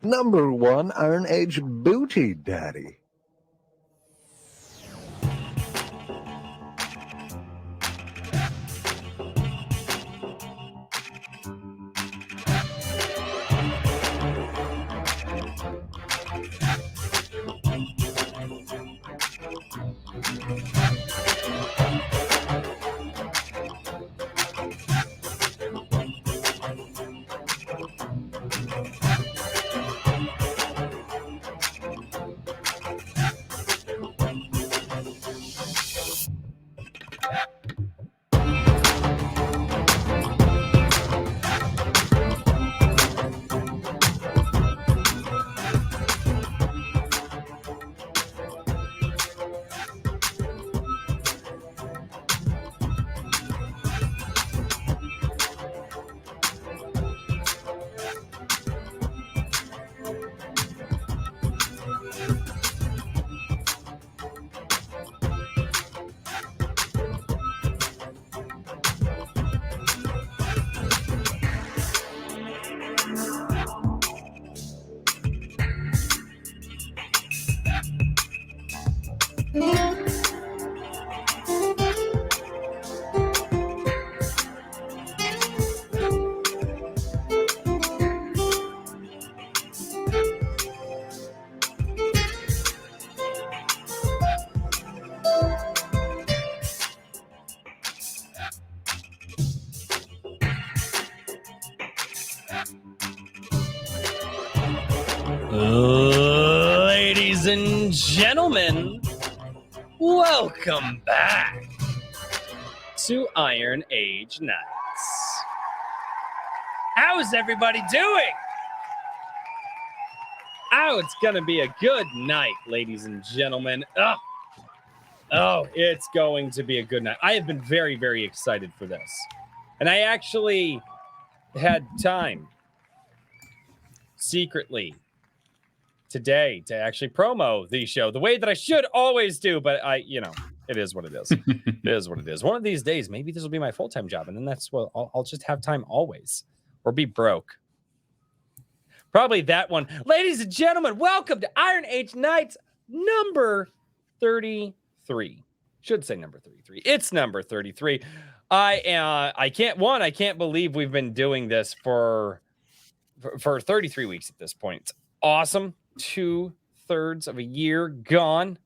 Number 1 Iron Age Booty Daddy. Ladies and gentlemen, welcome back to Iron Age Nights. How's everybody doing? Oh, it's gonna be a good night, ladies and gentlemen. Oh, it's going to be a good night. I have been very, very excited for this. And I actually had time secretly today to actually promo the show the way that I should always do, but it is what it is. It is what it is. One of these days, maybe this will be my full-time job, and then that's what I'll just have time always, or be broke. Probably that one. Ladies and gentlemen, welcome to Iron Age Nights number 33. Should say number 33. It's number 33. I can't believe we've been doing this for 33 weeks at this point. It's awesome. 2/3 of a year gone.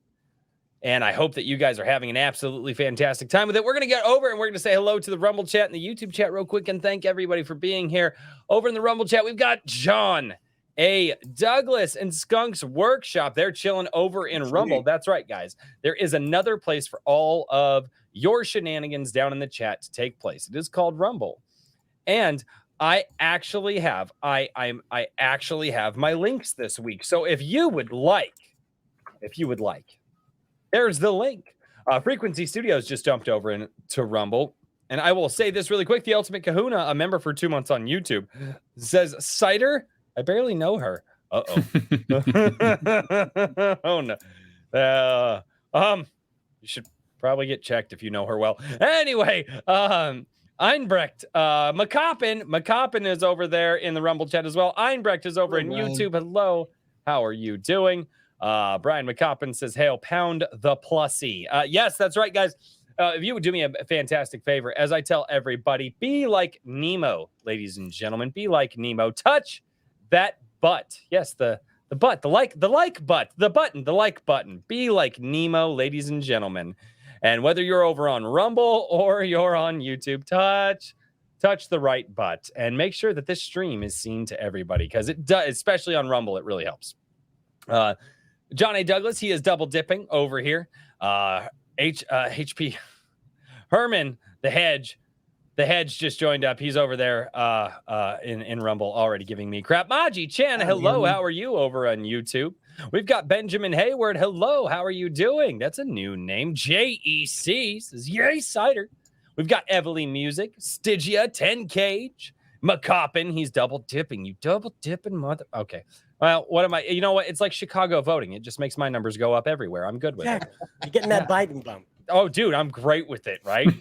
And I hope that you guys are having an absolutely fantastic time with it. We're going to get over and we're going to say hello to the Rumble chat and the YouTube chat real quick and thank everybody for being here. Over in the Rumble chat, we've got John A. Douglas and Skunk's Workshop. They're chilling over in Rumble. That's right, guys. There is another place for all of your shenanigans down in the chat to take place. It is called Rumble. And I actually have my links this week. So if you would like, there's the link. Frequency Studios just jumped over into Rumble. And I will say this really quick. The Ultimate Kahuna, a member for 2 months on YouTube, says, Cider, I barely know her. Uh-oh. Oh, no. You should probably get checked if you know her well. Anyway, Einbrecht, McCoppin is over there in the Rumble chat as well. Einbrecht is over in YouTube. Hello, how are you doing? Brian McCoppin says, hail, pound the plussy. Yes, that's right, guys. If you would do me a fantastic favor, as I tell everybody, be like Nemo, ladies and gentlemen. Be like Nemo. Touch that butt. Yes, the butt, the like butt, the button, the like button. Be like Nemo, ladies and gentlemen. And whether you're over on Rumble or you're on YouTube, touch the right butt and make sure that this stream is seen to everybody because it does, especially on Rumble, it really helps. John A. Douglas, he is double dipping over here. HP Herman, the hedge just joined up. He's over there in Rumble already giving me crap. Maji Chan, hello, how are you over on YouTube? We've got Benjamin Hayward. Hello, how are you doing? That's a new name. JEC says, yay, Cider. We've got Evelyn Music, Stygia, 10 Cage, McCoppin. He's double dipping. You double dipping mother. Okay. Well, what am I? You know what? It's like Chicago voting. It just makes my numbers go up everywhere. I'm good with it. You're getting that Biden bump. Oh, dude, I'm great with it, right?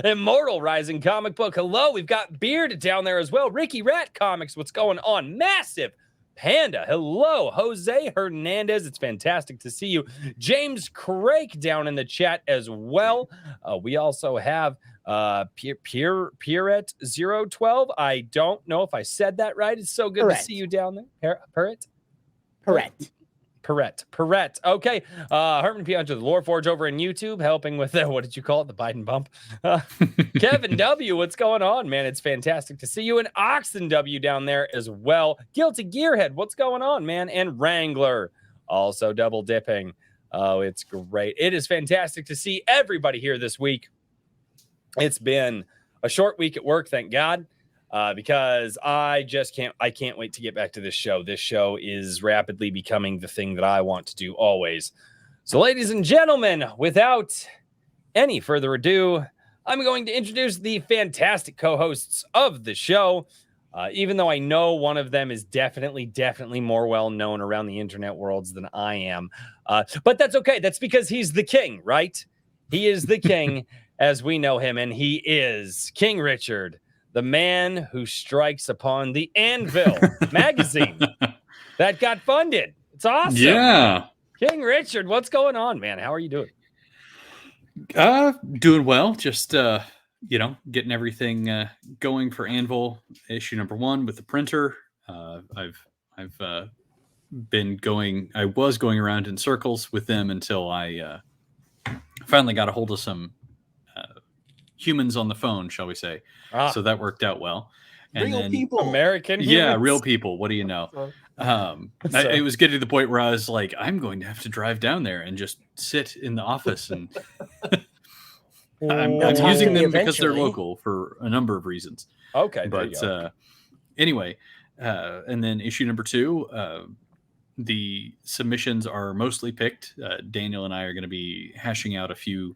Immortal Rising Comic Book. Hello, we've got Beard down there as well. Ricky Rat Comics, what's going on? Massive Panda. Hello, Jose Hernandez. It's fantastic to see you. James Craig down in the chat as well. We also have Pierrette012. I don't know if I said that right. It's so good to see you down there. Perrette. Okay. Herman Piancho, the Lore Forge over in YouTube, helping with what did you call it? The Biden bump. Kevin W, what's going on, man? It's fantastic to see you. And Oxen W down there as well. Guilty Gearhead, what's going on, man? And Wrangler, also double dipping. Oh, it's great. It is fantastic to see everybody here this week. It's been a short week at work, thank God. Because I can't wait to get back to this show. This show is rapidly becoming the thing that I want to do always. So, ladies and gentlemen, without any further ado, I'm going to introduce the fantastic co-hosts of the show. Even though I know one of them is definitely more well-known around the internet worlds than I am. But that's okay. That's because he's the king, right? He is the king as we know him, and he is King Richard, the man who strikes upon the anvil magazine that got funded. It's awesome. Yeah. King Richard, what's going on, man? How are you doing? Doing well. Just, getting everything going for Anvil issue number 1 with the printer. I was going around in circles with them until I finally got a hold of some humans on the phone, shall we say. So that worked out well. And real then, people. American humans. Yeah, real people. What do you know? It was getting to the point where I was like, I'm going to have to drive down there and just sit in the office. And I'm using them because they're local for a number of reasons. Okay. But anyway, and then issue number 2, the submissions are mostly picked. Daniel and I are going to be hashing out a few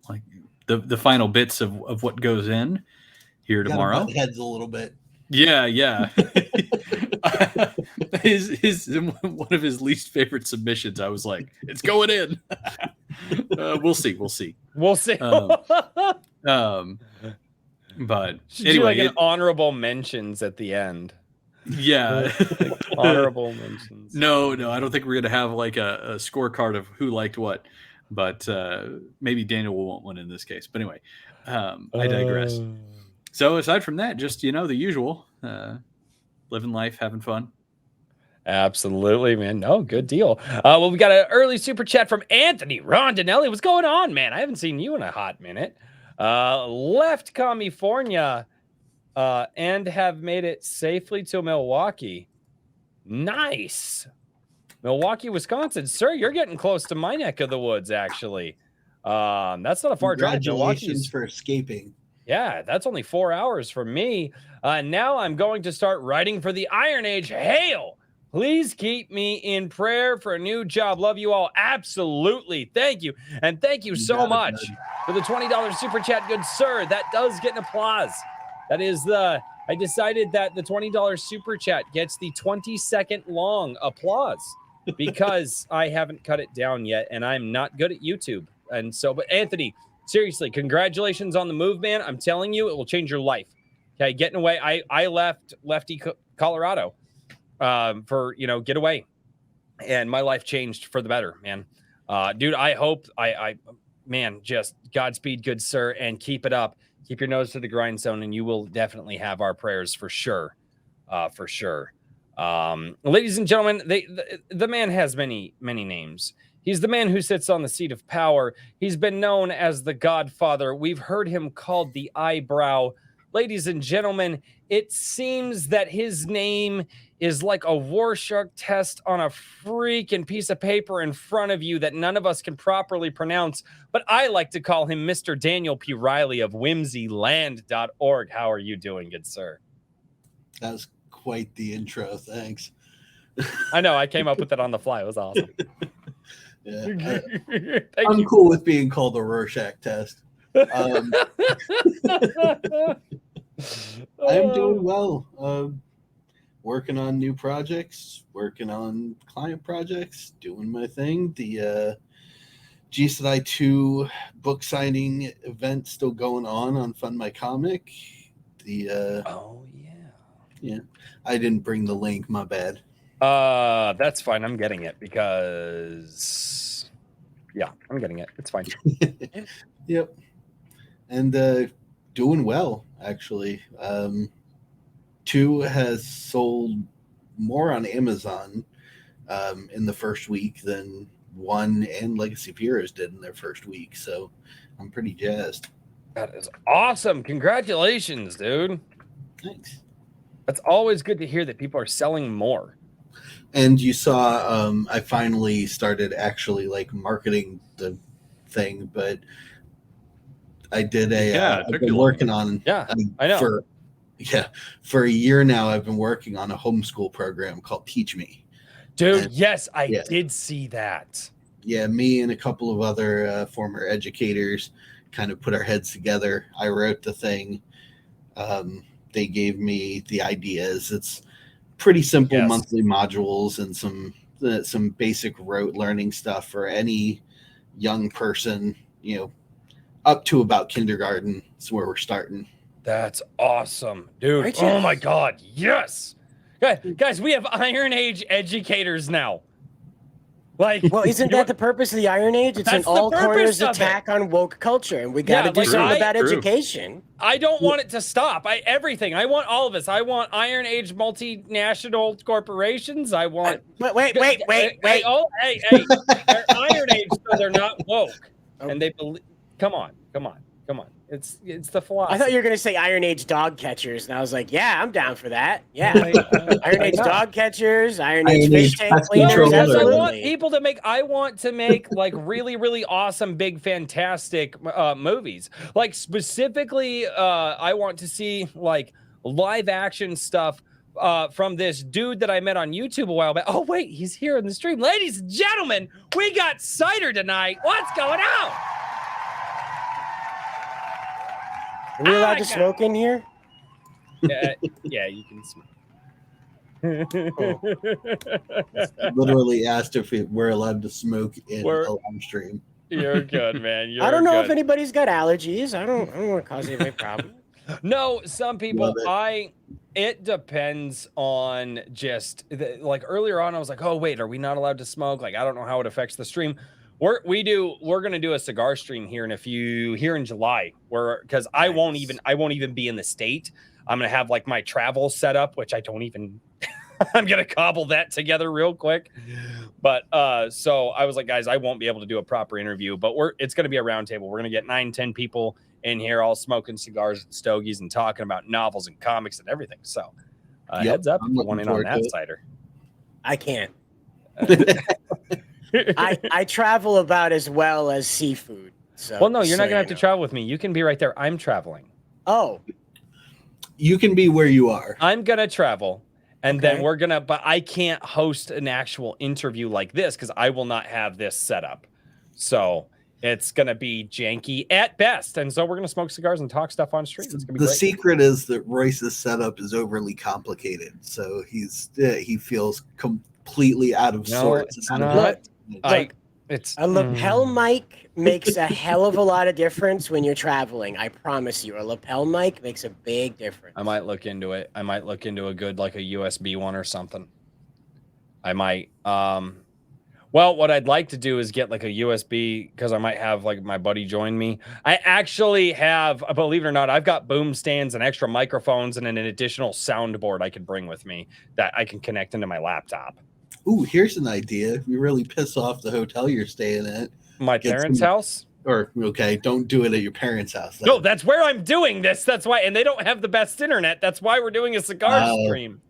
like the final bits of what goes in here tomorrow. Heads a little bit. Yeah. his one of his least favorite submissions. I was like, it's going in. We'll see. But should anyway, do like an honorable mentions at the end. Yeah. Honorable mentions. No, I don't think we're gonna have like a scorecard of who liked what. But maybe Daniel will want one in this case. But anyway, I digress. So aside from that, just, the usual, living life, having fun. Absolutely, man. No, good deal. Well, we got an early super chat from Anthony Rondinelli. What's going on, man? I haven't seen you in a hot minute. Left California and have made it safely to Milwaukee. Nice. Milwaukee, Wisconsin. Sir, you're getting close to my neck of the woods, actually. That's not a far drive. Congratulations for escaping. Yeah, that's only 4 hours from me. Now I'm going to start writing for the Iron Age. Hail! Please keep me in prayer for a new job. Love you all. Absolutely. Thank you. And thank you so much for the $20 super chat. Good sir. That does get an applause. That is I decided that the $20 super chat gets the 20-second long applause because I haven't cut it down yet and I'm not good at YouTube. And so, but Anthony, seriously, congratulations on the move, man. I'm telling you, it will change your life. Okay, getting away. I left lefty Colorado for, get away. And my life changed for the better, man. Dude, I hope man, just Godspeed, good sir, and keep it up. Keep your nose to the grindstone, and you will definitely have our prayers for sure. For sure. Ladies and gentlemen, the man has many names. He's the man who sits on the seat of power. He's been known as the Godfather. We've heard him called the Eyebrow. Ladies and gentlemen, it seems that his name is like a Rorschach test on a freaking piece of paper in front of you that none of us can properly pronounce. But I like to call him Mr. Daniel P. Riley of whimsyland.org. How are you doing, good sir? That was quite the intro. Thanks. I know. I came up with it on the fly. It was awesome. Yeah, I'm cool with being called the Rorschach test. I am doing well. Working on new projects, working on client projects, doing my thing. The GCI 2 book signing event still going on Fund My Comic. The Yeah, I didn't bring the link. My bad. That's fine. I'm getting it because yeah, I'm getting it. It's fine. Yep. And doing well, actually. 2 has sold more on Amazon in the first week than 1 and Legacy of Heroes did in their first week. So I'm pretty jazzed. That is awesome. Congratulations, dude. Thanks. That's always good to hear that people are selling more. And you saw I finally started actually like marketing the thing, but I did I've been working on I know. For a year now I've been working on a homeschool program called Teach Me. Dude, and, yes, I did see that. Yeah, me and a couple of other former educators kind of put our heads together. I wrote the thing. They gave me the ideas. It's pretty simple monthly modules and some basic rote learning stuff for any young person, up to about kindergarten. Is where we're starting. That's awesome, dude. Oh my God, yes. Guys, we have Iron Age educators now. Like, well, isn't that the purpose of the Iron Age? It's an all corners attack on woke culture, and we got to do something about education. I don't want it to stop. Everything. I want all of this. I want Iron Age multinational corporations. I want. Wait. Oh, hey. They're Iron Age, so they're not woke, and they believe. Come on. It's the philosophy. I thought you were gonna say Iron Age dog catchers, and I was like, yeah, I'm down for that. Yeah, Iron Age dog catchers, Iron Age fish tank cleaners. Absolutely. I want to make like really, really awesome, big, fantastic movies. Like specifically, I want to see like live action stuff from this dude that I met on YouTube a while back. Oh wait, he's here in the stream, ladies and gentlemen. We got Cider tonight. What's going on? Are we allowed to smoke in here? Yeah, you can smoke. Literally asked if we're allowed to smoke in a live stream. You're good, man. I don't know if anybody's got allergies. I don't want to cause any problem. No, some people. It depends on just like earlier on. I was like, oh wait, are we not allowed to smoke? Like I don't know how it affects the stream. We're gonna do a cigar stream here in July, because I won't even be in the state. I'm gonna have like my travel set up, which I don't even. I'm gonna cobble that together real quick. But so I was like, guys, I won't be able to do a proper interview, but it's gonna be a roundtable. We're gonna get 9-10 people in here, all smoking cigars and stogies and talking about novels and comics and everything. So heads up if you want in on that, Cider. I can't. I travel about as well as seafood. So, well, no, you're not going to have to travel with me. You can be right there. I'm traveling. Oh. You can be where you are. I'm going to travel. And then but I can't host an actual interview like this because I will not have this set up. So it's going to be janky at best. And so we're going to smoke cigars and talk stuff on stream. It's gonna be the secret is that Royce's setup is overly complicated. So he feels completely out of sorts. It's not. A lapel mic makes a hell of a lot of difference when you're traveling. I promise you, a lapel mic makes a big difference. I might look into it. I might look into a good like a USB one or something. I might. Well, what I'd like to do is get like a USB because I might have like my buddy join me. I actually have, believe it or not, I've got boom stands and extra microphones and an additional soundboard I could bring with me that I can connect into my laptop. Ooh, here's an idea. You really piss off the hotel you're staying at. My parents' house? Don't do it at your parents' house. No, that's where I'm doing this. That's why. And they don't have the best internet. That's why we're doing a cigar stream.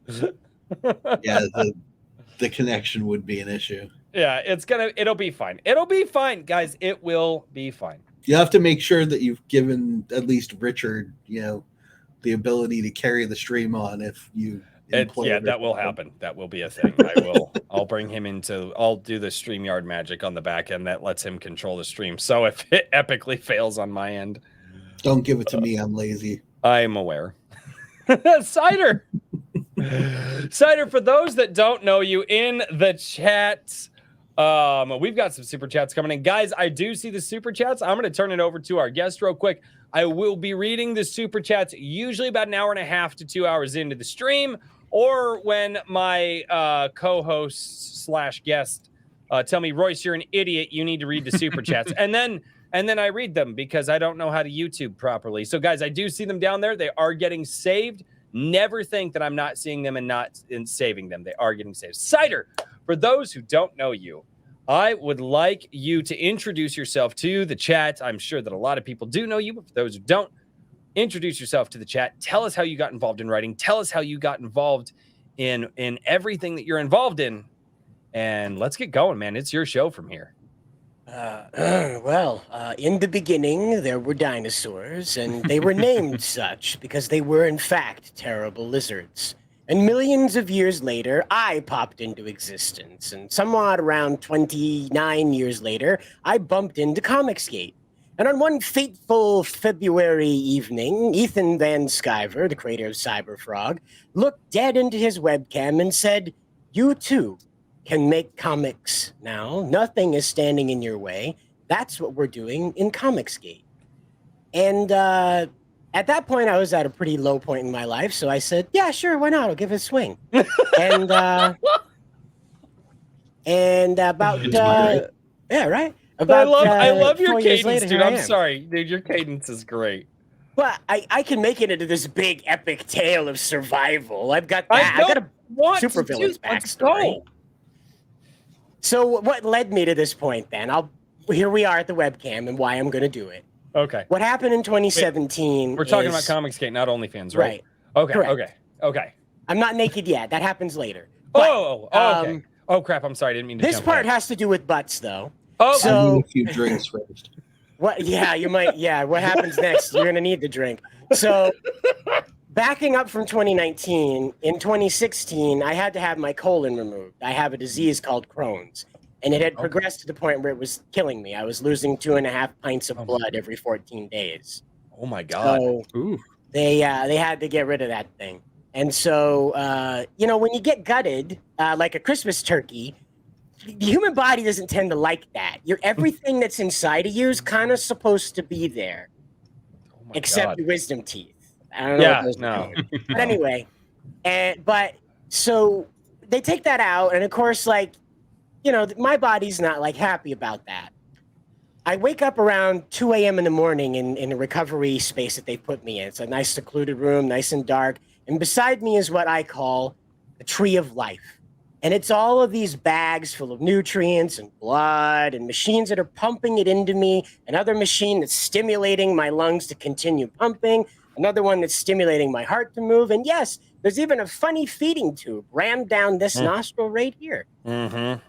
Yeah, the connection would be an issue. Yeah, it'll be fine. It'll be fine, guys. It will be fine. You have to make sure that you've given at least Richard, the ability to carry the stream on if you... that will happen. That will be a thing. I'll bring him I'll do the StreamYard magic on the back end that lets him control the stream. So if it epically fails on my end, don't give it to me. I'm lazy. I'm aware. Cider, for those that don't know you in the chat, We've got some super chats coming in. Guys, I do see the super chats. I'm going to turn it over to our guest real quick. I will be reading the super chats usually about an hour and a half to 2 hours into the stream, or when my co-host / guest tell me, Royce, you're an idiot. You need to read the super chats. And then I read them because I don't know how to YouTube properly. So guys, I do see them down there. They are getting saved. Never think that I'm not seeing them and not saving them. They are getting saved. Cider, for those who don't know you, I would like you to introduce yourself to the chat. I'm sure that a lot of people do know you, but for those who don't, introduce yourself to the chat. Tell us how you got involved in writing. Tell us how you got involved in everything that you're involved in. And let's get going, man. It's your show from here. In the beginning, there were dinosaurs, and they were named such because they were, in fact, terrible lizards. And millions of years later, I popped into existence. And somewhat around 29 years later, I bumped into Comicsgate. And on one fateful February evening, Ethan Van Sciver, the creator of Cyberfrog, looked dead into his webcam and said, "You too can make comics now. Nothing is standing in your way. That's what we're doing in Comicsgate." And at that point, I was at a pretty low point in my life, so I said, "Yeah, sure, why not? I'll give it a swing." and about yeah, right. About I love your 4 years cadence, later, dude. here I I'm am. sorry, dude. Your cadence is great. Well, I can make it into this big epic tale of survival. I've got that. I got a supervillain's backstory. So what led me to this point then? Here we are at the webcam and why I'm going to do it. Okay. What happened in 2017? We're talking about Comicsgate, not OnlyFans, right? Right. Okay. Correct. Okay. I'm not naked yet. That happens later. But, Okay. Oh crap! I'm sorry. I didn't mean to. This jump part ahead. has to do with butts, though. Oh, I so need a few drinks first. what? Yeah, you might. Yeah, what happens next? You're gonna need the drink. So, backing up from 2019, in 2016, I had to have my colon removed. I have a disease called Crohn's, and it had progressed to the point where it was killing me. I was losing 2.5 pints of blood every 14 days. Oh my god! So Ooh. they had to get rid of that thing. And so, when you get gutted like a Christmas turkey, the human body doesn't tend to like that. Everything that's inside of you is kind of supposed to be there, except your wisdom teeth. I don't know what those are. But anyway, so they take that out, and of course, my body's not happy about that. I wake up around 2 a.m. in the morning in a recovery space that they put me in. It's a nice secluded room, nice and dark. And beside me is what I call the tree of life. And it's all of these bags full of nutrients and blood and machines that are pumping it into me. Another machine that's stimulating my lungs to continue pumping. Another one that's stimulating my heart to move. And yes, there's even a funny feeding tube rammed down this nostril right here. Mm-hmm.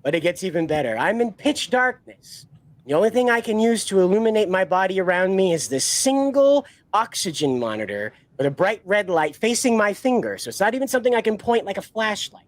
But it gets even better. I'm in pitch darkness. The only thing I can use to illuminate my body around me is this single oxygen monitor with a bright red light facing my finger. So it's not even something I can point like a flashlight.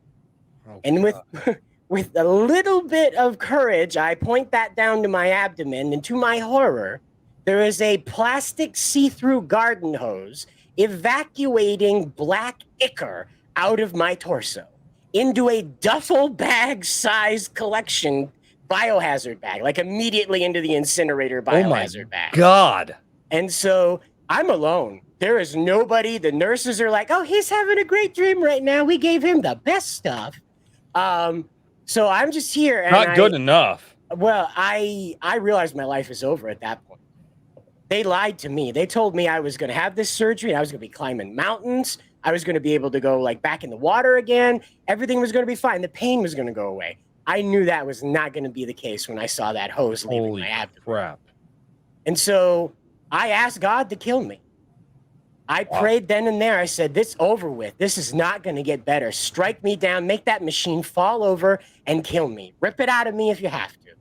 And with a little bit of courage, I point that down to my abdomen, and to my horror, there is a plastic see-through garden hose evacuating black ichor out of my torso into a duffel bag-sized collection biohazard bag, immediately into the incinerator biohazard bag. God. And so I'm alone. There is nobody. The nurses are like, "Oh, he's having a great dream right now. We gave him the best stuff." So I'm just here. And Not good enough. Well, I realized my life is over at that point. They lied to me. They told me I was going to have this surgery and I was going to be climbing mountains. I was going to be able to go back in the water again. Everything was going to be fine. The pain was going to go away. I knew that was not going to be the case when I saw that hose leaving my abdomen. Crap. And so I asked God to kill me. I prayed then and there. I said, "This over with. This is not going to get better. Strike me down, make that machine fall over and kill me. Rip it out of me if you have to."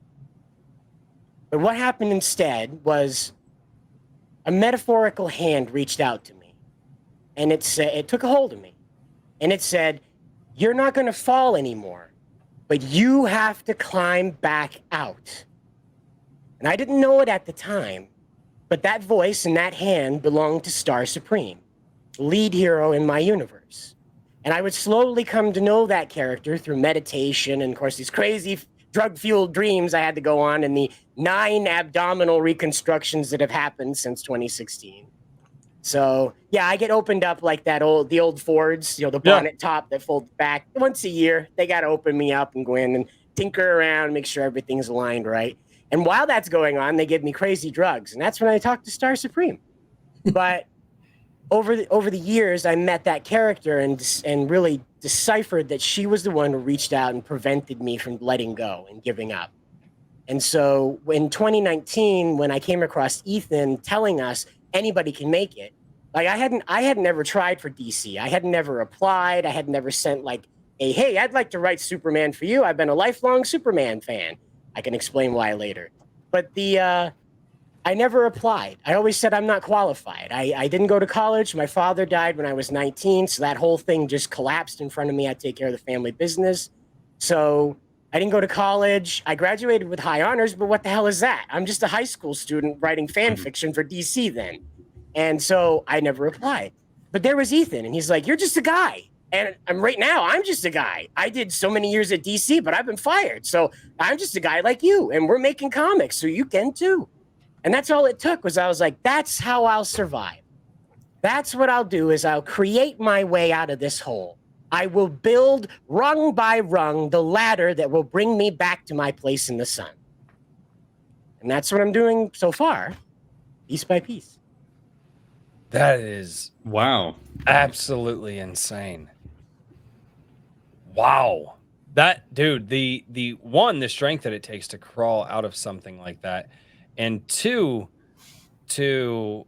But what happened instead was a metaphorical hand reached out to me, and it took a hold of me, and it said, "You're not going to fall anymore, but you have to climb back out." And I didn't know it at the time, but that voice and that hand belonged to Star Supreme, the lead hero in my universe. And I would slowly come to know that character through meditation and, of course, these crazy drug-fueled dreams I had to go on and the 9 abdominal reconstructions that have happened since 2016. So yeah, I get opened up like the old Fords, the bonnet top that folds back once a year. They got to open me up and go in and tinker around, make sure everything's aligned right. And while that's going on, they give me crazy drugs, and that's when I talk to Star Supreme. But over the years, I met that character and really deciphered that she was the one who reached out and prevented me from letting go and giving up. And so in 2019, when I came across Ethan telling us anybody can make it, like I had never tried for DC. I had never applied. I had never sent like a, hey, I'd like to write Superman for you. I've been a lifelong Superman fan. I can explain why later. But I never applied. I always said I'm not qualified. I didn't go to college. My father died when I was 19, so that whole thing just collapsed in front of me. I take care of the family business. So I didn't go to college. I graduated with high honors, but what the hell is that? I'm just a high school student writing fan fiction for DC then. And so I never applied. But there was Ethan, and he's like, you're just a guy. And right now, I'm just a guy. I did so many years at DC, but I've been fired. So I'm just a guy like you, and we're making comics, so you can too. And that's all it took was I was like, that's how I'll survive. That's what I'll do is I'll create my way out of this hole. I will build rung by rung the ladder that will bring me back to my place in the sun. And that's what I'm doing so far, piece by piece. That is Wow. absolutely insane. Wow. That dude, the strength that it takes to crawl out of something like that, and two, to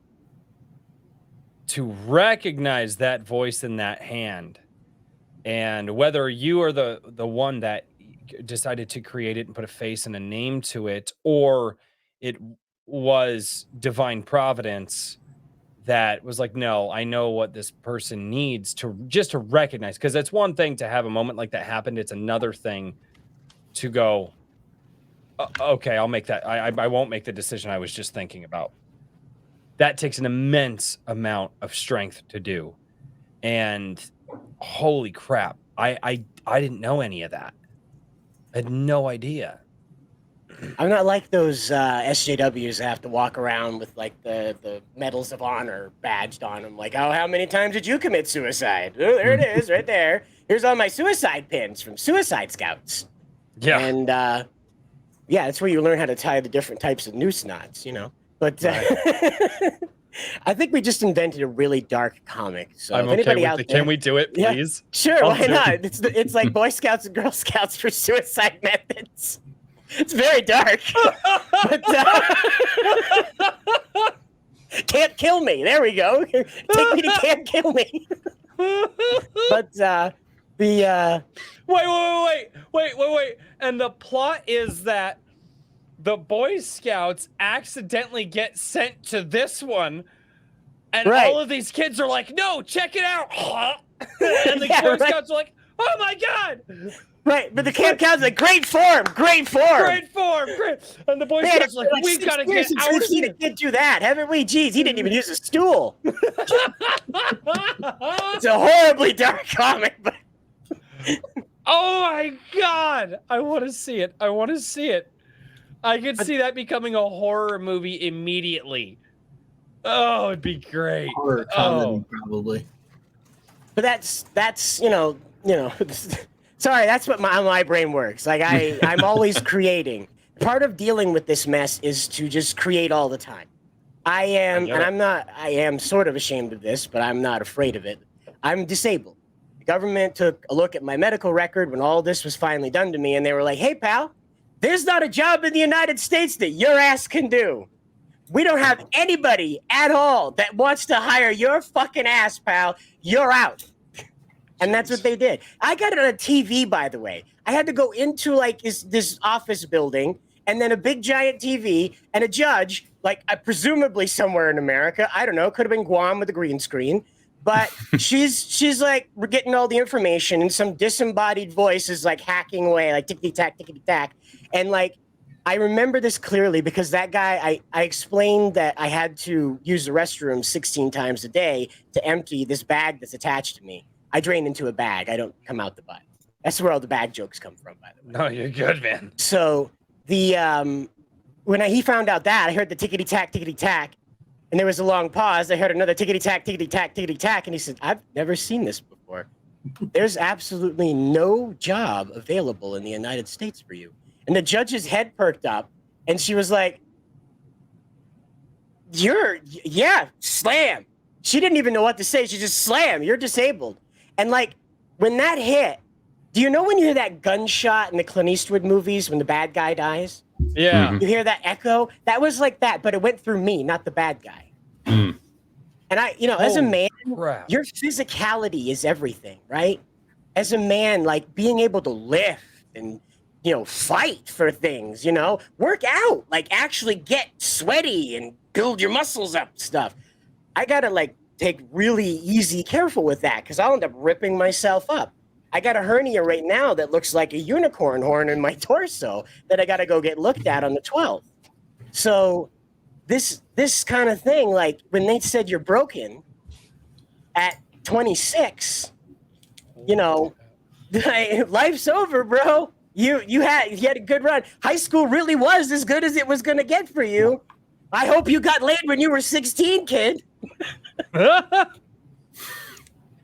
recognize that voice in that hand, and whether you are the one that decided to create it and put a face and a name to it, or it was divine providence that was like, no, I know what this person needs to just to recognize. Because it's one thing to have a moment like that happen. It's another thing to go, okay, I'll make that. I won't make the decision I was just thinking about. That takes an immense amount of strength to do. And holy crap, I didn't know any of that. I had no idea. I'm not like those SJWs that have to walk around with like the medals of honor badged on them. Like, oh, how many times did you commit suicide? Oh, there it is, right there. Here's all my suicide pins from Suicide Scouts. Yeah. And yeah, that's where you learn how to tie the different types of noose knots, But I think we just invented a really dark comic. So I'm if anybody okay out with it. there, Can we do it, yeah, please? sure, I'll why do not? it. It's like Boy Scouts and Girl Scouts for suicide methods. It's very dark. But, can't kill me. There we go. Take me to Can't Kill Me. But wait. And the plot is that the Boy Scouts accidentally get sent to this one, and Right. all of these kids are like, no, check it out. And the Yeah, Boy right. Scouts are like, oh my God. Right, but the Camp Cows like great form. Great form, great. And the Boy Man, Scouts are like, we've got to get since out we've of seen here. a kid do that, haven't we? Geez, he didn't even use a stool. It's a horribly dark comic, but Oh my God. I want to see it. I could see that becoming a horror movie immediately. Oh, it'd be great. Horror comedy, probably. but that's sorry, that's what my brain works. Like I'm always creating. Part of dealing with this mess is to just create all the time. I am sort of ashamed of this, but I'm not afraid of it. I'm disabled. The government took a look at my medical record when all this was finally done to me, and they were like, hey, pal, there's not a job in the United States that your ass can do. We don't have anybody at all that wants to hire your fucking ass, pal. You're out. And that's what they did. I got it on a TV, by the way. I had to go into like this office building, and then a big giant TV and a judge, like presumably somewhere in America. I don't know. Could have been Guam with a green screen. But she's like, we're getting all the information, and some disembodied voice is like hacking away, like tickety-tack, tickety-tack. And like, I remember this clearly because that guy, I explained that I had to use the restroom 16 times a day to empty this bag that's attached to me. I drain into a bag. I don't come out the butt. That's where all the bad jokes come from, by the way. No, you're good, man. So the when he found out that, I heard the tickety tack, and there was a long pause. I heard another tickety tack, and he said, "I've never seen this before. There's absolutely no job available in the United States for you." And the judge's head perked up, and she was like, slam. She didn't even know what to say. She just slam. You're disabled. And like when that hit, do you know when you hear that gunshot in the Clint Eastwood movies when the bad guy dies? Yeah. You hear that echo? That was like that, but it went through me, not the bad guy. Mm. And I, as a man, crap. your physicality is everything, right? As a man, like being able to lift and, fight for things, work out, like actually get sweaty and build your muscles up stuff. I got to like take really careful with that because I'll end up ripping myself up. I got a hernia right now that looks like a unicorn horn in my torso that I got to go get looked at on the 12th. So this kind of thing, like when they said you're broken at 26, life's over, bro. You had a good run. High school really was as good as it was going to get for you. I hope you got laid when you were 16, kid. And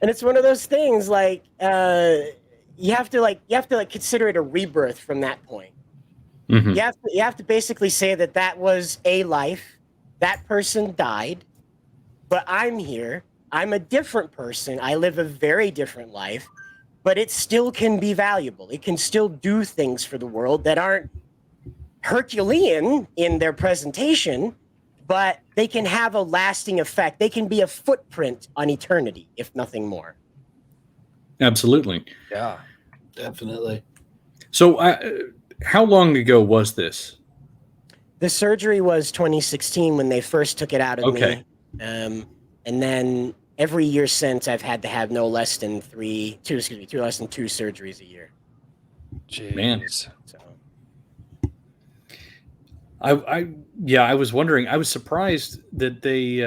it's one of those things like you have to consider it a rebirth from that point. Mm-hmm. You have to basically say that was a life. That person died, but I'm here. I'm a different person. I live a very different life, but it still can be valuable. It can still do things for the world that aren't Herculean in their presentation, but they can have a lasting effect. They can be a footprint on eternity, if nothing more. Absolutely. Yeah. Definitely. So how long ago was this? The surgery was 2016 when they first took it out of me. And then every year since, I've had to have no less than two surgeries a year. Jeez. Man. So. I was wondering. I was surprised that they.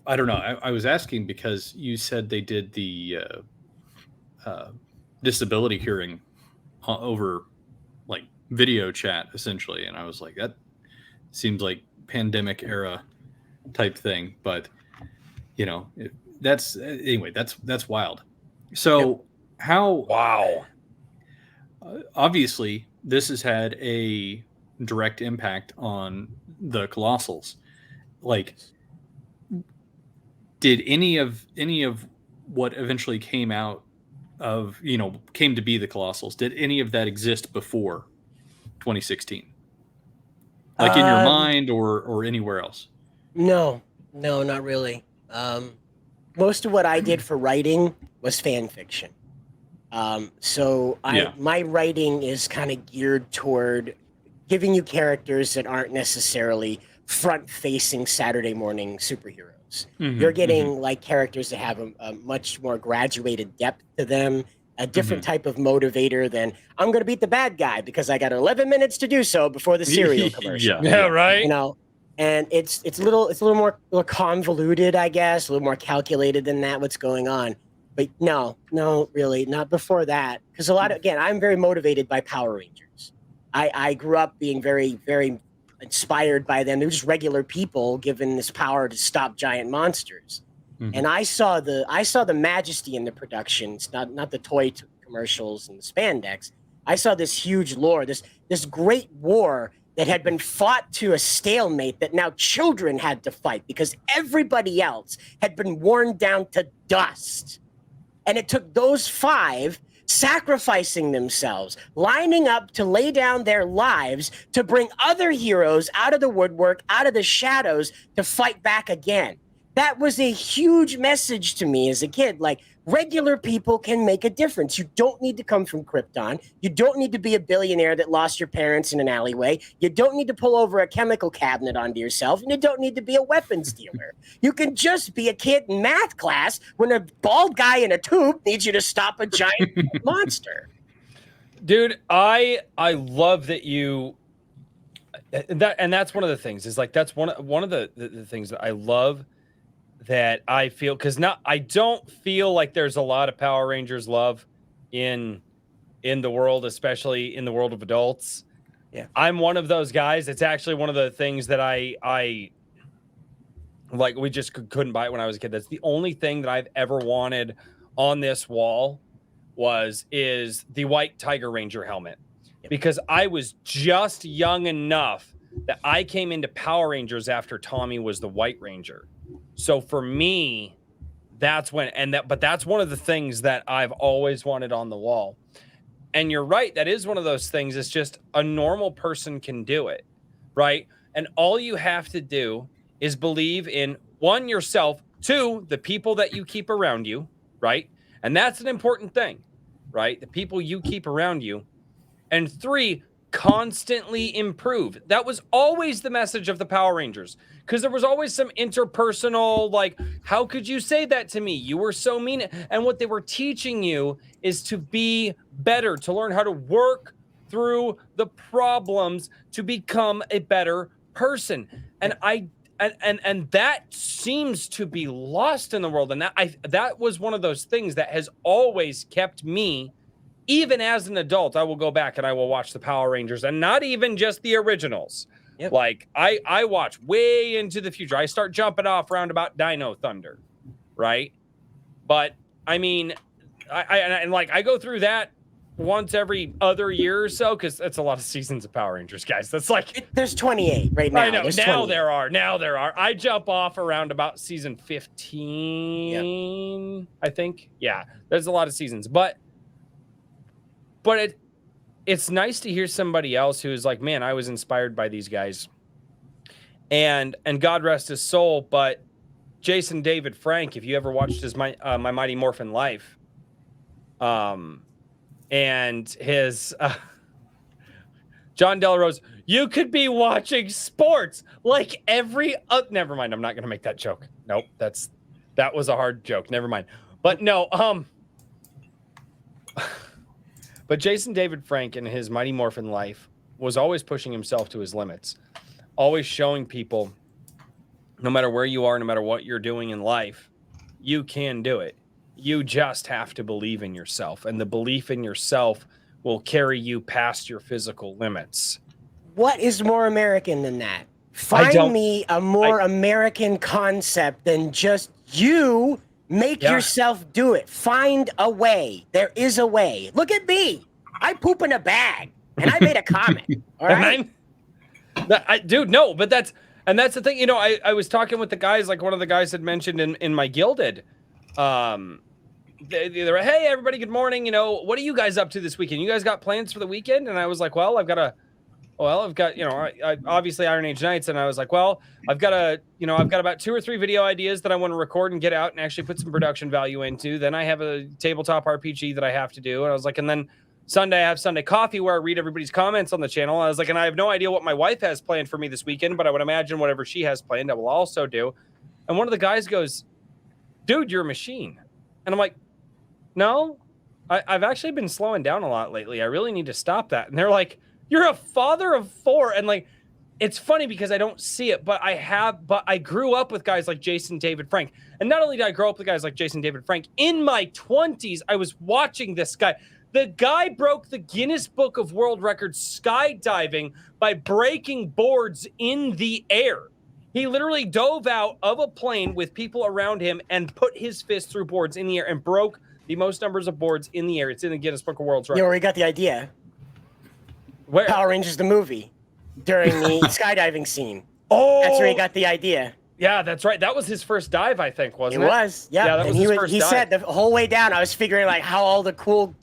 I don't know. I was asking because you said they did the disability hearing over like video chat essentially, and I was like, that seems like pandemic era type thing. But that's wild. So how? Wow. Obviously, this has had a direct impact on the Colossals. Like, did any of what eventually came out of came to be the Colossals, did any of that exist before 2016, like in your mind or anywhere else? No, not really. Most of what I did for writing was fan fiction. My writing is kind of geared toward giving you characters that aren't necessarily front-facing Saturday morning superheroes. Mm-hmm, You're getting like characters that have a much more graduated depth to them, a different type of motivator than I'm going to beat the bad guy because I got 11 minutes to do so before the cereal commercial. Yeah, right. And it's a little more convoluted, I guess, a little more calculated than that. What's going on? But no, really not before that. Because I'm very motivated by Power Rangers. I grew up being very, very inspired by them. They were just regular people given this power to stop giant monsters. Mm-hmm. And I saw the majesty in the productions, not the toy commercials and the spandex. I saw this huge lore, this great war that had been fought to a stalemate that now children had to fight because everybody else had been worn down to dust. And it took those 5 sacrificing themselves, lining up to lay down their lives to bring other heroes out of the woodwork, out of the shadows to fight back again. That was a huge message to me as a kid. Like, regular people can make a difference. You don't need to come from Krypton. You don't need to be a billionaire that lost your parents in an alleyway. You don't need to pull over a chemical cabinet onto yourself. And you don't need to be a weapons dealer. You can just be a kid in math class when a bald guy in a tube needs you to stop a giant monster. Dude, I love that you... And that's one of the things. Is like, that's one of the things that I love that I feel, because I don't feel like there's a lot of Power Rangers love in the world, especially in the world of adults. Yeah. I'm one of those guys. It's actually one of the things that I like, we just couldn't buy it when I was a kid. That's the only thing that I've ever wanted on this wall is the white Tiger Ranger helmet. Because I was just young enough that I came into Power Rangers after Tommy was the White Ranger. So for me, that's when, but that's one of the things that I've always wanted on the wall. And you're right, that is one of those things. It's just a normal person can do it, right? And all you have to do is believe in, one, yourself, two, the people that you keep around you, right? And that's an important thing, right? The people you keep around you. And three, constantly improve. That was always the message of the Power Rangers, because there was always some interpersonal, like, how could you say that to me? You were so mean. And what they were teaching you is to be better, to learn how to work through the problems to become a better person. And and that seems to be lost in the world. And that was one of those things that has always kept me. Even as an adult, I will go back and I will watch the Power Rangers, and not even just the originals. Yep. Like I watch way into the future. I start jumping off around about Dino Thunder, right? But I mean, I go through that once every other year or so, because that's a lot of seasons of Power Rangers, guys. That's like There's 28 right now. I know. There's Now 28. there are. I jump off around about season 15, I think. Yeah, there's a lot of seasons, but it's nice to hear somebody else who's like, man, I was inspired by these guys, and God rest his soul. But Jason David Frank, if you ever watched his My Mighty Morphin Life, and his John Delarose, you could be watching sports like every never mind, I'm not gonna make that joke. Nope, that was a hard joke. Never mind. But no, but Jason David Frank in his Mighty Morphin Life was always pushing himself to his limits, always showing people, no matter where you are, no matter what you're doing in life, you can do it. You just have to believe in yourself, and the belief in yourself will carry you past your physical limits. What is more American than that? Find me a more American concept than just you make yourself do it. Find a way. There is a way. Look at me. I poop in a bag, and I made a comment. All right, dude. No, but that's the thing. You know, I was talking with the guys. Like one of the guys had mentioned in my Gilded. They were, hey everybody, good morning. You know, what are you guys up to this weekend? You guys got plans for the weekend? And I was like, well, I've got you know, I obviously Iron Age Nights, and I was like, well, I've got about 2 or 3 video ideas that I want to record and get out and actually put some production value into. Then I have a tabletop RPG that I have to do. And I was like, and then Sunday I have Sunday Coffee where I read everybody's comments on the channel. I was like, and I have no idea what my wife has planned for me this weekend, but I would imagine whatever she has planned, I will also do. And one of the guys goes, dude, you're a machine. And I'm like, no, I've actually been slowing down a lot lately. I really need to stop that. And they're like, you're a father of 4. And like, it's funny because I don't see it, but I grew up with guys like Jason David Frank. And not only did I grow up with guys like Jason David Frank, in my 20s, I was watching this guy. The guy broke the Guinness Book of World Records skydiving by breaking boards in the air. He literally dove out of a plane with people around him and put his fist through boards in the air and broke the most numbers of boards in the air. It's in the Guinness Book of World Records. You already got the idea. Where? Power Rangers the movie during the skydiving scene. Oh, That's where he got the idea. Yeah, that's right. That was his first dive, I think, wasn't it? It was. Yeah, Yeah, that was his first he dive. said the whole way down, I was figuring like how all the cool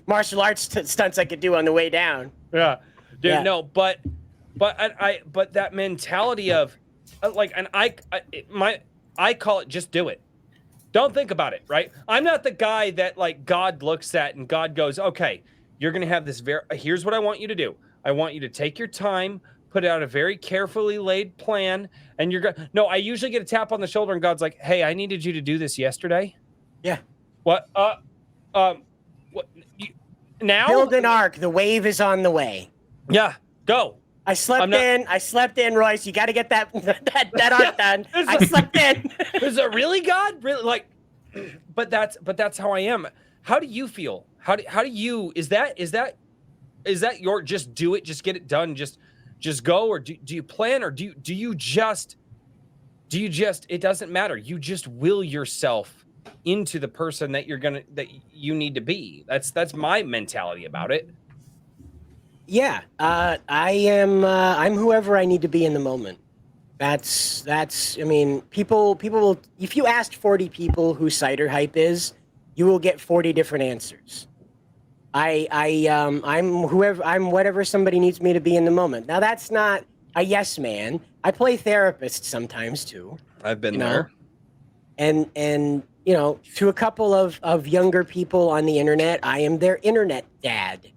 martial arts stunts I could do on the way down. Yeah, dude. Yeah. No, but that mentality of like, and I call it just do it. Don't think about it, right? I'm not the guy that like God looks at and God goes, okay, you're going to have this here's what I want you to do. I want you to take your time, put out a very carefully laid plan, and you're going no, I usually get a tap on the shoulder and God's like, hey, I needed you to do this yesterday. Yeah. What? What? Now? Build an ark. The wave is on the way. Yeah, go. I slept in, Royce. You got to get that arc done. I slept in. Is it really God? Really? Like, but that's how I am. how do you feel? How do you, is that your, just do it, just get it done, just go, or do you plan, or do you just, it doesn't matter, you just will yourself into the person that that you need to be? That's my mentality about it. Yeah, I'm whoever I need to be in the moment. That's I mean, people will, if you asked 40 people who CiderHype is, you will get 40 different answers. I'm whatever somebody needs me to be in the moment. Now that's not a yes man. I play therapist sometimes too. I've been you know? there. And you know, to a couple of younger people on the internet, I am their internet dad.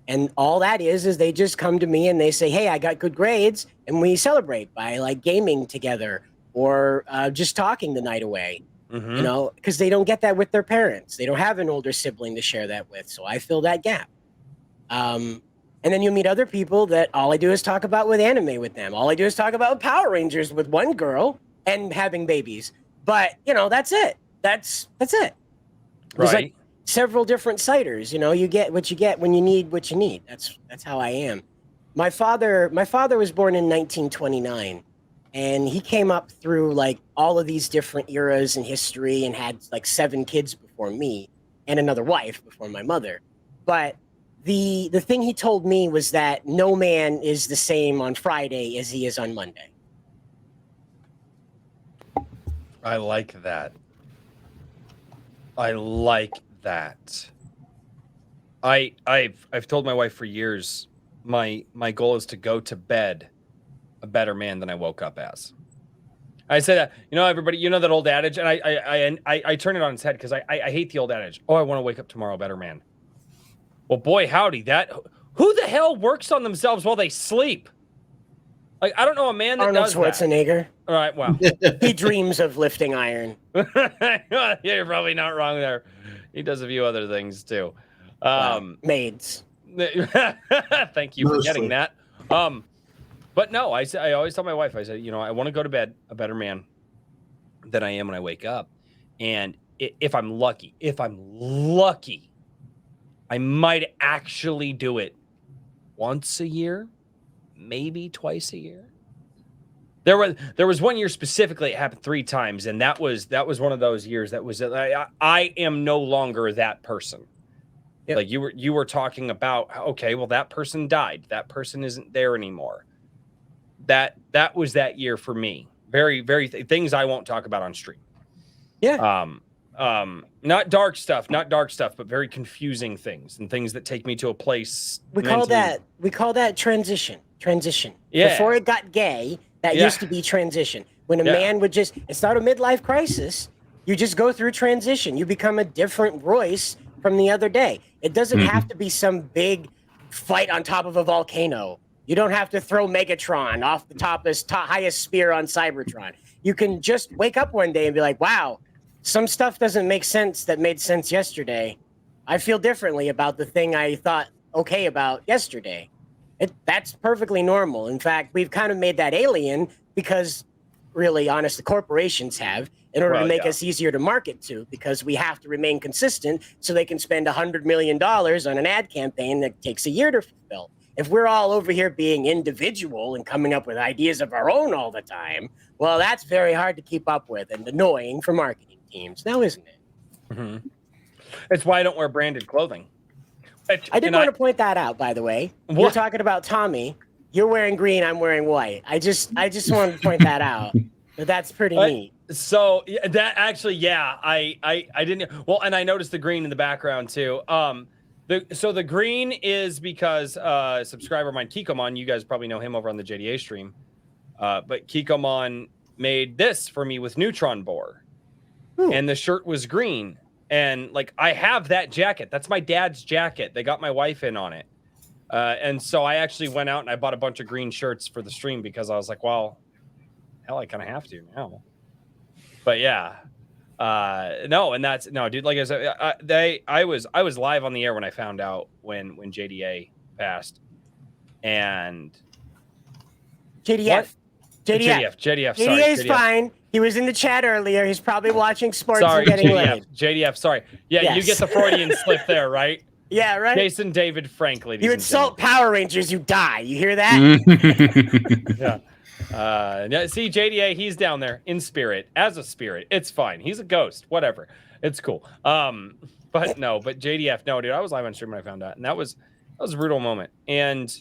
And all that is they just come to me and they say, hey, I got good grades, and we celebrate by like gaming together or just talking the night away. Mm-hmm. You know, because they don't get that with their parents. They don't have an older sibling to share that with. So I fill that gap. And then you meet other people that all I do is talk about with anime with them. All I do is talk about Power Rangers with one girl and having babies. But, you know, that's it. That's it. There's Right. like several different ciders. You know, you get what you get when you need what you need. That's how I am. My father was born in 1929. And he came up through like all of these different eras in history and had like 7 kids before me and another wife before my mother. But the thing he told me was that no man is the same on Friday as he is on Monday. I like that. I like that. I've told my wife for years, my goal is to go to bed a better man than I woke up as. I say that, you know, everybody, you know that old adage, and I turn it on its head because I hate the old adage. Oh, I want to wake up tomorrow a better man. Well, boy, howdy, who the hell works on themselves while they sleep? Like, I don't know a man that Arnold does Schwarzenegger. that. All right, wow. He dreams of lifting iron. Yeah, you're probably not wrong there. He does a few other things too. Maids. Thank you for getting Mostly. that. But no, I always tell my wife, I say, you know, I want to go to bed a better man than I am when I wake up. And if I'm lucky, I might actually do it once a year, maybe twice a year. There was one year specifically, it happened 3 times, and that was one of those years that was I am no longer that person. Yep. Like you were talking about, okay, well, that person died. That person isn't there anymore. That was that year for me. Very, very things I won't talk about on stream. Yeah. Not dark stuff, but very confusing things and things that take me to a place. We call that transition. Yeah. Before it got gay, that used to be transition. When a man would just, it's not a midlife crisis. You just go through transition. You become a different Royce from the other day. It doesn't have to be some big fight on top of a volcano. You don't have to throw Megatron off the highest spear on Cybertron. You can just wake up one day and be like, wow, some stuff doesn't make sense that made sense yesterday. I feel differently about the thing I thought okay about yesterday. That's perfectly normal. In fact, we've kind of made that alien because, really honest, the corporations have, in order to make us easier to market to, because we have to remain consistent so they can spend $100 million on an ad campaign that takes a year to fulfill. If we're all over here being individual and coming up with ideas of our own all the time, well, that's very hard to keep up with and annoying for marketing teams, now isn't it? Mm-hmm. That's why I don't wear branded clothing. I did want to point that out, by the way. What? You're talking about Tommy. You're wearing green. I'm wearing white. I just wanted to point that out. But that's pretty neat. So that actually, I didn't. Well, and I noticed the green in the background too. The green is because subscriber of mine, Kikomon, you guys probably know him over on the JDA stream. But Kikomon made this for me with Neutron Bore, and the shirt was green. And like, I have that jacket. That's my dad's jacket. They got my wife in on it. And so I actually went out and I bought a bunch of green shirts for the stream because I was like, well, hell, I kind of have to now. But yeah, dude, like I said, I was live on the air when I found out when JDA passed. And JDF. JDF. JDF, sorry. JDA is JDF. fine. He was in the chat earlier. He's probably watching sports Sorry, and getting JDF. laid. JDF, sorry. Yeah, you Yes. get the Freudian slip there, right? Yeah, right? Jason David Frank, ladies You and insult gentlemen. Power Rangers, you die. You hear that? Yeah. See, JDA, he's down there in spirit, as a spirit. It's fine. He's a ghost. Whatever. It's cool. But JDF, no, dude, I was live on stream when I found out, and that was a brutal moment. And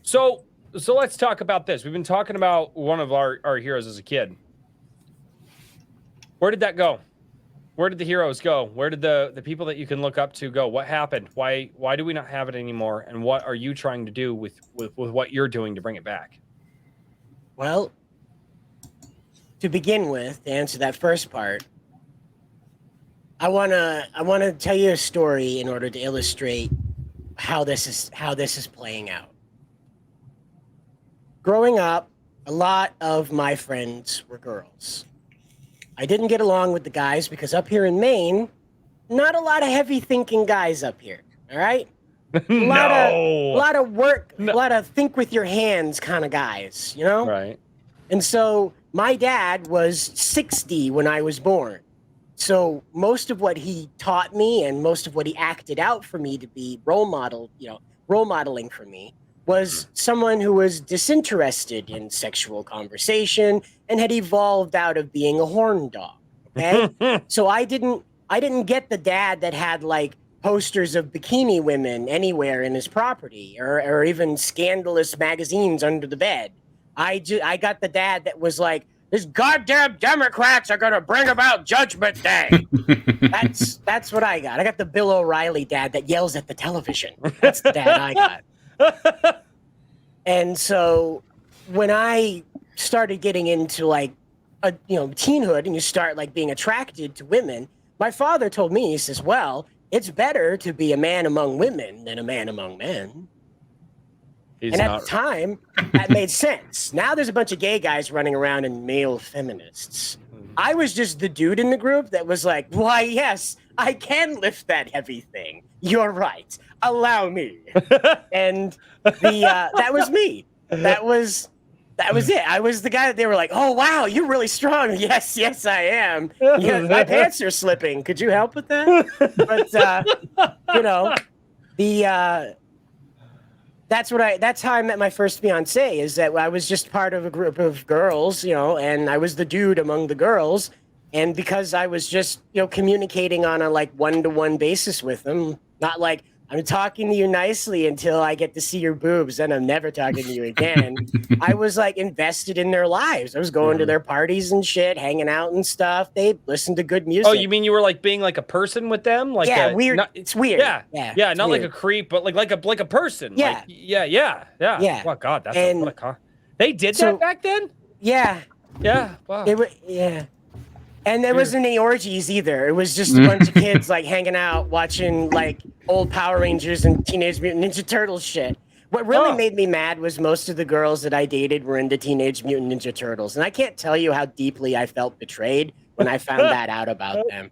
so let's talk about this. We've been talking about one of our heroes as a kid. Where did that go? Where did the heroes go? Where did the people that you can look up to go? What happened? Why do we not have it anymore? And what are you trying to do with what you're doing to bring it back? Well, to begin with, to answer that first part, I wanna tell you a story in order to illustrate how this is playing out. Growing up, a lot of my friends were girls. I didn't get along with the guys because up here in Maine, not a lot of heavy thinking guys up here. All right, a lot of work, a lot of think with your hands kind of guys. You know, Right. And so my dad was 60 when I was born. So most of what he taught me and most of what he acted out for me to be role modeling for me was someone who was disinterested in sexual conversation and had evolved out of being a horn dog. Okay? So I didn't get the dad that had like posters of bikini women anywhere in his property or even scandalous magazines under the bed. I got the dad that was like, these goddamn Democrats are gonna bring about Judgment Day. That's what I got. I got the Bill O'Reilly dad that yells at the television. That's the dad I got. And so when I started getting into like teenhood and you start like being attracted to women, my father told me, he says, well, it's better to be a man among women than a man among men. At the time, that made sense. Now there's a bunch of gay guys running around and male feminists. I was just the dude in the group that was like, why, yes, I can lift that heavy thing. You're right. Allow me. And that was me. That was it. I was the guy that they were like, oh, wow, you're really strong. Yes, I am. Yeah, my pants are slipping. Could you help with that? But, that's how I met my first fiance, is that I was just part of a group of girls, and I was the dude among the girls. And because I was just, communicating on a like one-to-one basis with them, not like I'm talking to you nicely until I get to see your boobs, and I'm never talking to you again. I was like invested in their lives. I was going to their parties and shit, hanging out and stuff. They listened to good music. Oh, you mean you were like being like a person with them? Like weird. It's weird. Yeah, not weird. Like a creep, but like a person. Yeah. Like, yeah. Oh God, they did that back then? Yeah. Yeah. Wow. And there wasn't any orgies either. It was just a bunch of kids like hanging out, watching like old Power Rangers and Teenage Mutant Ninja Turtles shit. What really made me mad was most of the girls that I dated were into Teenage Mutant Ninja Turtles. And I can't tell you how deeply I felt betrayed when I found that out about them.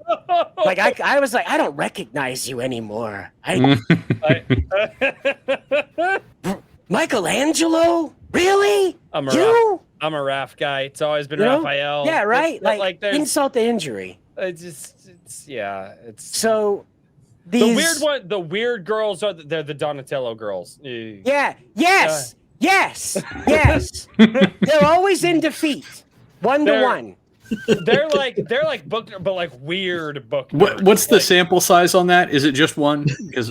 Like I was like, I don't recognize you anymore. Michelangelo? Really? I'm a Raph guy. It's always been Raphael. Yeah, right. Like insult to injury. It's so the weird girls they're the Donatello girls. Yeah. Yes. They're always in defeat. 1-to-1. They're like book, but like weird book. What's the sample size on that? Is it just one? Because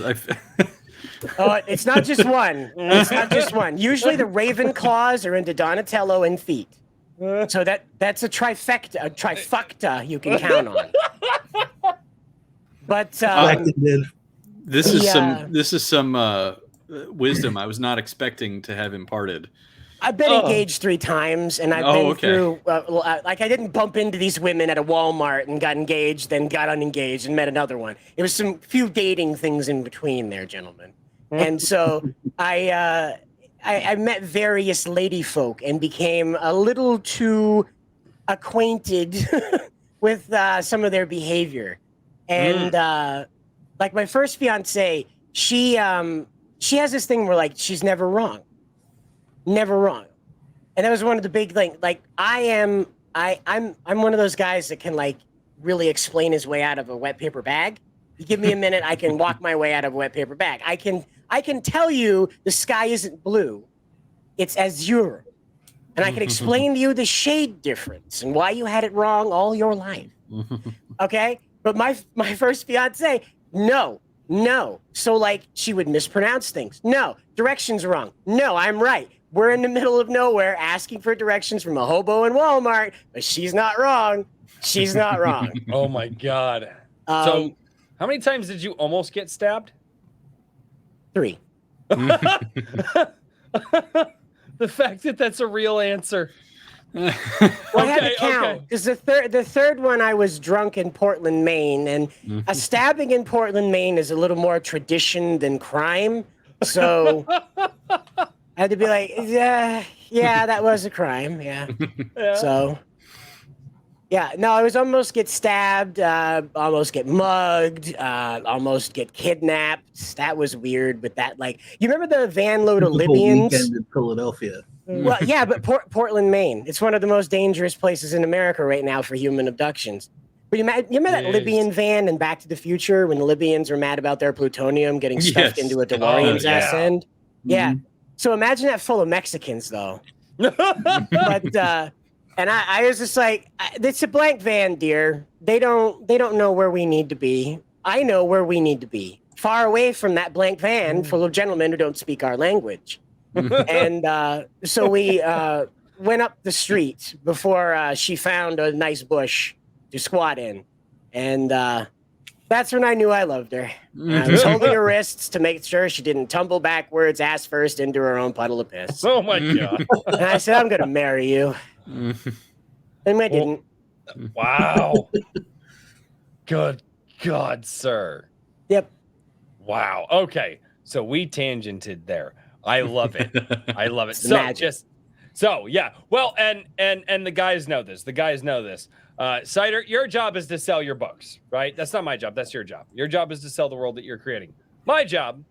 it's not just one. It's not just one. Usually the Ravenclaws are into Donatello and feet. So that's a trifecta you can count on. But this is some wisdom I was not expecting to have imparted. I've been engaged 3 times, and I've been through. I didn't bump into these women at a Walmart and got engaged, then got unengaged and met another one. It was some few dating things in between there, gentlemen. And so I met various lady folk and became a little too acquainted with some of their behavior. And like my first fiance, she has this thing where like she's never wrong. Never wrong. And that was one of the big things. Like I'm one of those guys that can like really explain his way out of a wet paper bag. You give me a minute, I can walk my way out of a wet paper bag. I can tell you the sky isn't blue, it's azure. And I can explain to you the shade difference and why you had it wrong all your life. Okay? But my first fiance, no. So like she would mispronounce things. No, directions wrong. No, I'm right. We're in the middle of nowhere asking for directions from a hobo in Walmart, but she's not wrong. She's not wrong. Oh my God. So how many times did you almost get stabbed? 3. The fact that that's a real answer. Well, I had to count because the third one I was drunk in Portland, Maine, and a stabbing in Portland, Maine is a little more tradition than crime. So I had to be like, yeah, that was a crime, yeah. So yeah, no, I was almost get stabbed, almost get mugged, almost get kidnapped. That was weird, but that like you remember the van load of Libyans in Philadelphia. Well, yeah, but Portland, Maine. It's one of the most dangerous places in America right now for human abductions. But you remember that Libyan van in Back to the Future when the Libyans were mad about their plutonium getting stuffed into a DeLorean's ass end? Yeah. So imagine that full of Mexicans, though. But and I was just like, it's a blank van, dear. They don't know where we need to be. I know where we need to be. Far away from that blank van full of gentlemen who don't speak our language. And so we went up the street before she found a nice bush to squat in. And that's when I knew I loved her. I was holding her wrists to make sure she didn't tumble backwards, ass first, into her own puddle of piss. Oh, my God. And I said, I'm going to marry you. And I didn't. Wow. Good God, sir. Yep. Wow. Okay. So we tangented there. I love it. I love it. So yeah. Well, and the guys know this. The guys know this. Cider, your job is to sell your books, right? That's not my job. That's your job. Your job is to sell the world that you're creating. My job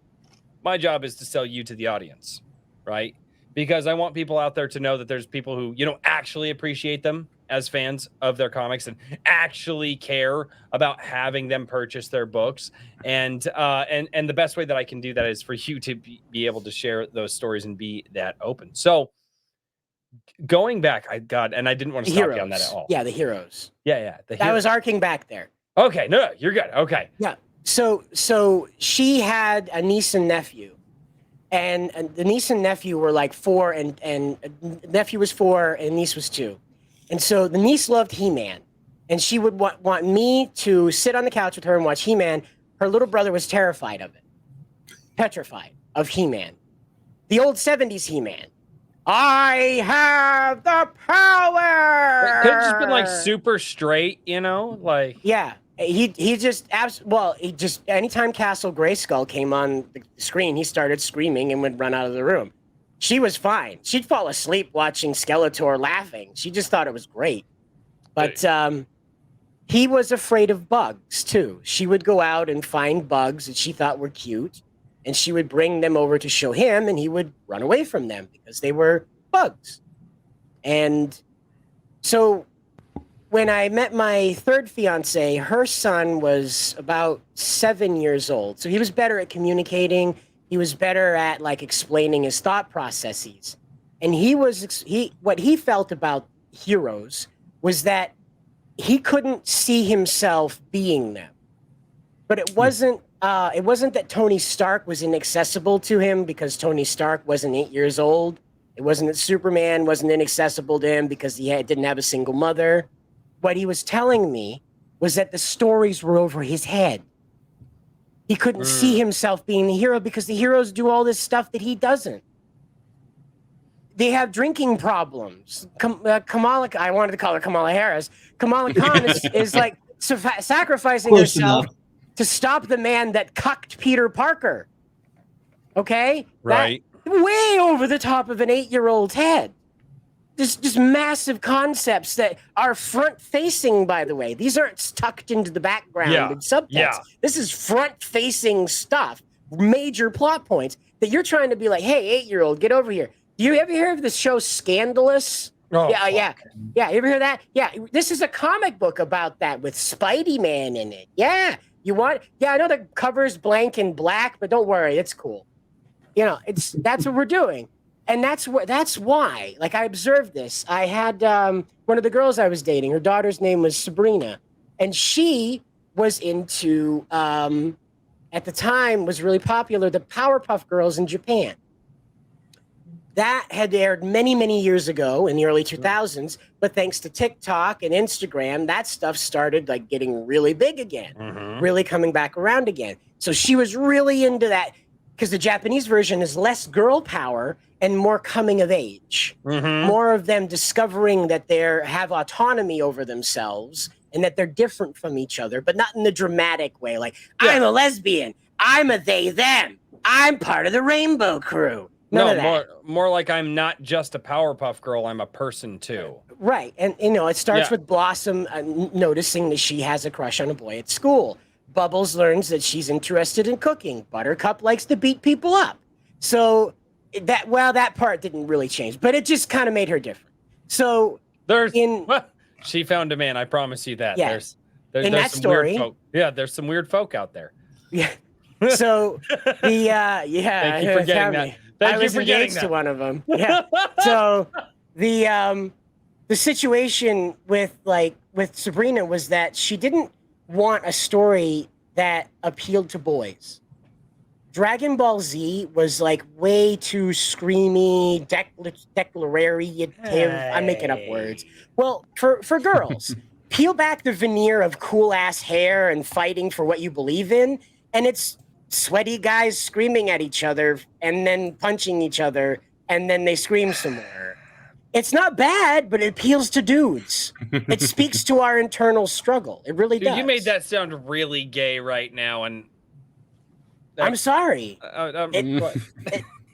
is to sell you to the audience, right? Because I want people out there to know that there's people who, actually appreciate them as fans of their comics and actually care about having them purchase their books. And the best way that I can do that is for you to be able to share those stories and be that open. So going back, I didn't want to stop you on that at all. Yeah, the heroes. Yeah. I was arcing back there. Okay, no, you're good. Okay. Yeah. So she had a niece and nephew. And the niece and nephew were like 4, and nephew was 4, and niece was 2. And so the niece loved He-Man, and she would want me to sit on the couch with her and watch He-Man. Her little brother was terrified of it, petrified of He-Man, the old 70s He-Man. I have the power. It could have just been like super straight, like yeah. He just anytime Castle Grayskull came on the screen, he started screaming and would run out of the room. She was fine. She'd fall asleep watching Skeletor laughing. She just thought it was great. But he was afraid of bugs too. She would go out and find bugs that she thought were cute, and she would bring them over to show him, and he would run away from them because they were bugs. And so when I met my third fiance, her son was about 7 years old. So he was better at communicating. He was better at like explaining his thought processes. And what he felt about heroes was that he couldn't see himself being them. But it wasn't that Tony Stark was inaccessible to him because Tony Stark wasn't 8 years old. It wasn't that Superman wasn't inaccessible to him because he didn't have a single mother. What he was telling me was that the stories were over his head. He couldn't see himself being the hero because the heroes do all this stuff that he doesn't. They have drinking problems. Kamala, I wanted to call her Kamala Harris. Kamala Khan is like sacrificing herself to stop the man that cucked Peter Parker. Okay? Right. Way over the top of an 8-year-old's head. Just massive concepts that are front-facing, by the way. These aren't tucked into the background and subtext. Yeah. This is front-facing stuff, major plot points that you're trying to be like, hey, 8-year-old, get over here. Do you ever hear of the show Scandalous? Oh, Yeah, fuck. yeah. You ever hear that? Yeah, this is a comic book about that with Spidey Man in it. Yeah, I know the cover's blank and black, but don't worry, it's cool. That's what we're doing, and that's why. Like, I observed this. I had one of the girls I was dating. Her daughter's name was Sabrina, and she was into at the time was really popular, the Powerpuff Girls in Japan. That had aired many, many years ago in the early 2000s, but thanks to TikTok and Instagram, that stuff started like getting really big again, really coming back around again. So she was really into that because the Japanese version is less girl power and more coming of age, more of them discovering that they have autonomy over themselves and that they're different from each other, but not in the dramatic way. Like, I'm a lesbian, I'm a they, them, I'm part of the rainbow crew. More like I'm not just a Powerpuff Girl, I'm a person too. Right. And, it starts with Blossom noticing that she has a crush on a boy at school. Bubbles learns that she's interested in cooking. Buttercup likes to beat people up. So that part didn't really change, but it just kind of made her different. So she found a man, I promise you that. Yeah. There's in that some story, weird folk. Yeah, there's some weird folk out there. Yeah. So Thank you for getting that. I was engaged to one of them. Yeah. So the situation with Sabrina was that she didn't want a story that appealed to boys. Dragon Ball Z was like way too screamy, declarative. I'm making up words. Well, for girls, peel back the veneer of cool ass hair and fighting for what you believe in, and it's sweaty guys screaming at each other and then punching each other, and then they scream some more. It's not bad, but it appeals to dudes. It speaks to our internal struggle. It really does. You made that sound really gay right now, and I'm sorry.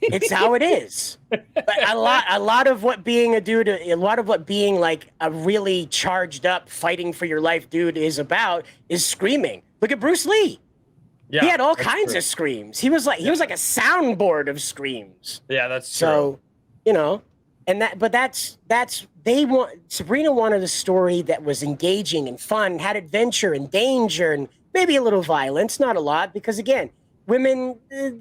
It's how it is. But a lot of what being a dude, a lot of what being like a really charged up, fighting for your life dude is about is screaming. Look at Bruce Lee. Yeah, he had all kinds of screams. He was like a soundboard of screams. Yeah, that's true. So, Sabrina wanted a story that was engaging and fun, had adventure and danger and maybe a little violence, not a lot, because again, women,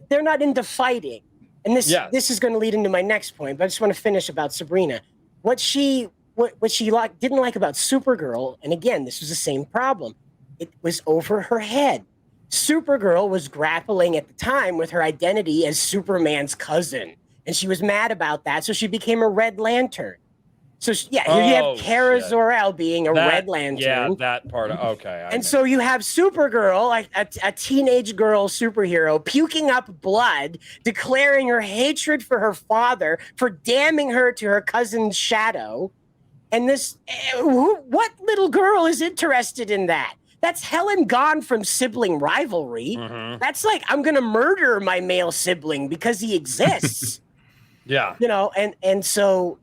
they're not into fighting. And this is going to lead into my next point, but I just want to finish about Sabrina. What she didn't like about Supergirl, and again, this was the same problem. It was over her head. Supergirl was grappling at the time with her identity as Superman's cousin, and she was mad about that, so she became a Red Lantern. So you have Kara Zor-El being a Red Lantern. Yeah, that part. Okay. So you have Supergirl, like a teenage girl superhero, puking up blood, declaring her hatred for her father, for damning her to her cousin's shadow. And what little girl is interested in that? That's Helen Gone from sibling rivalry. That's like, I'm going to murder my male sibling because he exists. Yeah. And so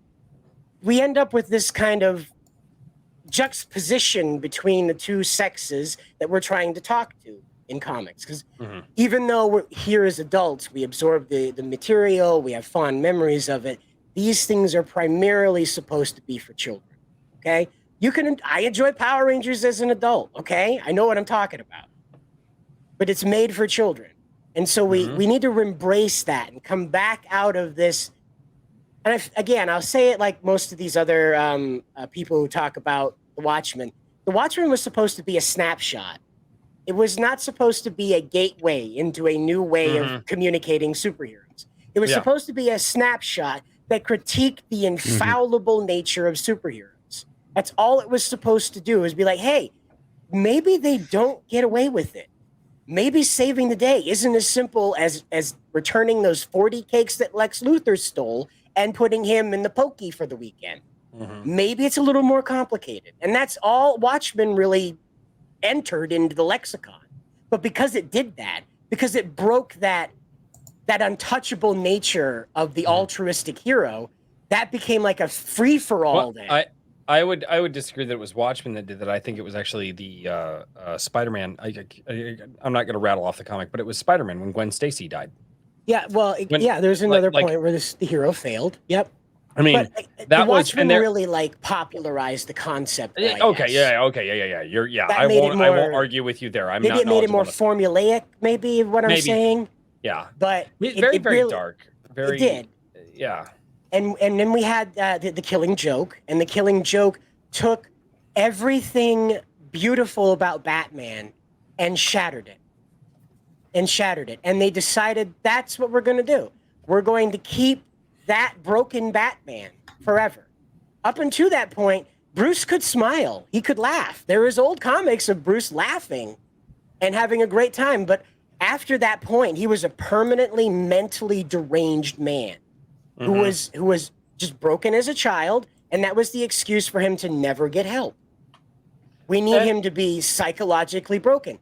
we end up with this kind of juxtaposition between the two sexes that we're trying to talk to in comics. Because even though we're here as adults, we absorb the material, we have fond memories of it. These things are primarily supposed to be for children. Okay? I enjoy Power Rangers as an adult. Okay? I know what I'm talking about. But it's made for children. And so we need to embrace that and come back out of this. And again, I'll say it like most of these other people who talk about The Watchmen. The Watchmen was supposed to be a snapshot. It was not supposed to be a gateway into a new way of communicating superheroes. It was supposed to be a snapshot that critiqued the infallible nature of superheroes. That's all it was supposed to do, is be like, hey, maybe they don't get away with it. Maybe saving the day isn't as simple as returning those 40 cakes that Lex Luthor stole and putting him in the pokey for the weekend. Maybe it's a little more complicated. And that's all Watchmen really entered into the lexicon. But because it did that, because it broke that untouchable nature of the altruistic hero, that became like a free-for-all then. I would disagree that it was Watchmen that did that. I think it was actually the Spider-Man. I'm not going to rattle off the comic, but it was Spider-Man when Gwen Stacy died. Yeah, well, When- there's another like- point where the hero failed. Yep. I mean, But that the was- Watchmen and there- really like popularized the concept. I okay, guess. yeah. You're That I made it won't I won't more- argue with you there. I'm Maybe not it made it more knowledgeable enough. formulaic. Maybe what I'm Maybe. saying. Yeah, But very it very really, dark. Very It did. Yeah. And then we had the Killing Joke, and the Killing Joke took everything beautiful about Batman and shattered it. And they decided that's what we're going to do. We're going to keep that broken Batman forever. Up until that point, Bruce could smile. He could laugh. There was old comics of Bruce laughing and having a great time. But after that point, he was a permanently mentally deranged man who was just broken as a child. And that was the excuse for him to never get help. We need him to be psychologically broken.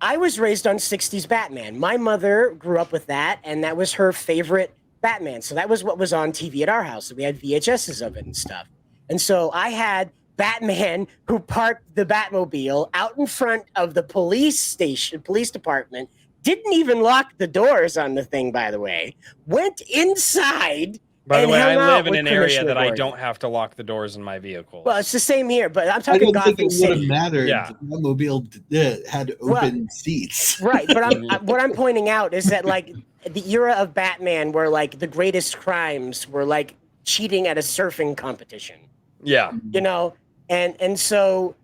I was raised on 60s Batman. My mother grew up with that, and that was her favorite Batman. So that was what was on TV at our house. So we had VHSs of it and stuff. And so I had Batman who parked the Batmobile out in front of the police department, didn't even lock the doors on the thing, by the way, went inside. By the and way, hung I out live in with an area Commissioner that I Gordon. don't have to lock the doors in my vehicles. Well, it's the same here, but I'm I talking don't think Gotham it would have City. mattered. Yeah. The Batmobile had open seats. Right, but what I'm pointing out is that like the era of Batman where like the greatest crimes were like cheating at a surfing competition, yeah. you know, and so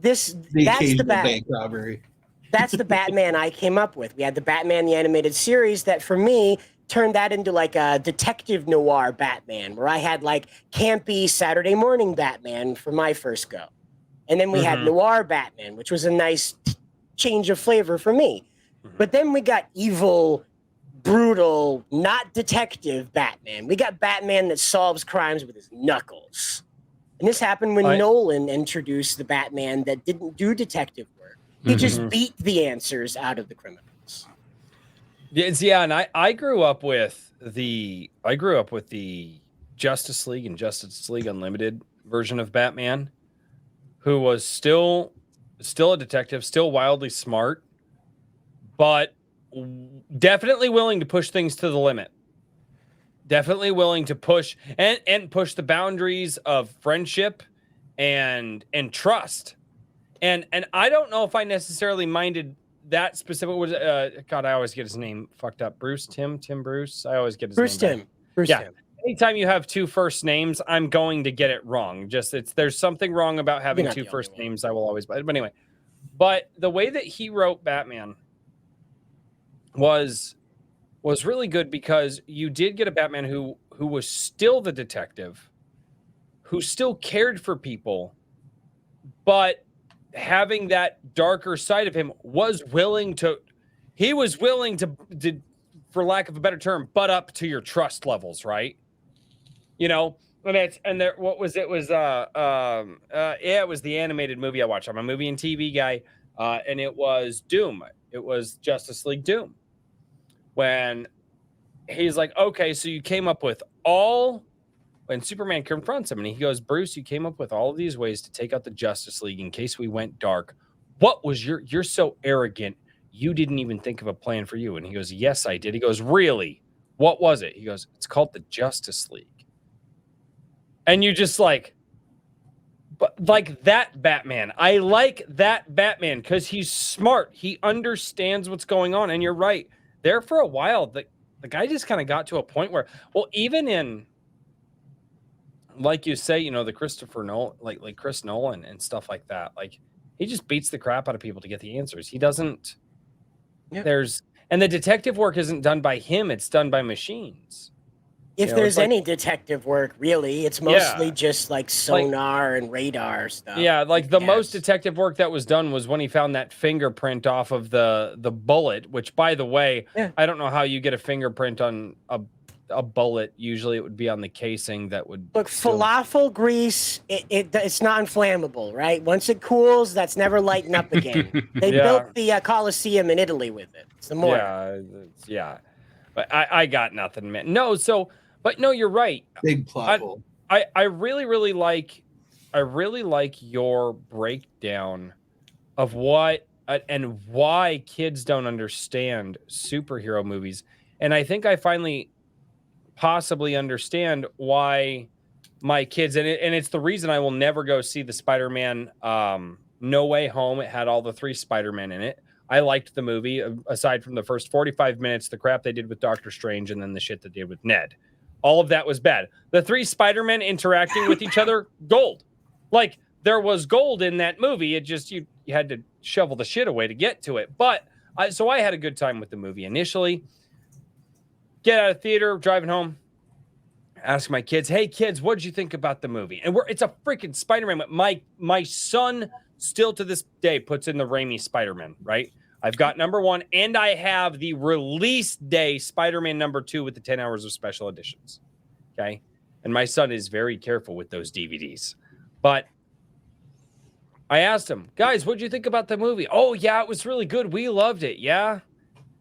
that's the occasional bank robbery. That's the Batman I came up with. We had the Batman the Animated Series that for me turned that into like a detective noir Batman where I had like campy Saturday morning Batman for my first go. And then we had noir Batman, which was a nice change of flavor for me. But then we got evil, brutal, not detective Batman. We got Batman that solves crimes with his knuckles. And this happened when Nolan introduced the Batman that didn't do detective work. He just beat the answers out of the criminals. Yeah, and I grew up with the Justice League and Justice League Unlimited version of Batman, who was still a detective, still wildly smart, but definitely willing to push things to the limit. Definitely willing to push and push the boundaries of friendship and trust. And I don't know if I necessarily minded that specific was God, I always get his name fucked up. Tim Bruce. I always get his name. Bruce Tim. Anytime you have two first names, I'm going to get it wrong. There's something wrong about having two first names. I will always, but anyway. But the way that he wrote Batman was really good because you did get a Batman who was still the detective, who still cared for people, but having that darker side of him was willing to, for lack of a better term, butt up to your trust levels, right? You know, it was the animated movie I watched. I'm a movie and TV guy, and it was Doom. It was Justice League Doom. When he's like, okay, so you came up with when Superman confronts him and he goes, Bruce, you came up with all of these ways to take out the Justice League in case we went dark. What was you're so arrogant. You didn't even think of a plan for you. And he goes, yes, I did. He goes, really? What was it? He goes, it's called the Justice League. And you just like that Batman. I like that Batman because he's smart. He understands what's going on. And you're right. There for a while, the guy just kind of got to a point where, well, even in, like you say, you know, the Christopher Nolan, like Chris Nolan and stuff like that, like he just beats the crap out of people to get the answers. He doesn't. Yep. And the detective work isn't done by him; it's done by machines. If there's any detective work, really, it's mostly just like sonar and radar stuff. Yeah, like the most detective work that was done was when he found that fingerprint off of the bullet. Which, by the way, I don't know how you get a fingerprint on a bullet. Usually it would be on the casing that would look. Falafel grease, it's not inflammable, right? Once it cools, that's never lighting up again. They built the Colosseum in Italy with it. It's the more. Yeah. But I got nothing, man. No, but no, you're right. Big plot hole. I really like your breakdown of what and why kids don't understand superhero movies. And I think I finally possibly understand why my kids, and it's the reason I will never go see the Spider-Man No Way Home. It had all the 3 Spider-Men in it. I liked the movie, aside from the first 45 minutes, the crap they did with Doctor Strange, and then the shit they did with Ned. All of that was bad. The 3 Spider-Men interacting with each other, gold. Like, there was gold in that movie. It just, you had to shovel the shit away to get to it. But, so I had a good time with the movie initially. Get out of theater, driving home, ask my kids, hey kids, what did you think about the movie? And it's a freaking Spider-Man. My son still to this day puts in the Raimi Spider-Man, right? I've got number 1, and I have the release day Spider-Man number 2 with the 10 hours of special editions. Okay. And my son is very careful with those DVDs. But I asked him, guys, what did you think about the movie? Oh yeah, it was really good. We loved it. Yeah.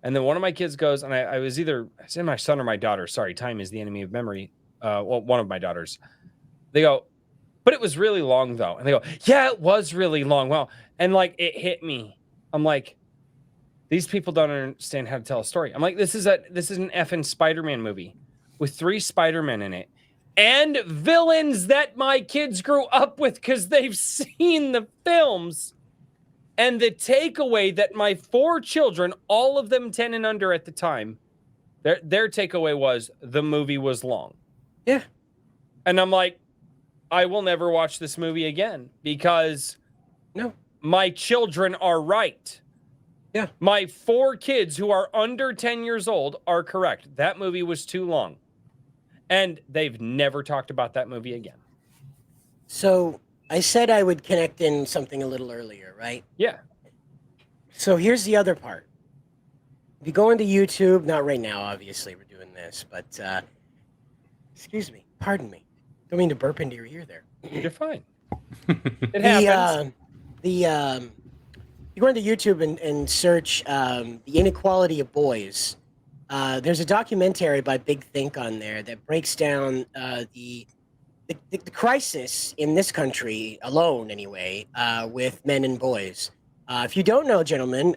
And then one of my kids goes, and I was in my son or my daughter. Sorry, time is the enemy of memory. Well, one of my daughters. They go, but it was really long though. And they go, yeah, it was really long. Well, and like it hit me. I'm like, these people don't understand how to tell a story. I'm like, this is an effing Spider-Man movie with 3 Spider-Men in it and villains that my kids grew up with because they've seen the films. And the takeaway that my 4 children, all of them 10 and under at the time, their takeaway was the movie was long. Yeah. And I'm like, I will never watch this movie again because no, my children are right. Yeah. My 4 kids who are under 10 years old are correct. That movie was too long. And they've never talked about that movie again. So I said I would connect in something a little earlier, right? Yeah. So here's the other part. If you go into YouTube, not right now, obviously, we're doing this, but excuse me, pardon me. Don't mean to burp into your ear there. You're fine. It happens. You go into YouTube and search the inequality of boys. There's a documentary by Big Think on there that breaks down the crisis in this country alone, anyway, with men and boys. If you don't know, gentlemen,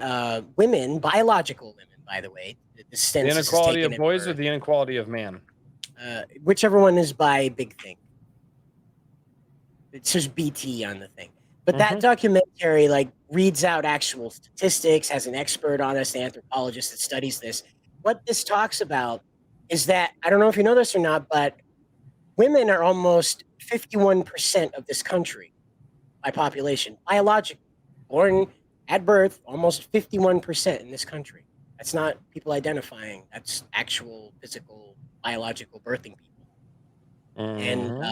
women, biological women, by the way, the inequality of boys or the inequality of man? Whichever one is by Big Think. It says BT on the thing. But that documentary reads out actual statistics, has an expert on this, an anthropologist that studies this. What this talks about is that, I don't know if you know this or not, but women are almost 51% of this country by population. Biologically, born at birth, almost 51% in this country. That's not people identifying. That's actual physical, biological birthing people. And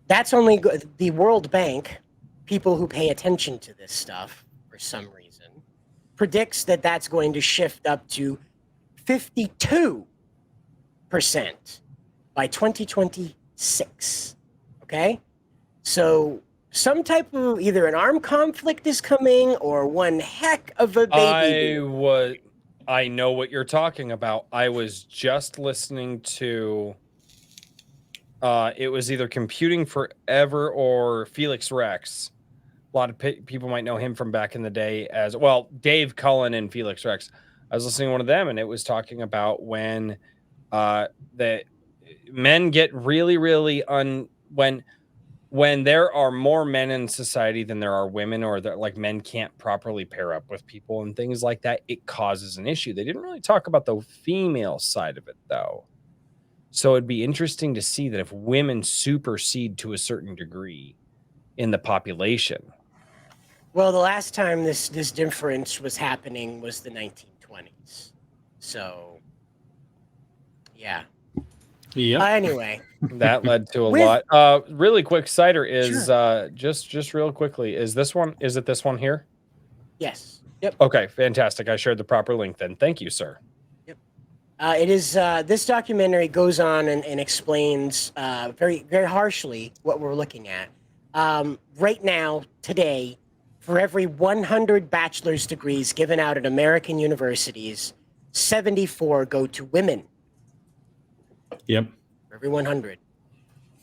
that's only the World Bank, people who pay attention to this stuff for some reason, predicts that that's going to shift up to 52% by 2026. Okay? So some type of either an armed conflict is coming or one heck of a baby. I know what you're talking about. I was just listening to it was either Computing Forever or Felix Rex. A lot of people might know him from back in the day as well. Dave Cullen and Felix Rex. I was listening to one of them, and it was talking about when the men get really, really when there are more men in society than there are women, or that men can't properly pair up with people and things like that, it causes an issue. They didn't really talk about the female side of it, though. So it'd be interesting to see that if women supersede to a certain degree in the population. Well, the last time this difference was happening was the 1920s. So, yeah. Yep. Anyway. That led to a lot. Really quick, Cider is just real quickly. Is it this one here? Yes. Yep. Okay, fantastic. I shared the proper link then. Thank you, sir. Yep. It is this documentary goes on and explains very, very harshly what we're looking at. Right now, today, for every 100 bachelor's degrees given out at American universities, 74 go to women. Yep. For every 100.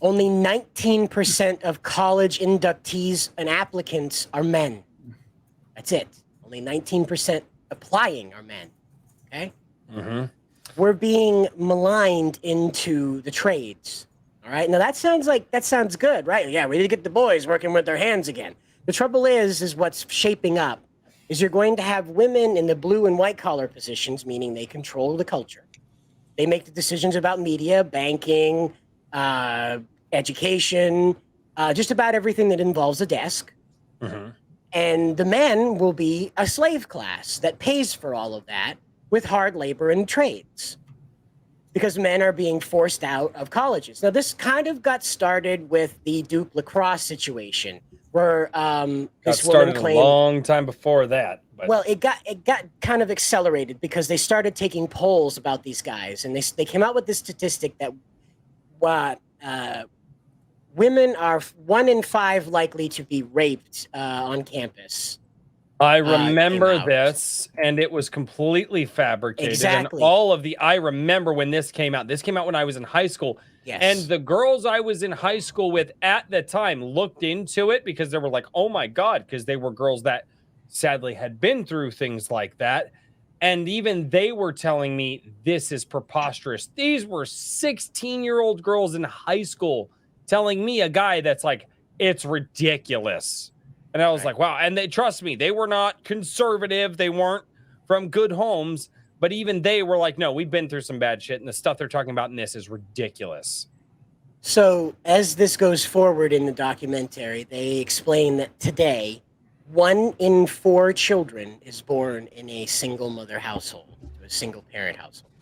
Only 19% of college inductees and applicants are men. That's it. Only 19% applying are men. Okay? we're being maligned into the trades. All right. Now that sounds good, right? Yeah, we need to get the boys working with their hands again. The trouble is what's shaping up is you're going to have women in the blue and white collar positions, meaning they control the culture. They make the decisions about media, banking, education, just about everything that involves a desk. Mm-hmm. And the men will be a slave class that pays for all of that with hard labor and trades, because men are being forced out of colleges. Now, this kind of got started with the Duke lacrosse situation, where this woman started claimed a long time before that. But... Well, it got kind of accelerated because they started taking polls about these guys, and they came out with this statistic that women are 1 in 5 likely to be raped on campus. I remember this, and it was completely fabricated. Exactly. And all of I remember when this came out. This came out when I was in high school. Yes. And the girls I was in high school with at the time looked into it because they were like, oh my God, because they were girls that sadly had been through things like that. And even they were telling me, this is preposterous. These were 16-year-old girls in high school telling me, a guy that's like, it's ridiculous. And I was like, wow. And they, trust me, they were not conservative. They weren't from good homes. But even they were like, no, we've been through some bad shit. And the stuff they're talking about in this is ridiculous. So as this goes forward in the documentary, they explain that today, 1 in 4 children is born in a single mother household, a single parent household.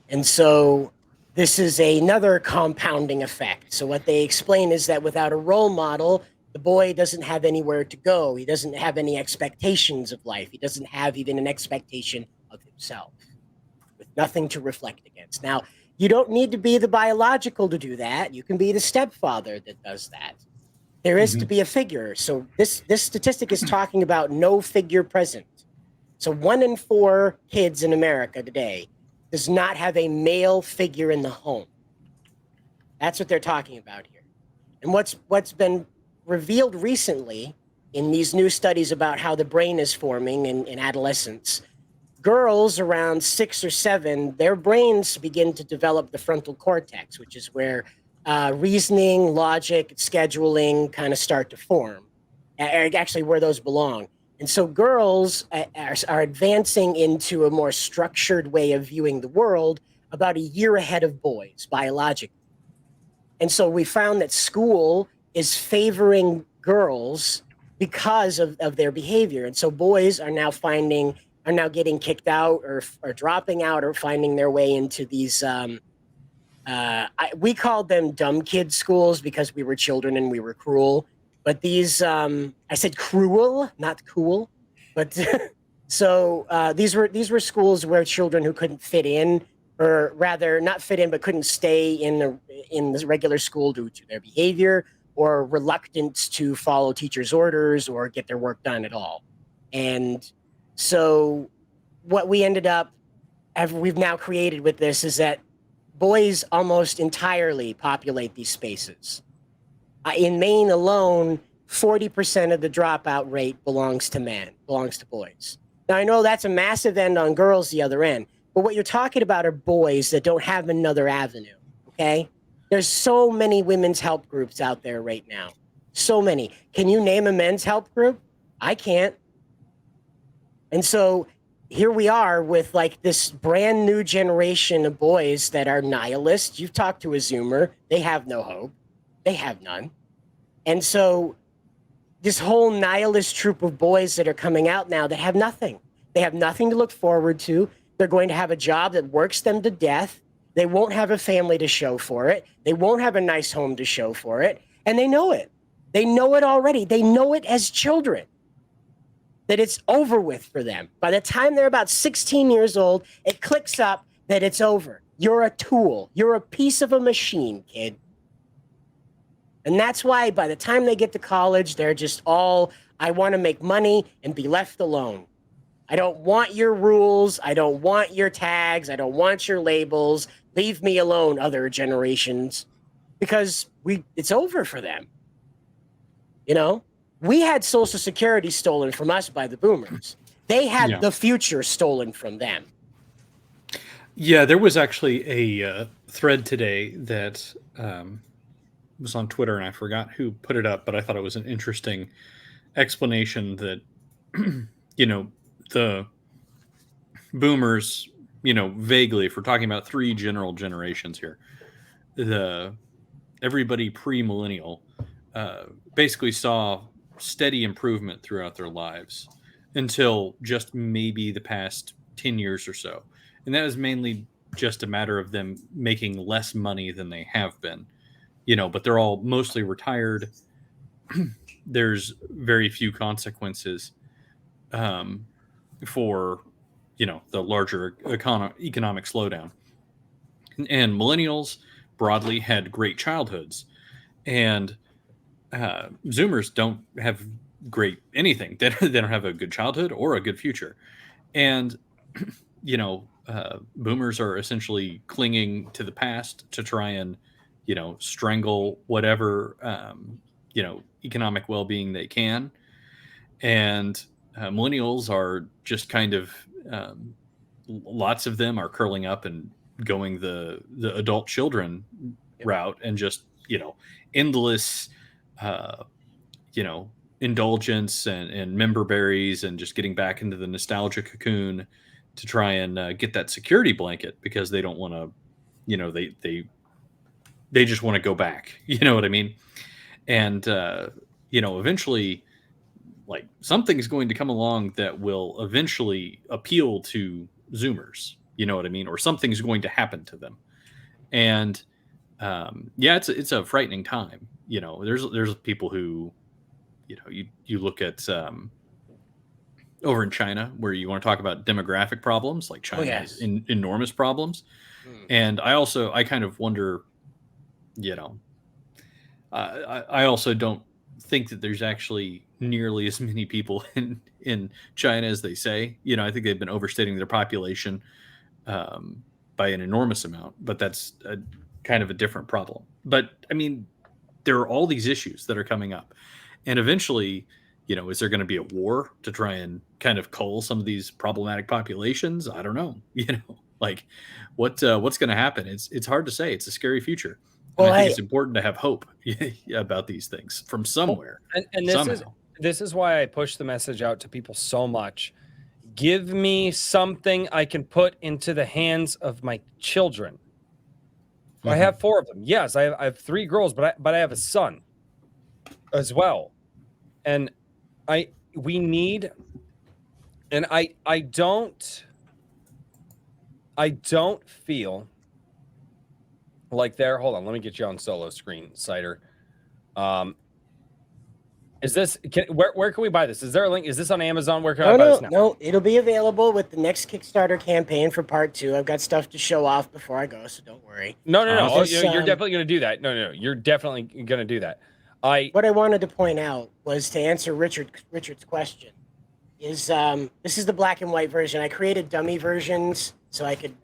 And so this is another compounding effect. So what they explain is that without a role model, the boy doesn't have anywhere to go. He doesn't have any expectations of life. He doesn't have even an expectation of himself, with nothing to reflect against. Now, you don't need to be the biological to do that. You can be the stepfather that does that. There is to be a figure. So this statistic is talking about no figure present. So 1 in 4 kids in America today does not have a male figure in the home. That's what they're talking about here. And what's been revealed recently in these new studies about how the brain is forming in adolescence, girls around 6 or 7, their brains begin to develop the frontal cortex, which is where reasoning, logic, scheduling kind of start to form, actually where those belong. And so girls are advancing into a more structured way of viewing the world about a year ahead of boys biologically. And so we found that school is favoring girls because of their behavior. And so boys are now getting kicked out or dropping out or finding their way into these, we called them dumb kid schools because we were children and we were cruel. But these, I said cruel, not cool. But so these were schools where children who couldn't fit in, or rather not fit in, but couldn't stay in the regular school due to their behavior or reluctance to follow teachers' orders or get their work done at all. And so what we ended up, we've now created with this is that boys almost entirely populate these spaces. In Maine alone, 40% of the dropout rate belongs to boys. Now, I know that's a massive end on girls the other end, but what you're talking about are boys that don't have another avenue, okay? There's so many women's help groups out there right now. So many. Can you name a men's help group? I can't. And so here we are with like this brand new generation of boys that are nihilists. You've talked to a Zoomer. They have no hope. They have none. And so this whole nihilist troop of boys that are coming out now that have nothing. They have nothing to look forward to. They're going to have a job that works them to death. They won't have a family to show for it. They won't have a nice home to show for it. And they know it. They know it already. They know it as children, that it's over with for them. By the time they're about 16 years old, it clicks up that it's over. You're a tool. You're a piece of a machine, kid. And that's why by the time they get to college, they're just all, I want to make money and be left alone. I don't want your rules. I don't want your tags. I don't want your labels. Leave me alone, other generations, because it's over for them. You know, we had Social Security stolen from us by the boomers. They had the future stolen from them. Yeah, there was actually a thread today that was on Twitter, and I forgot who put it up, but I thought it was an interesting explanation that, the boomers, vaguely, if we're talking about three general generations here, everybody pre-millennial basically saw steady improvement throughout their lives until just maybe the past 10 years or so. And that was mainly just a matter of them making less money than they have been, but they're all mostly retired. There's very few consequences for, the larger economic slowdown. And millennials broadly had great childhoods. And Zoomers don't have great anything. They don't have a good childhood or a good future. And, boomers are essentially clinging to the past to try and, strangle whatever, economic well-being they can. And millennials are just kind of, lots of them are curling up and going the adult children route and just, endless, indulgence and member berries and just getting back into the nostalgia cocoon to try and get that security blanket because they don't want to, they just want to go back. You know what I mean? And, eventually, like, something's going to come along that will eventually appeal to Zoomers. You know what I mean? Or something's going to happen to them. And, it's a frightening time. There's people who, you look at over in China where you want to talk about demographic problems, like China has enormous problems. And I kind of wonder, I also don't think that there's actually nearly as many people in China as they say. I think they've been overstating their population by an enormous amount, but that's kind of a different problem. But I mean, there are all these issues that are coming up, and eventually, is there going to be a war to try and kind of cull some of these problematic populations? I don't know. Like what's going to happen? It's hard to say. It's a scary future. Well, I think it's important to have hope about these things from somewhere. And this is why I push the message out to people so much. Give me something I can put into the hands of my children. Mm-hmm. I have 4 of them. Yes, I have 3 girls, but I have a son as well. And I don't feel like there. Hold on, let me get you on solo screen, Cider. Is this where can we buy this? Is there a link? Is this on Amazon? Where can I buy this now? No, it'll be available with the next Kickstarter campaign for part 2. I've got stuff to show off before I go, so don't worry. No. You're definitely going to do that. No, you're definitely going to do that. What I wanted to point out was to answer Richard's question. This is the black and white version. I created dummy versions so I could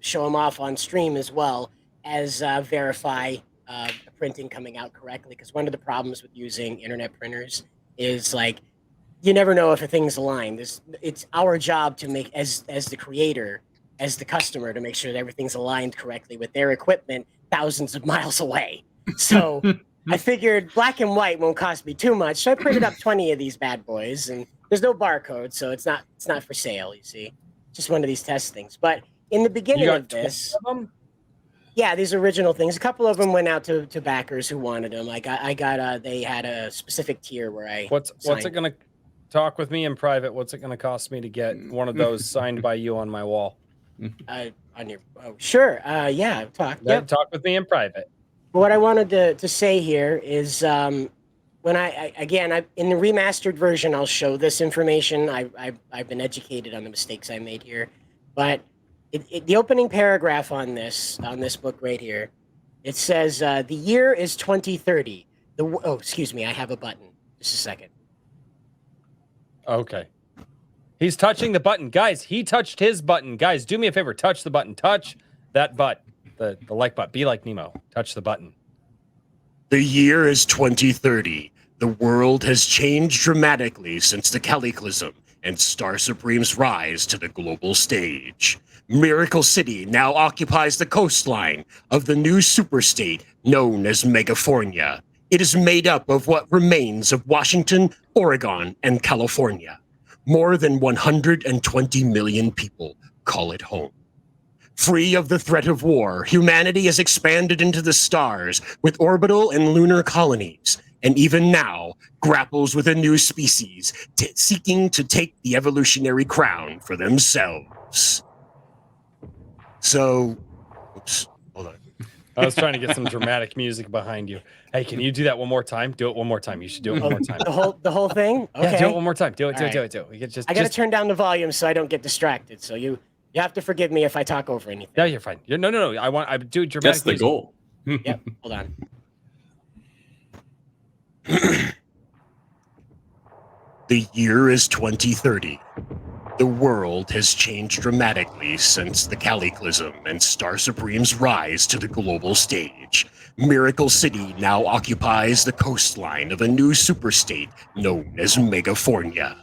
show them off on stream as well as verify the printing coming out correctly, because one of the problems with using internet printers is like you never know if a thing's aligned. It's our job to make as the creator, as the customer, to make sure that everything's aligned correctly with their equipment thousands of miles away. So I figured black and white won't cost me too much, so I printed up 20 of these bad boys, and there's no barcode, so it's not for sale. You see, just one of these test things. But in the beginning of this. Yeah, these original things. A couple of them went out to backers who wanted them. They had a specific tier where I. What's it going to talk with me in private? What's it going to cost me to get one of those signed by you on my wall? Sure. Yeah, talk. Yep. Talk with me in private. What I wanted to say here is when I in the remastered version, I'll show this information. I've been educated on the mistakes I made here, but. The opening paragraph on this book right here, it says the year is 2030. Excuse me, I have a button. Just a second. Okay. He's touching the button. Guys, he touched his button. Guys, do me a favor. Touch the button. Touch that button. The like button. Be like Nemo. Touch the button. The year is 2030. The world has changed dramatically since the cataclysm. and Star Supreme's rise to the global stage. Miracle City now occupies the coastline of the new superstate known as Megafornia. It is made up of what remains of Washington, Oregon, and California. More than 120 million people call it home. Free of the threat of war, humanity has expanded into the stars with orbital and lunar colonies, and even now grapples with a new species seeking to take the evolutionary crown for themselves. So, oops, hold on. I was trying to get some dramatic music behind you. Hey, can you do that one more time? Do it one more time. You should do it one more time. The whole thing? Okay. Yeah, do it one more time. Do it. All right. Do it. We can I gotta turn down the volume so I don't get distracted. So you have to forgive me if I talk over anything. No, you're fine. No. I do dramatic. That's the music. goal. Yep. Hold on. The year is 2030. The world has changed dramatically since the Cataclysm and Star Supreme's rise to the global stage. Miracle City now occupies the coastline of a new superstate known as Megafornia.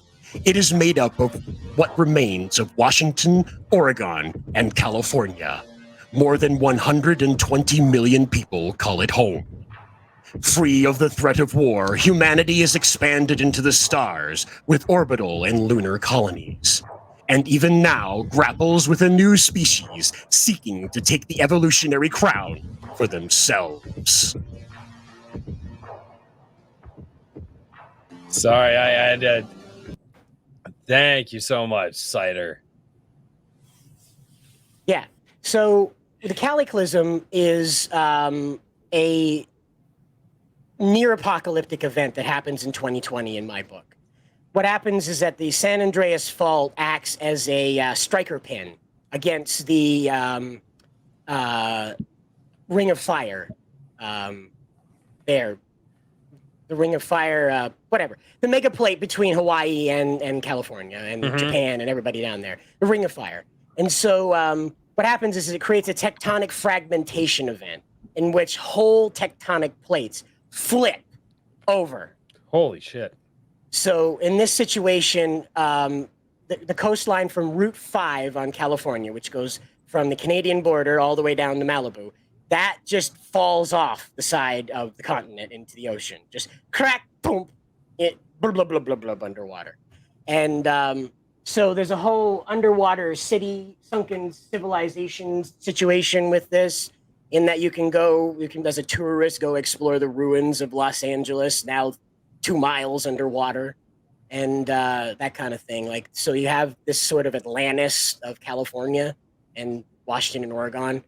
It is made up of what remains of Washington, Oregon, and California. More than 120 million people call it home. Free of the threat of war, humanity has expanded into the stars with orbital and lunar colonies, and even now grapples with a new species seeking to take the evolutionary crown for themselves. Sorry, I had to. Thank you so much, Cider. Yeah. So the Cataclysm is a near-apocalyptic event that happens in 2020 in my book. What happens is that the San Andreas Fault acts as a striker pin against the Ring of Fire. The Ring of Fire, whatever. The mega plate between Hawaii and California and Japan and everybody down there. The Ring of Fire. And so what happens is it creates a tectonic fragmentation event in which whole tectonic plates flip over. Holy shit. So in this situation, the coastline from Route 5 on California, which goes from the Canadian border all the way down to Malibu, that just falls off the side of the continent into the ocean. Just crack, boom, it blah, blah, blah, blah, blah, underwater. And so there's a whole underwater city, sunken civilization situation with this, in that you can, as a tourist, go explore the ruins of Los Angeles, now 2 miles underwater, and that kind of thing. Like, so you have this sort of Atlantis of California and Washington and Oregon.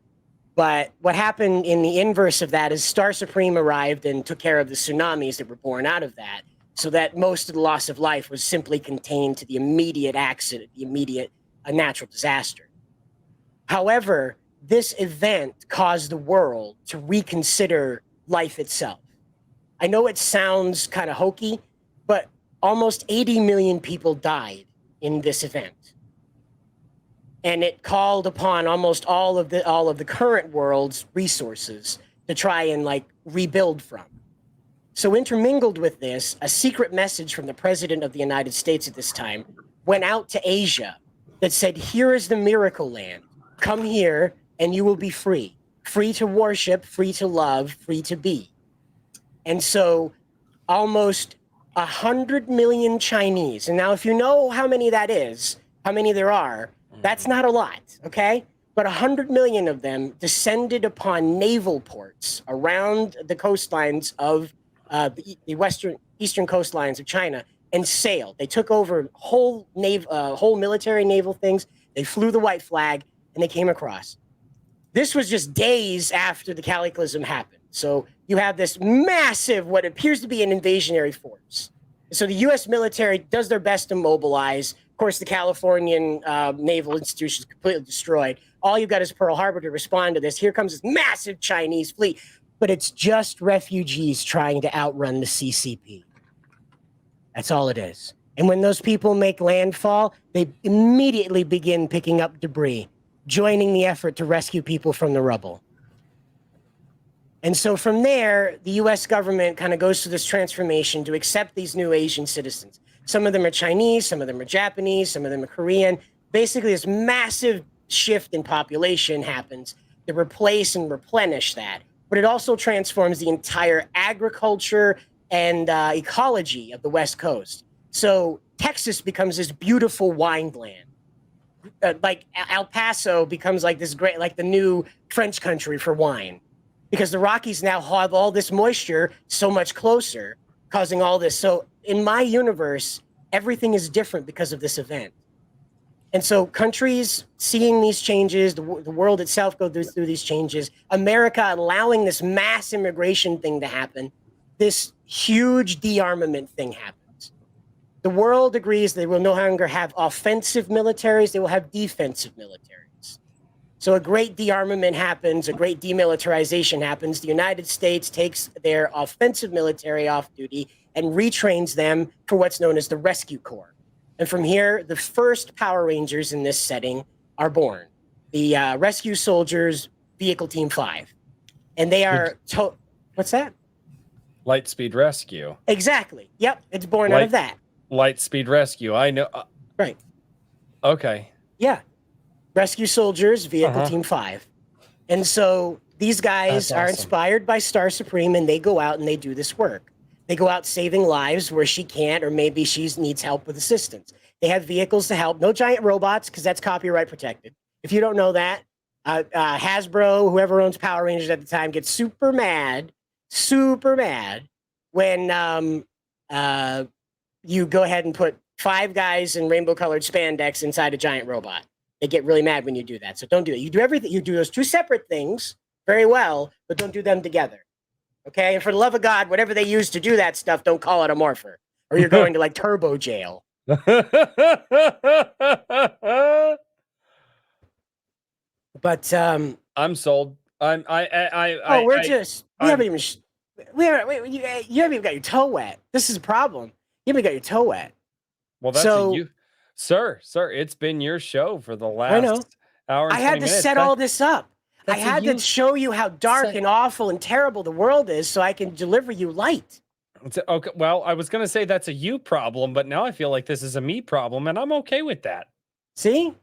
But what happened in the inverse of that is Star Supreme arrived and took care of the tsunamis that were born out of that, so that most of the loss of life was simply contained to the immediate accident, the immediate natural disaster. However, this event caused the world to reconsider life itself. I know it sounds kind of hokey, but almost 80 million people died in this event. And it called upon almost all of the current world's resources to try and rebuild from. So intermingled with this, a secret message from the President of the United States at this time went out to Asia that said, here is the miracle land. Come here and you will be free. Free to worship, free to love, free to be. And so almost 100 million Chinese. And now if you know how many that is, how many there are, that's not a lot, okay? But 100 million of them descended upon naval ports around the coastlines of the eastern coastlines of China and sailed. They took over whole military naval things. They flew the white flag and they came across. This was just days after the Cataclysm happened. So you have this massive, what appears to be an invasionary force. So the U.S. military does their best to mobilize. Of course, the Californian naval institution is completely destroyed. All you've got is Pearl Harbor to respond to this. Here comes this massive Chinese fleet. But it's just refugees trying to outrun the CCP. That's all it is. And when those people make landfall, they immediately begin picking up debris, joining the effort to rescue people from the rubble. And so from there, the U.S. government kind of goes through this transformation to accept these new Asian citizens. Some of them are Chinese, some of them are Japanese, some of them are Korean. Basically, this massive shift in population happens to replace and replenish that. But it also transforms the entire agriculture and ecology of the West Coast. So Texas becomes this beautiful wine land. Like El Paso becomes like this great, like the new French country for wine, because the Rockies now have all this moisture so much closer, causing all this. So in my universe, everything is different because of this event. And so countries seeing these changes, the world itself go through these changes, America allowing this mass immigration thing to happen, this huge de-armament thing happens. The world agrees they will no longer have offensive militaries, they will have defensive militaries. So a great de-armament happens, a great demilitarization happens. The United States takes their offensive military off duty and retrains them for what's known as the Rescue Corps. And from here, the first Power Rangers in this setting are born. The Rescue Soldiers Vehicle Team 5. And they are... What's that? Lightspeed Rescue. Exactly. Yep, it's born out of that. Lightspeed Rescue. I know. Right. Okay. Yeah. Rescue Soldiers Vehicle Team 5. And so these guys are inspired by Star Supreme, and they go out and they do this work. They go out saving lives where she can't, or maybe she needs help with assistance. They have vehicles to help. No giant robots, because that's copyright protected. If you don't know that, Hasbro, whoever owns Power Rangers at the time, gets super mad when you go ahead and put 5 guys in rainbow-colored spandex inside a giant robot. They get really mad when you do that. So don't do it. You do everything. You do those 2 separate things very well, but don't do them together. Okay? And for the love of God, whatever they use to do that stuff, don't call it a morpher, or you're going to like turbo jail. But I'm sold. You haven't even got your toe wet. This is a problem. You haven't got your toe wet. Well, that's you, sir. It's been your show for the last hour. And I had to set all this up. I had to show you how dark and awful and terrible the world is, so I can deliver you light. Okay. Well, I was gonna say that's a you problem, but now I feel like this is a me problem, and I'm okay with that. See?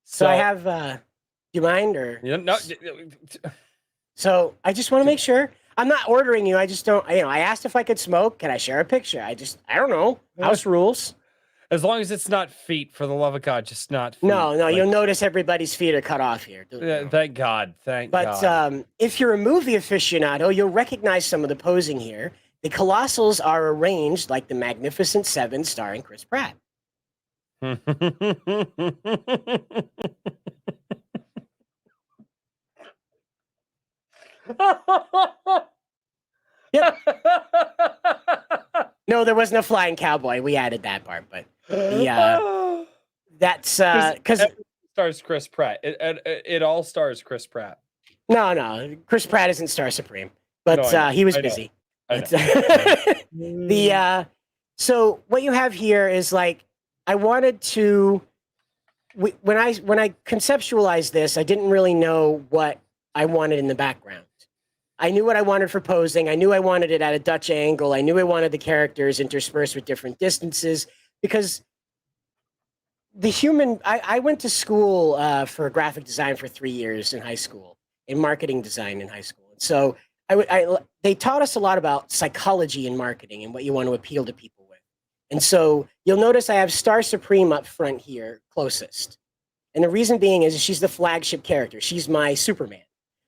So I have. Do you mind or? No. So I just want to make sure. I'm not ordering you. I just don't. I asked if I could smoke. Can I share a picture? I don't know. House rules. As long as it's not feet, for the love of God, just not feet. No, you'll notice everybody's feet are cut off here. Thank God. God. But if you're a movie aficionado, you'll recognize some of the posing here. The colossals are arranged like the Magnificent Seven starring Chris Pratt. Yep. No, there wasn't a flying cowboy. We added that part, but that's because stars Chris Pratt. It all stars Chris Pratt. No, Chris Pratt isn't Star Supreme, but he was busy. So what you have here is like I wanted to. When I conceptualized this, I didn't really know what I wanted in the background. I knew what I wanted for posing. I knew I wanted it at a Dutch angle. I knew I wanted the characters interspersed with different distances because I went to school for graphic design for 3 years in high school, in marketing design in high school. And so they taught us a lot about psychology in marketing and what you want to appeal to people with. And so you'll notice I have Star Supreme up front here, closest. And the reason being is she's the flagship character. She's my Superman.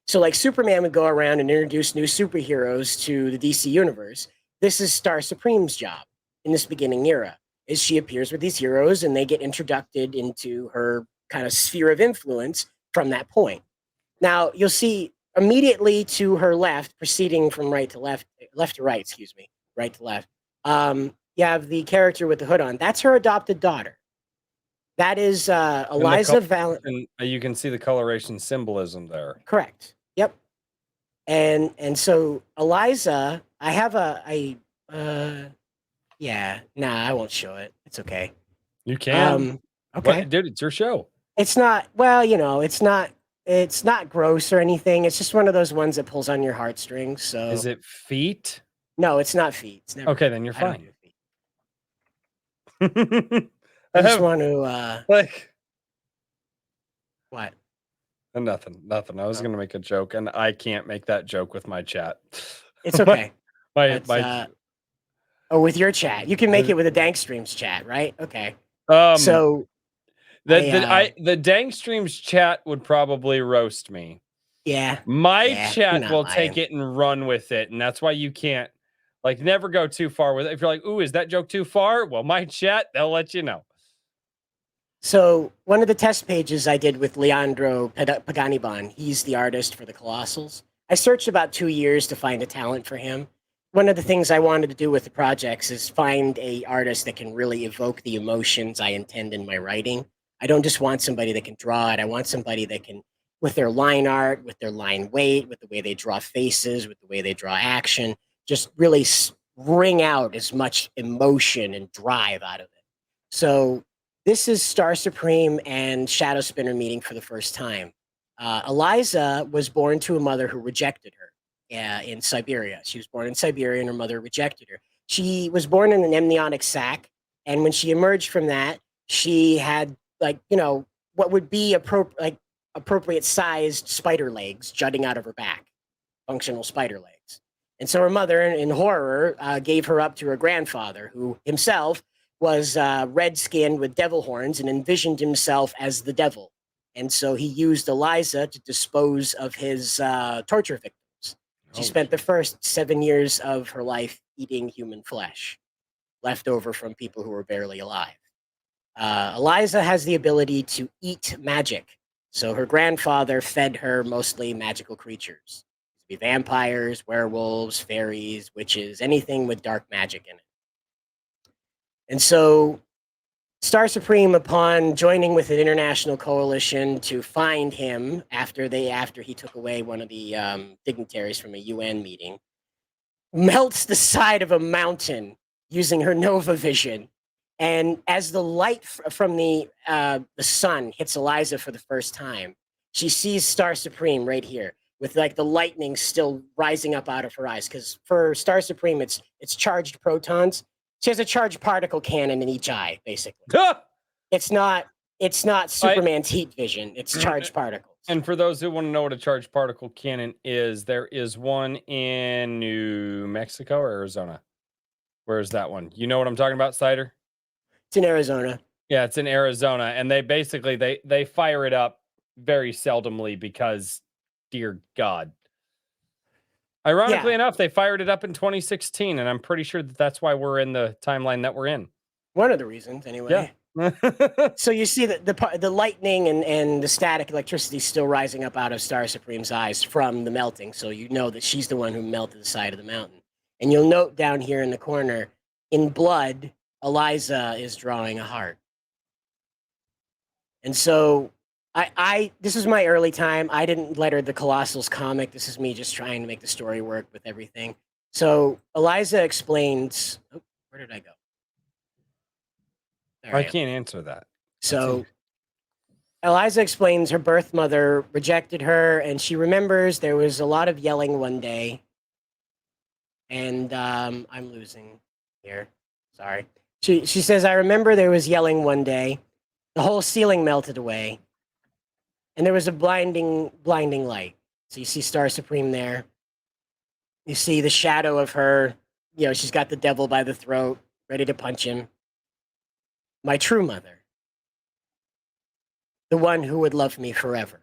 So like Superman would go around and introduce new superheroes to the DC universe. This is Star Supreme's job in this beginning era, is she appears with these heroes and they get introduced into her kind of sphere of influence from that point. Now you'll see immediately to her left, proceeding from right to left to right, right to left. You have the character with the hood on. That's her adopted daughter. That is Eliza Valentine. You can see the coloration symbolism there. Correct. Yep. And so Eliza, I have I won't show it. It's okay. You can. Okay. Dude, it's your show. It's not, it's not gross or anything. It's just one of those ones that pulls on your heartstrings. So is it feet? No, it's not feet. It's never. Okay, then you're I don't fine. do feet. I I just have, want to. like, What? nothing. I was Oh. gonna make a joke, and I can't make that joke with my chat. It's okay. my But, oh, with your chat, you can make it with a Dank Streams chat, right? Okay. So the Dank Streams chat would probably roast me. yeah, My you're chat not will lying. take it and run with it, and that's why you can't like never go too far with it. If you're like, "Ooh, is that joke too far?" Well, my chat, they'll let you know. So one of the test pages I did with Leandro Paganiban, he's the artist for the Colossals. I searched about 2 years to find a talent for him. One of the things I wanted to do with the projects is find a artist that can really evoke the emotions I intend in my writing. I don't just want somebody that can draw it. I want somebody that can, with their line art, with their line weight, with the way they draw faces, with the way they draw action, just really bring out as much emotion and drive out of it. So this is Star Supreme and Shadow Spinner meeting for the first time. Eliza was born to a mother who rejected her in Siberia. She was born in Siberia and her mother rejected her. She was born in an amniotic sac. And when she emerged from that, she had what would be appropriate sized spider legs jutting out of her back, functional spider legs. And so her mother, in horror, gave her up to her grandfather, who himself was red-skinned with devil horns and envisioned himself as the devil. And so he used Eliza to dispose of his torture victims. She spent the first 7 years of her life eating human flesh, left over from people who were barely alive. Eliza has the ability to eat magic. So her grandfather fed her mostly magical creatures. Be vampires, werewolves, fairies, witches, anything with dark magic in it. And so Star Supreme, upon joining with an international coalition to find him after he took away one of the dignitaries from a UN meeting, melts the side of a mountain using her Nova vision. And as the light from the sun hits Eliza for the first time, she sees Star Supreme right here, with like the lightning still rising up out of her eyes. Because for Star Supreme, it's charged protons. She has a charged particle cannon in each eye, basically. It's not Superman's heat vision. It's charged particles. And for those who want to know what a charged particle cannon is, there is one in New Mexico or Arizona. Where's that one? You know what I'm talking about, Cider? It's in Arizona. Yeah, it's in Arizona, and they basically they fire it up very seldomly because, dear God. Ironically enough, they fired it up in 2016, and I'm pretty sure that's why we're in the timeline that we're in. One of the reasons, anyway. Yeah. So you see that the lightning and the static electricity still rising up out of Star Supreme's eyes from the melting. So you know that she's the one who melted the side of the mountain. And you'll note down here in the corner, in blood, Eliza is drawing a heart. And so this is my early time. I didn't letter the Colossals comic. This is me just trying to make the story work with everything. So Eliza explains. Oh, where did I go? I can't answer that. So Eliza explains her birth mother rejected her, and she remembers there was a lot of yelling one day. And I'm losing here. Sorry. She says, I remember there was yelling one day. The whole ceiling melted away. And there was a blinding light. So you see Star Supreme there. You see the shadow of her. You know, she's got the devil by the throat, ready to punch him. My true mother. The one who would love me forever.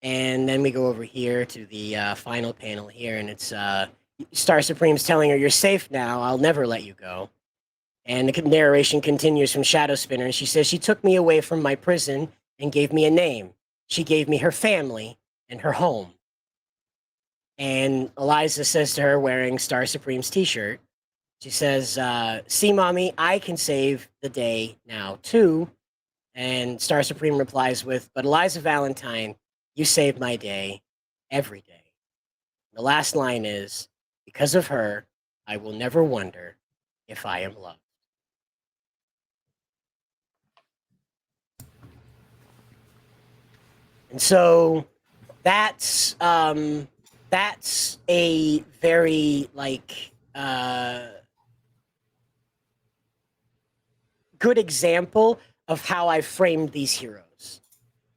And then we go over here to the final panel here, and it's Star Supreme's telling her, you're safe now. I'll never let you go. And the narration continues from Shadow Spinner, and she says, she took me away from my prison and gave me a name. She gave me her family and her home. And Eliza says to her, wearing Star Supreme's t-shirt, she says, see, Mommy, I can save the day now, too. And Star Supreme replies with, but Eliza Valentine, you saved my day every day. The last line is, because of her, I will never wonder if I am loved. And so that's that's a very good example of how I framed these heroes.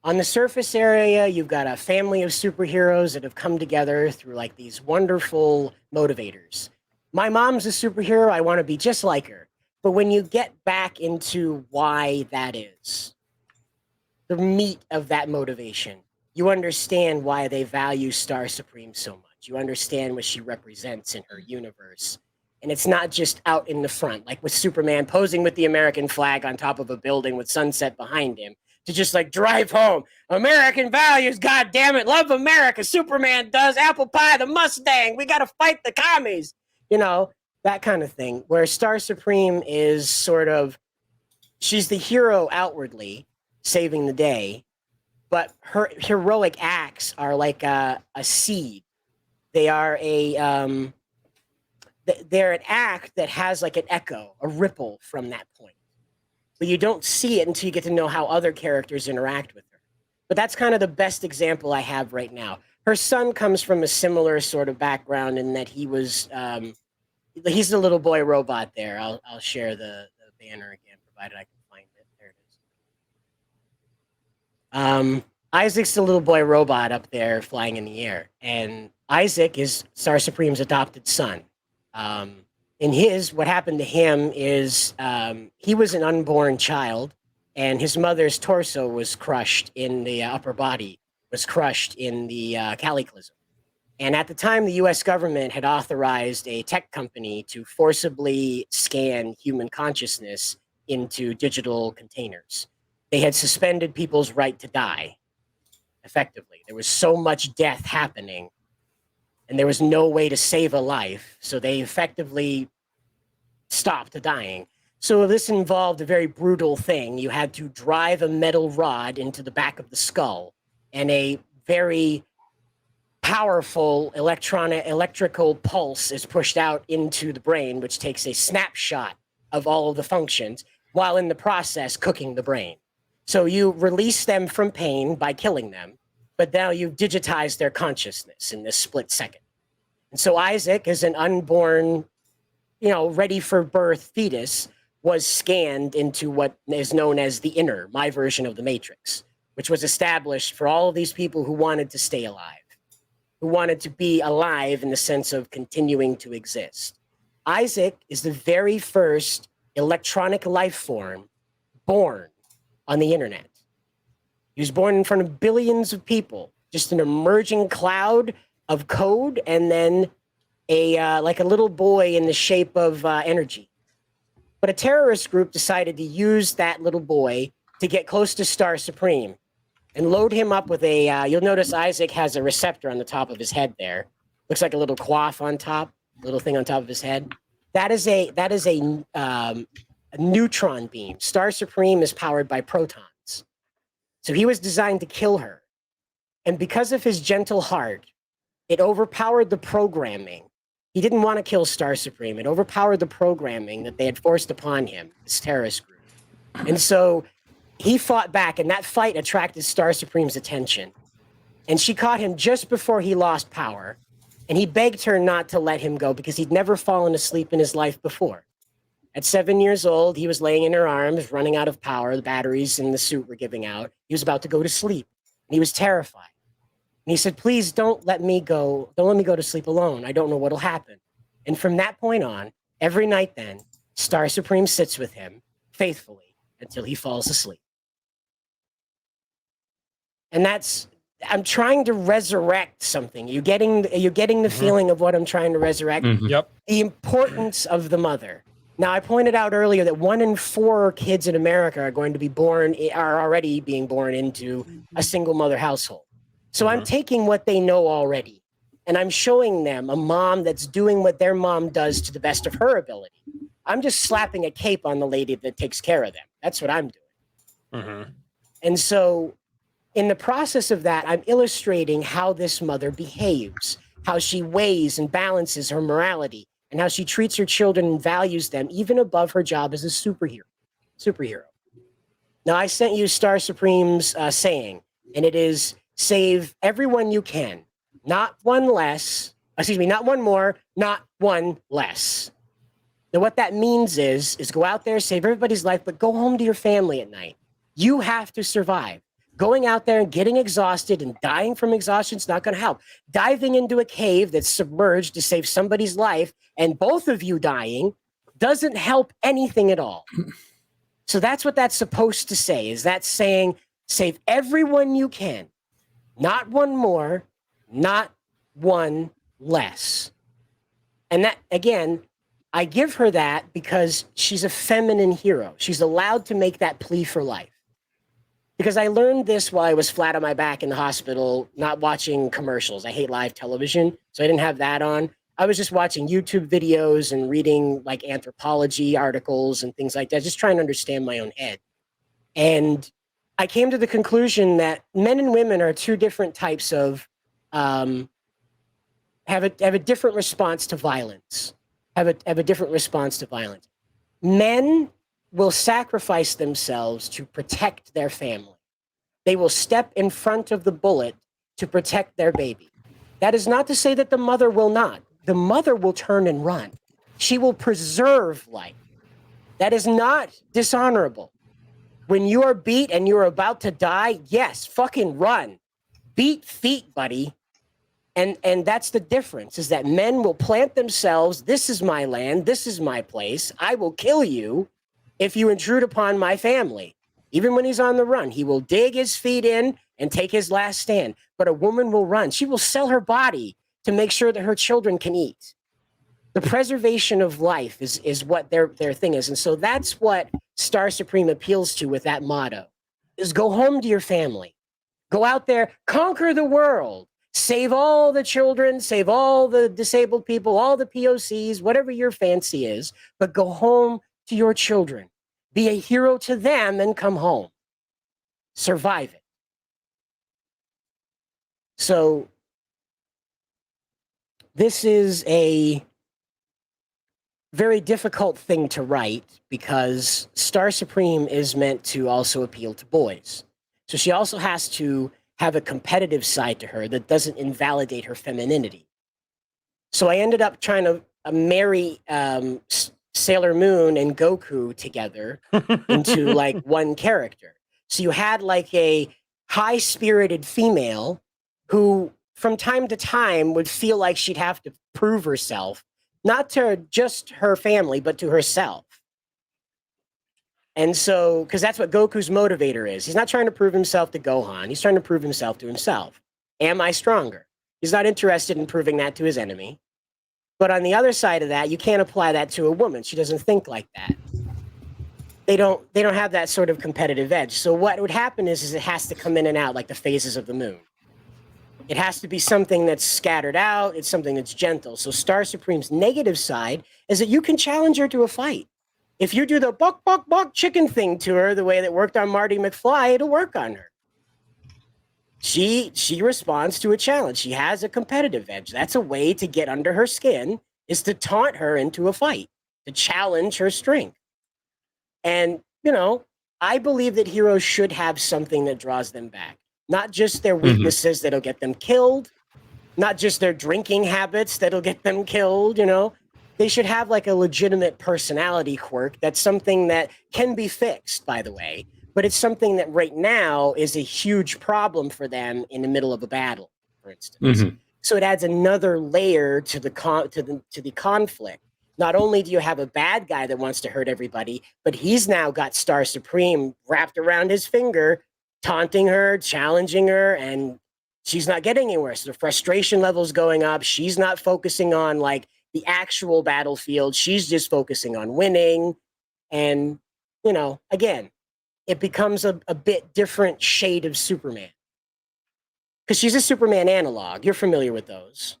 On the surface area, you've got a family of superheroes that have come together through like these wonderful motivators. My mom's a superhero. I want to be just like her. But when you get back into why that is, the meat of that motivation, you understand why they value Star Supreme so much. You understand what she represents in her universe. And it's not just out in the front, like with Superman posing with the American flag on top of a building with sunset behind him to just like drive home American values. God damn it. Love America. Superman does. Apple pie, the Mustang. We got to fight the commies. You know, that kind of thing. Where Star Supreme is sort of, she's the hero outwardly, saving the day, but her heroic acts are like a seed. They are they're an act that has like an echo, a ripple from that point. But you don't see it until you get to know how other characters interact with her. But that's kind of the best example I have right now. Her son comes from a similar sort of background in that he was, he's the little boy robot there. I'll share the banner again, provided I can find it. There it is. Isaac's the little boy robot up there flying in the air. And Isaac is Star Supreme's adopted son. What happened to him is he was an unborn child, and his mother's torso was crushed in the upper body, was crushed in the cataclysm. And at the time, the US government had authorized a tech company to forcibly scan human consciousness into digital containers. They had suspended people's right to die, effectively. There was so much death happening, and there was no way to save a life, so they effectively stopped dying. So this involved a very brutal thing. You had to drive a metal rod into the back of the skull, and a very powerful electrical pulse is pushed out into the brain, which takes a snapshot of all of the functions, while in the process cooking the brain. So you release them from pain by killing them, but now you've digitized their consciousness in this split second. And so Isaac, as an unborn, ready for birth fetus, was scanned into what is known as the inner, my version of the Matrix, which was established for all of these people who wanted to stay alive, who wanted to be alive in the sense of continuing to exist. Isaac is the very first electronic life form born on the internet. He was born in front of billions of people, just an emerging cloud of code, and then like a little boy in the shape of energy. But a terrorist group decided to use that little boy to get close to Star Supreme and load him up with you'll notice Isaac has a receptor on the top of his head there. Looks like a little coif on top, little thing on top of his head. That is a neutron beam. Star Supreme is powered by protons. So he was designed to kill her. And because of his gentle heart, it overpowered the programming. He didn't want to kill Star Supreme. It overpowered the programming that they had forced upon him, this terrorist group. And so he fought back, and that fight attracted Star Supreme's attention. And she caught him just before he lost power. And he begged her not to let him go because he'd never fallen asleep in his life before. At 7 years old, he was laying in her arms, running out of power. The batteries in the suit were giving out. He was about to go to sleep, and he was terrified. And he said, please don't let me go. Don't let me go to sleep alone. I don't know what'll happen. And from that point on, every night then, Star Supreme sits with him faithfully until he falls asleep. And I'm trying to resurrect something. You're getting the feeling of what I'm trying to resurrect? Yep. The importance of the mother. Now, I pointed out earlier that 1 in 4 kids in America are already being born into a single mother household. So I'm taking what they know already, and I'm showing them a mom that's doing what their mom does to the best of her ability. I'm just slapping a cape on the lady that takes care of them. That's what I'm doing. And so in the process of that, I'm illustrating how this mother behaves, how she weighs and balances her morality, and how she treats her children and values them even above her job as a superhero. Now, I sent you Star Supreme's saying, and it is, save everyone you can, not one less. Excuse me, not one more, not one less. Now, what that means is go out there, save everybody's life, but go home to your family at night. You have to survive. Going out there and getting exhausted and dying from exhaustion is not going to help. Diving into a cave that's submerged to save somebody's life and both of you dying doesn't help anything at all. So that's what that's supposed to say, is that saying, save everyone you can. Not one more, not one less. And that, again, I give her that because she's a feminine hero. She's allowed to make that plea for life. Because I learned this while I was flat on my back in the hospital, not watching commercials. I hate live television, so I didn't have that on. I was just watching YouTube videos and reading like anthropology articles and things like that, just trying to understand my own head. And I came to the conclusion that men and women are two different types of, have a different response to violence. Have a different response to violence. Men will sacrifice themselves to protect their family. They will step in front of the bullet to protect their baby. That is not to say that the mother will not. The mother will turn and run. She will preserve life. That is not dishonorable. When you are beat and you're about to die, yes, fucking run. Beat feet, buddy. And that's the difference, is that men will plant themselves. This is my land. This is my place. I will kill you if you intrude upon my family. Even when he's on the run, he will dig his feet in and take his last stand. But a woman will run. She will sell her body to make sure that her children can eat. The preservation of life is what their thing is. And so that's what Star Supreme appeals to with that motto, is go home to your family. Go out there, conquer the world. Save all the children, save all the disabled people, all the POCs, whatever your fancy is, but go home to your children. Be a hero to them and come home. Survive it. So this is a very difficult thing to write because Star Supreme is meant to also appeal to boys. So she also has to have a competitive side to her that doesn't invalidate her femininity. So I ended up trying to marry Sailor Moon and Goku together into like one character. So you had like a high-spirited female who from time to time would feel like she'd have to prove herself, not to just her family, but to herself. And so, because that's what Goku's motivator is. He's not trying to prove himself to Gohan. He's trying to prove himself to himself. Am I stronger? He's not interested in proving that to his enemy. But on the other side of that, you can't apply that to a woman. She doesn't think like that. They don't have that sort of competitive edge. So what would happen is it has to come in and out like the phases of the moon. It has to be something that's scattered out. It's something that's gentle. So Star Supreme's negative side is that you can challenge her to a fight. If you do the buck, buck, buck chicken thing to her the way that worked on Marty McFly, it'll work on her. She responds to a challenge. She has a competitive edge. That's a way to get under her skin, is to taunt her into a fight, to challenge her strength. And, you know, I believe that heroes should have something that draws them back. Not just their weaknesses that'll get them killed, not just their drinking habits that'll get them killed, you know. They should have like a legitimate personality quirk. That's something that can be fixed, by the way, but it's something that right now is a huge problem for them in the middle of a battle, for instance. So it adds another layer to the conflict. Not only do you have a bad guy that wants to hurt everybody, but he's now got Star Supreme wrapped around his finger, taunting her, challenging her, and she's not getting anywhere. So the frustration level's going up. She's not focusing on like the actual battlefield. She's just focusing on winning. And, you know, again, it becomes a bit different shade of Superman. Because she's a Superman analog. You're familiar with those.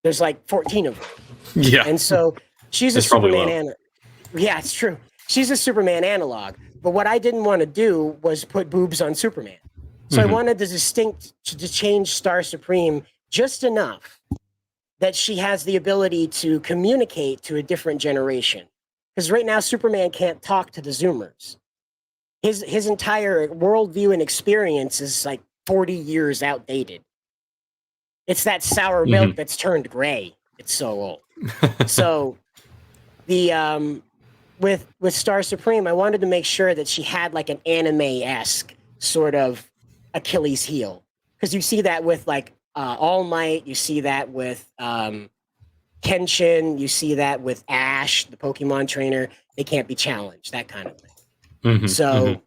There's like 14 of them. Yeah. And so she's a Superman analog. Yeah, it's true. She's a Superman analog. But what I didn't want to do was put boobs on Superman. So I wanted to change Star Supreme just enough that she has the ability to communicate to a different generation. Because right now, Superman can't talk to the Zoomers. His entire worldview and experience is like 40 years outdated. It's that sour milk that's turned gray. It's so old. So the with Star Supreme, I wanted to make sure that she had like an anime-esque sort of Achilles heel, because you see that with like All Might, you see that with Kenshin, you see that with Ash, the Pokemon trainer. They can't be challenged, that kind of thing. So,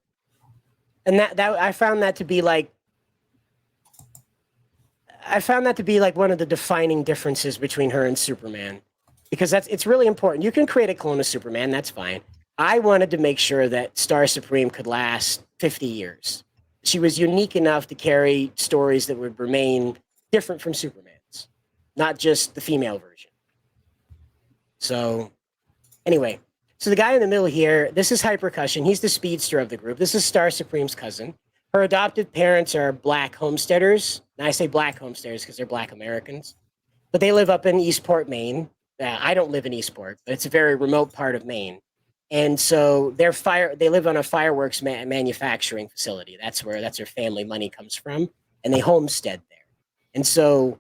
and that I found that to be like one of the defining differences between her and Superman, because it's really important. You can create a clone of Superman, that's fine. I wanted to make sure that Star Supreme could last 50 years. She was unique enough to carry stories that would remain different from Superman's, not just the female version. So, anyway, so the guy in the middle here, this is Hypercussion. He's the speedster of the group. This is Star Supreme's cousin. Her adopted parents are black homesteaders. And I say black homesteaders because they're black Americans. But they live up in Eastport, Maine. I don't live in Eastport, but it's a very remote part of Maine. And so they live on a fireworks manufacturing facility. That's where their family money comes from. And they homestead there. And so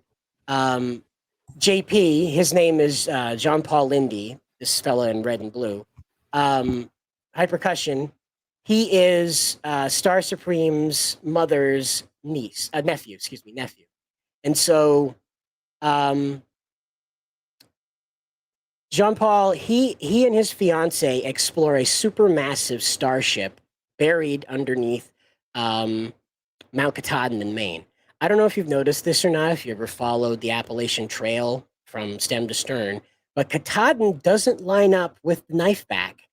JP, his name is John Paul Lindy, this fella in red and blue. Hypercussion, he is Star Supreme's mother's nephew. And so Jean Paul, he and his fiance explore a supermassive starship buried underneath Mount Katahdin in Maine. I don't know if you've noticed this or not, if you ever followed the Appalachian Trail from stem to stern, but Katahdin doesn't line up with the knife back.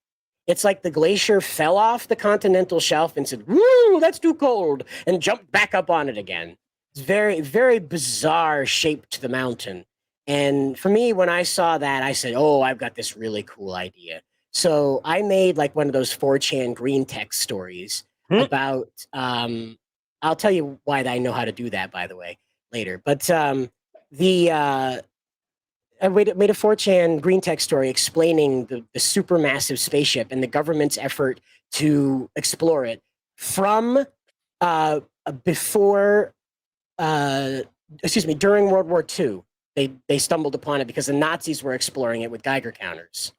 It's like the glacier fell off the continental shelf and said, "Woo, that's too cold," and jumped back up on it again. It's very, very bizarre shape to the mountain. And for me, when I saw that, I said, "Oh, I've got this really cool idea." So I made like one of those 4chan green text stories about, I'll tell you why I know how to do that, by the way, later. But I made a 4chan green text story explaining the supermassive spaceship and the government's effort to explore it from during World War II. They stumbled upon it because the Nazis were exploring it with Geiger counters.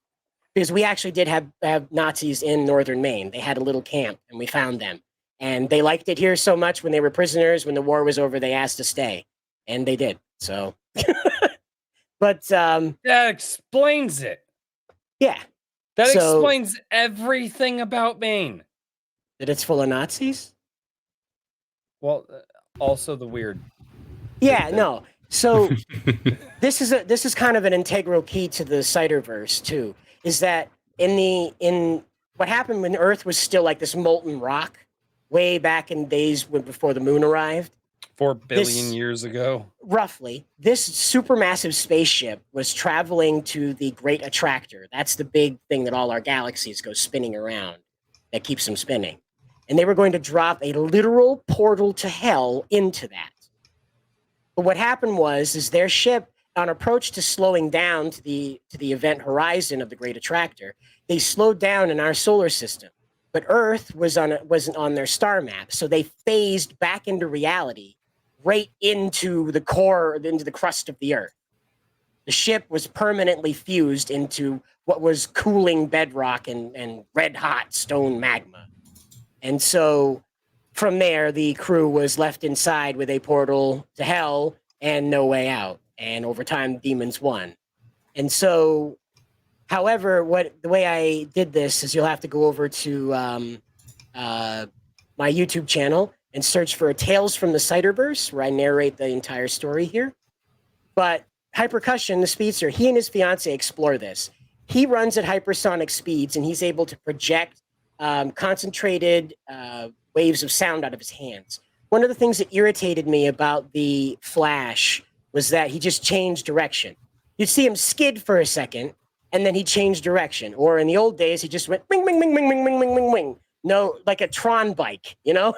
Because we actually did have Nazis in northern Maine. They had a little camp, and we found them. And they liked it here so much when they were prisoners. When the war was over, they asked to stay, and they did. So, but that explains it. Yeah, that explains everything about Maine. That it's full of Nazis. Well, also the weird. Yeah, no. So this is kind of an integral key to the Ciderverse too. Is that in what happened when Earth was still like this molten rock, way back in days before the moon arrived, 4 billion years ago, roughly. This supermassive spaceship was traveling to the Great Attractor. That's the big thing that all our galaxies go spinning around, that keeps them spinning. And they were going to drop a literal portal to hell into that. But what happened was their ship, on approach to slowing down to the event horizon of the Great Attractor, they slowed down in our solar system. But Earth wasn't on their star map, so they phased back into reality, right into the core, into the crust of the Earth. The ship was permanently fused into what was cooling bedrock and red-hot stone magma. And so from there, the crew was left inside with a portal to hell and no way out. And over time, demons won. And so, however, the way I did this is you'll have to go over to my YouTube channel and search for Tales from the Ciderverse, where I narrate the entire story here. But Hypercussion, the speedster, he and his fiance explore this. He runs at hypersonic speeds, and he's able to project concentrated waves of sound out of his hands. One of the things that irritated me about the Flash was that he just changed direction. You'd see him skid for a second, and then he changed direction. Or in the old days, he just went wing, wing, wing, wing, wing, wing, wing, wing, wing. No, like a Tron bike, you know?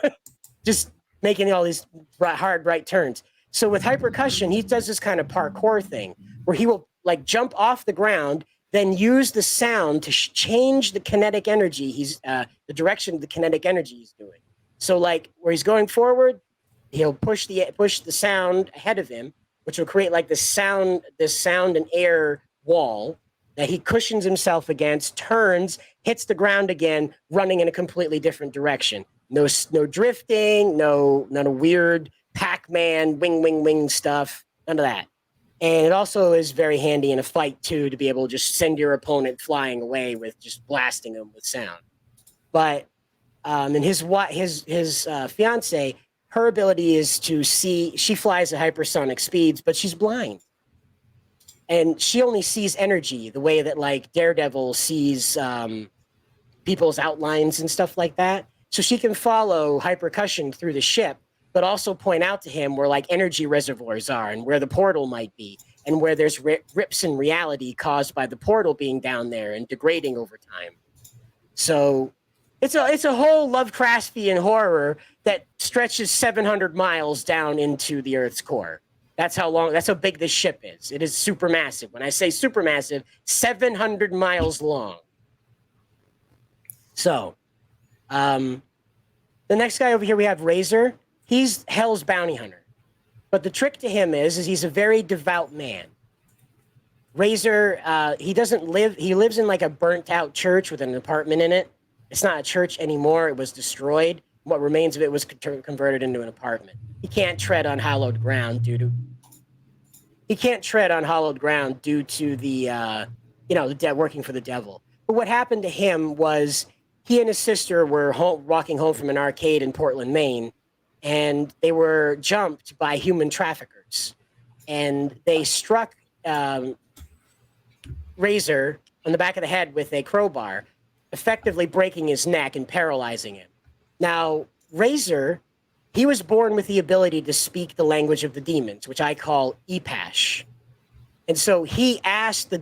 Just making all these hard right turns. So with Hypercussion, he does this kind of parkour thing where he will like jump off the ground, then use the sound to change the kinetic energy. The direction of the kinetic energy he's doing. So like where he's going forward, he'll push the sound ahead of him. which will create like this sound and air wall that he cushions himself against, turns, hits the ground again, running in a completely different direction. No drifting, none of weird Pac-Man wing stuff, none of that. And it also is very handy in a fight too, to be able to just send your opponent flying away with just blasting them with sound. But and his fiance, her ability is to see. She flies at hypersonic speeds, but she's blind, and she only sees energy the way that like Daredevil sees people's outlines and stuff like that. So she can follow Hypercussion through the ship, but also point out to him where like energy reservoirs are and where the portal might be, and where there's rips in reality caused by the portal being down there and degrading over time. So it's a whole Lovecraftian horror that stretches 700 miles down into the Earth's core. That's how big this ship is. It is supermassive. When I say supermassive, 700 miles long. So, the next guy over here, we have Razor. He's Hell's bounty hunter. But the trick to him is he's a very devout man. Razor, he lives in like a burnt out church with an apartment in it. It's not a church anymore. It was destroyed. What remains of it was converted into an apartment. He can't tread on hallowed ground due to the working for the devil. But what happened to him was he and his sister were walking home from an arcade in Portland, Maine, and they were jumped by human traffickers. And they struck Razor on the back of the head with a crowbar, effectively breaking his neck and paralyzing him. Now, Razor, he was born with the ability to speak the language of the demons, which I call Epash. And so he asked the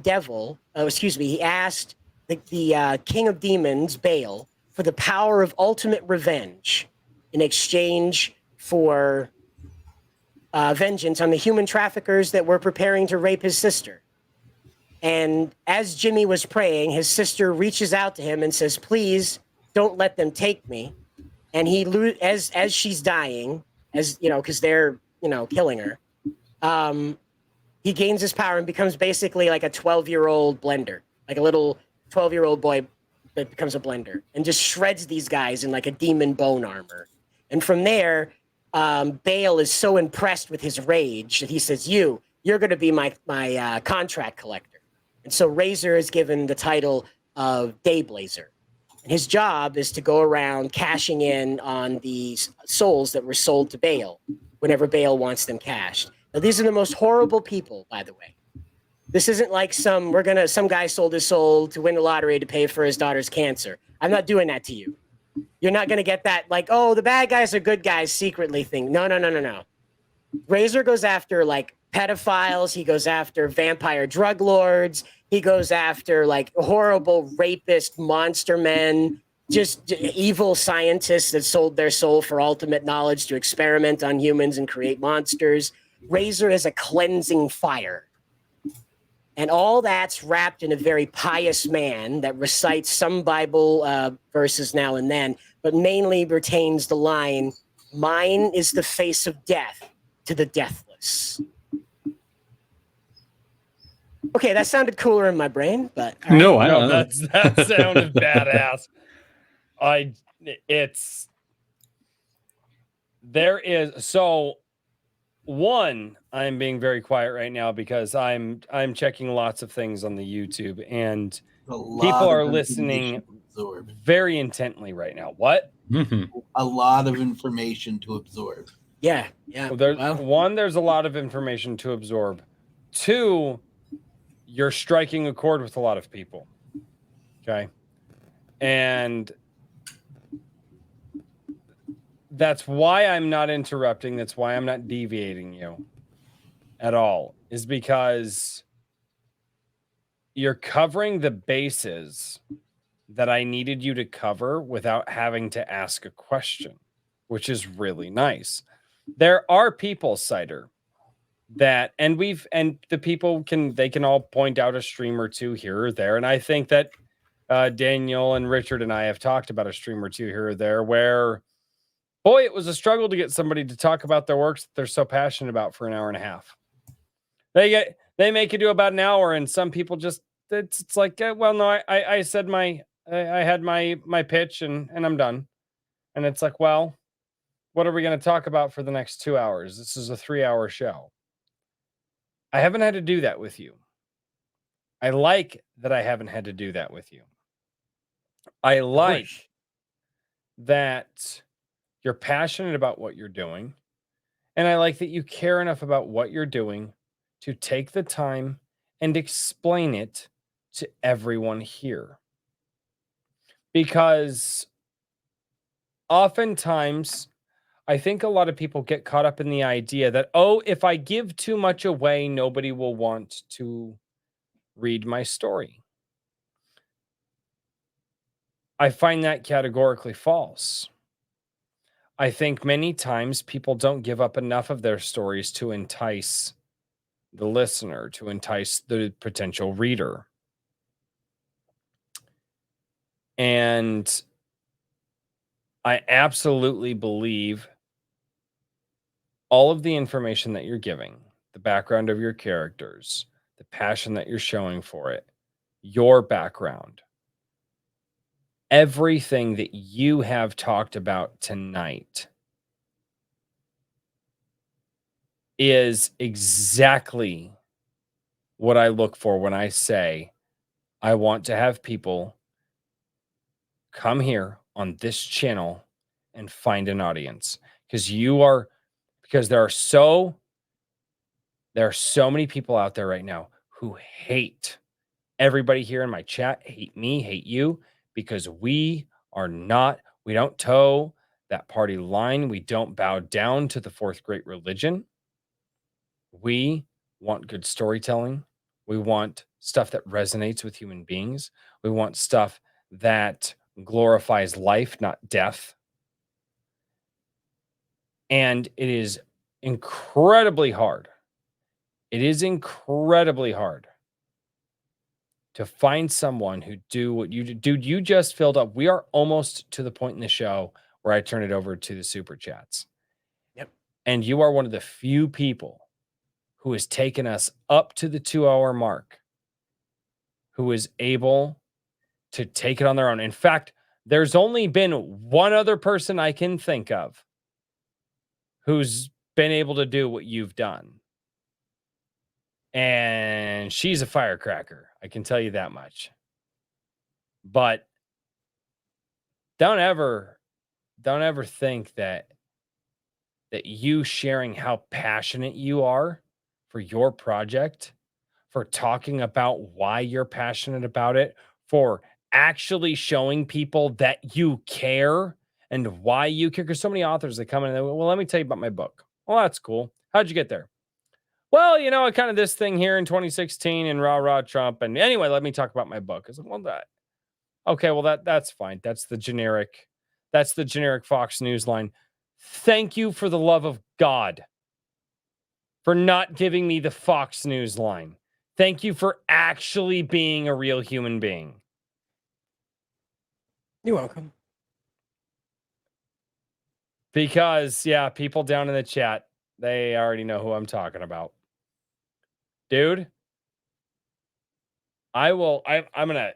king of demons, Baal, for the power of ultimate revenge in exchange for vengeance on the human traffickers that were preparing to rape his sister. And as Jimmy was praying, his sister reaches out to him and says, "Please don't let them take me." And as she's dying, because they're killing her, he gains his power and becomes basically like a 12-year-old blender, like a little 12-year-old boy that becomes a blender and just shreds these guys in like a demon bone armor. And from there, Baal is so impressed with his rage that he says, "You're going to be my contract collector." And so Razor is given the title of Dayblazer. And his job is to go around cashing in on these souls that were sold to Baal whenever Baal wants them cashed. Now, these are the most horrible people, by the way. This isn't like some guy sold his soul to win the lottery to pay for his daughter's cancer. I'm not doing that to you. You're not going to get that like, oh, the bad guys are good guys secretly thing. No. Razor goes after like pedophiles. He goes after vampire drug lords. He goes after like horrible rapist monster men, just evil scientists that sold their soul for ultimate knowledge to experiment on humans and create monsters. Razor is a cleansing fire. And all that's wrapped in a very pious man that recites some Bible verses now and then, but mainly retains the line, "Mine is the face of death to the deathless." Okay, that sounded cooler in my brain, but I don't know. That sounded badass. I'm being very quiet right now because I'm checking lots of things on the YouTube, and people are listening very intently right now. What? Mm-hmm. A lot of information to absorb. Yeah. There's a lot of information to absorb. 2, you're striking a chord with a lot of people. Okay. And that's why I'm not interrupting. That's why I'm not deviating you at all, is because you're covering the bases that I needed you to cover without having to ask a question, which is really nice. There are people, Cider, and the people can all point out a stream or two here or there. And I think that Daniel and Richard and I have talked about a stream or two here or there where, boy, it was a struggle to get somebody to talk about their works that they're so passionate about for an hour and a half. They make you do about an hour, and some people just it's like, well, no, I said I had my pitch and I'm done. And it's like, well, what are we going to talk about for the next 2 hours? This is a 3-hour show. I haven't had to do that with you. I like that I haven't had to do that with you. I like that you're passionate about what you're doing. And I like that you care enough about what you're doing to take the time and explain it to everyone here. Because oftentimes, I think a lot of people get caught up in the idea that, oh, if I give too much away, nobody will want to read my story. I find that categorically false. I think many times people don't give up enough of their stories to entice the listener, to entice the potential reader. And I absolutely believe all of the information that you're giving, the background of your characters, the passion that you're showing for it, your background, everything that you have talked about tonight is exactly what I look for when I say I want to have people come here on this channel and find an audience, because there are so many people out there right now who hate everybody here in my chat, hate me, hate you, because we don't toe that party line. We don't bow down to the fourth great religion. We want good storytelling. We want stuff that resonates with human beings. We want stuff that glorifies life, not death. And it is incredibly hard. It is incredibly hard to find someone who do what you do. Dude, you just filled up. We are almost to the point in the show where I turn it over to the super chats. Yep. And you are one of the few people who has taken us up to the 2-hour mark, who is able to take it on their own. In fact, there's only been one other person I can think of who's been able to do what you've done. And she's a firecracker. I can tell you that much. But don't ever think that you sharing how passionate you are for your project, for talking about why you're passionate about it, for actually showing people that you care and why you care. Because so many authors that come in and they, well, let me tell you about my book. Well, that's cool. How'd you get there? Well, I kind of this thing here in 2016 and rah Trump. And anyway, let me talk about my book. I was like, well, okay, well that's fine. That's the generic Fox News line. Thank you, for the love of God, for not giving me the Fox News line. Thank you for actually being a real human being. You're welcome. Because, yeah, people down in the chat, they already know who I'm talking about. Dude, I'm gonna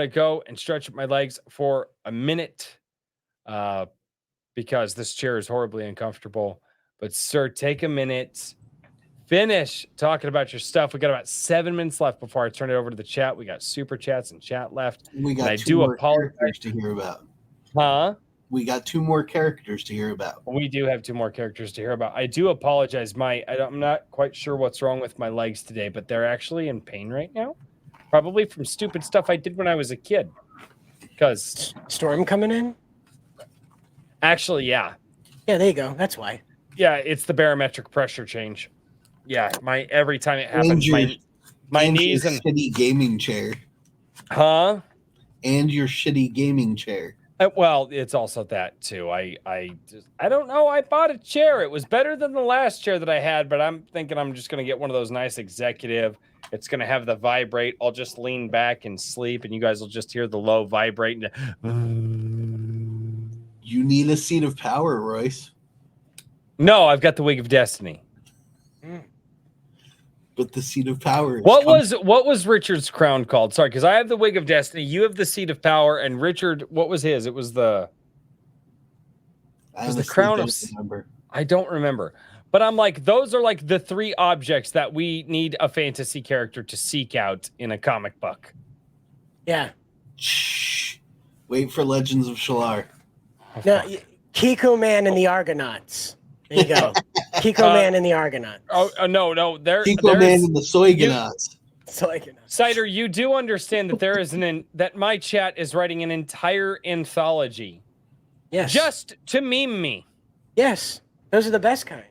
go and stretch my legs for a minute, because this chair is horribly uncomfortable. But sir, take a minute, finish talking about your stuff. We got about 7 minutes left before I turn it over to the chat. We got super chats and chat left. We got I two do more apologize. characters to hear about. Huh? We got 2 more characters to hear about. We do have 2 more characters to hear about. I do apologize. I'm not quite sure what's wrong with my legs today, but they're actually in pain right now. Probably from stupid stuff I did when I was a kid. Because Storm coming in? actually, yeah. Yeah, there you go. That's why. Yeah, it's the barometric pressure change. Yeah, every time it happens, my knees your and shitty gaming chair. huh? And your shitty gaming chair. Well, it's also that too. I don't know. I bought a chair. It was better than the last chair that I had, but I'm thinking I'm just gonna get one of those nice executive. It's gonna have the vibrate. I'll just lean back and sleep, and you guys will just hear the low vibrate. You need a seat of power, Royce. No, I've got the wig of destiny. but the seat of power. What was Richard's crown called? Sorry, because I have the wig of destiny. You have the seat of power, and Richard, what was his? It was the crown of. Remember. I don't remember, but I'm like, those are like the three objects that we need a fantasy character to seek out in a comic book. Yeah. Shh. Wait for Legends of Shalar. No, Kiko Man and the Argonauts. There you go. Kiko Man and the Argonauts. No, Kiko Man and the Soygonauts. Cider, you do understand that there is that my chat is writing an entire anthology. Yes. Just to meme me. Yes. Those are the best kind.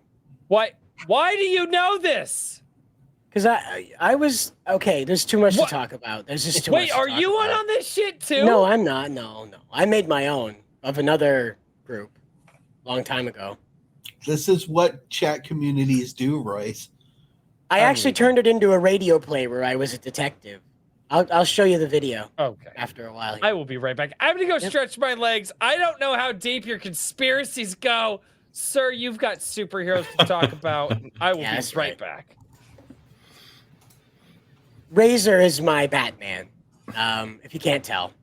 Why do you know this? Because I was okay. There's too much to talk about. There's just too much. Wait, are you on this shit too? No, I'm not. No. I made my own of another group a long time ago. This is what chat communities do, Royce. I actually turned it into a radio play where I was a detective. I'll show you the video. Okay. After a while. Here. I will be right back. I'm gonna go stretch my legs. I don't know how deep your conspiracies go, sir. You've got superheroes to talk about. I will be right back. Razor is my Batman. If you can't tell,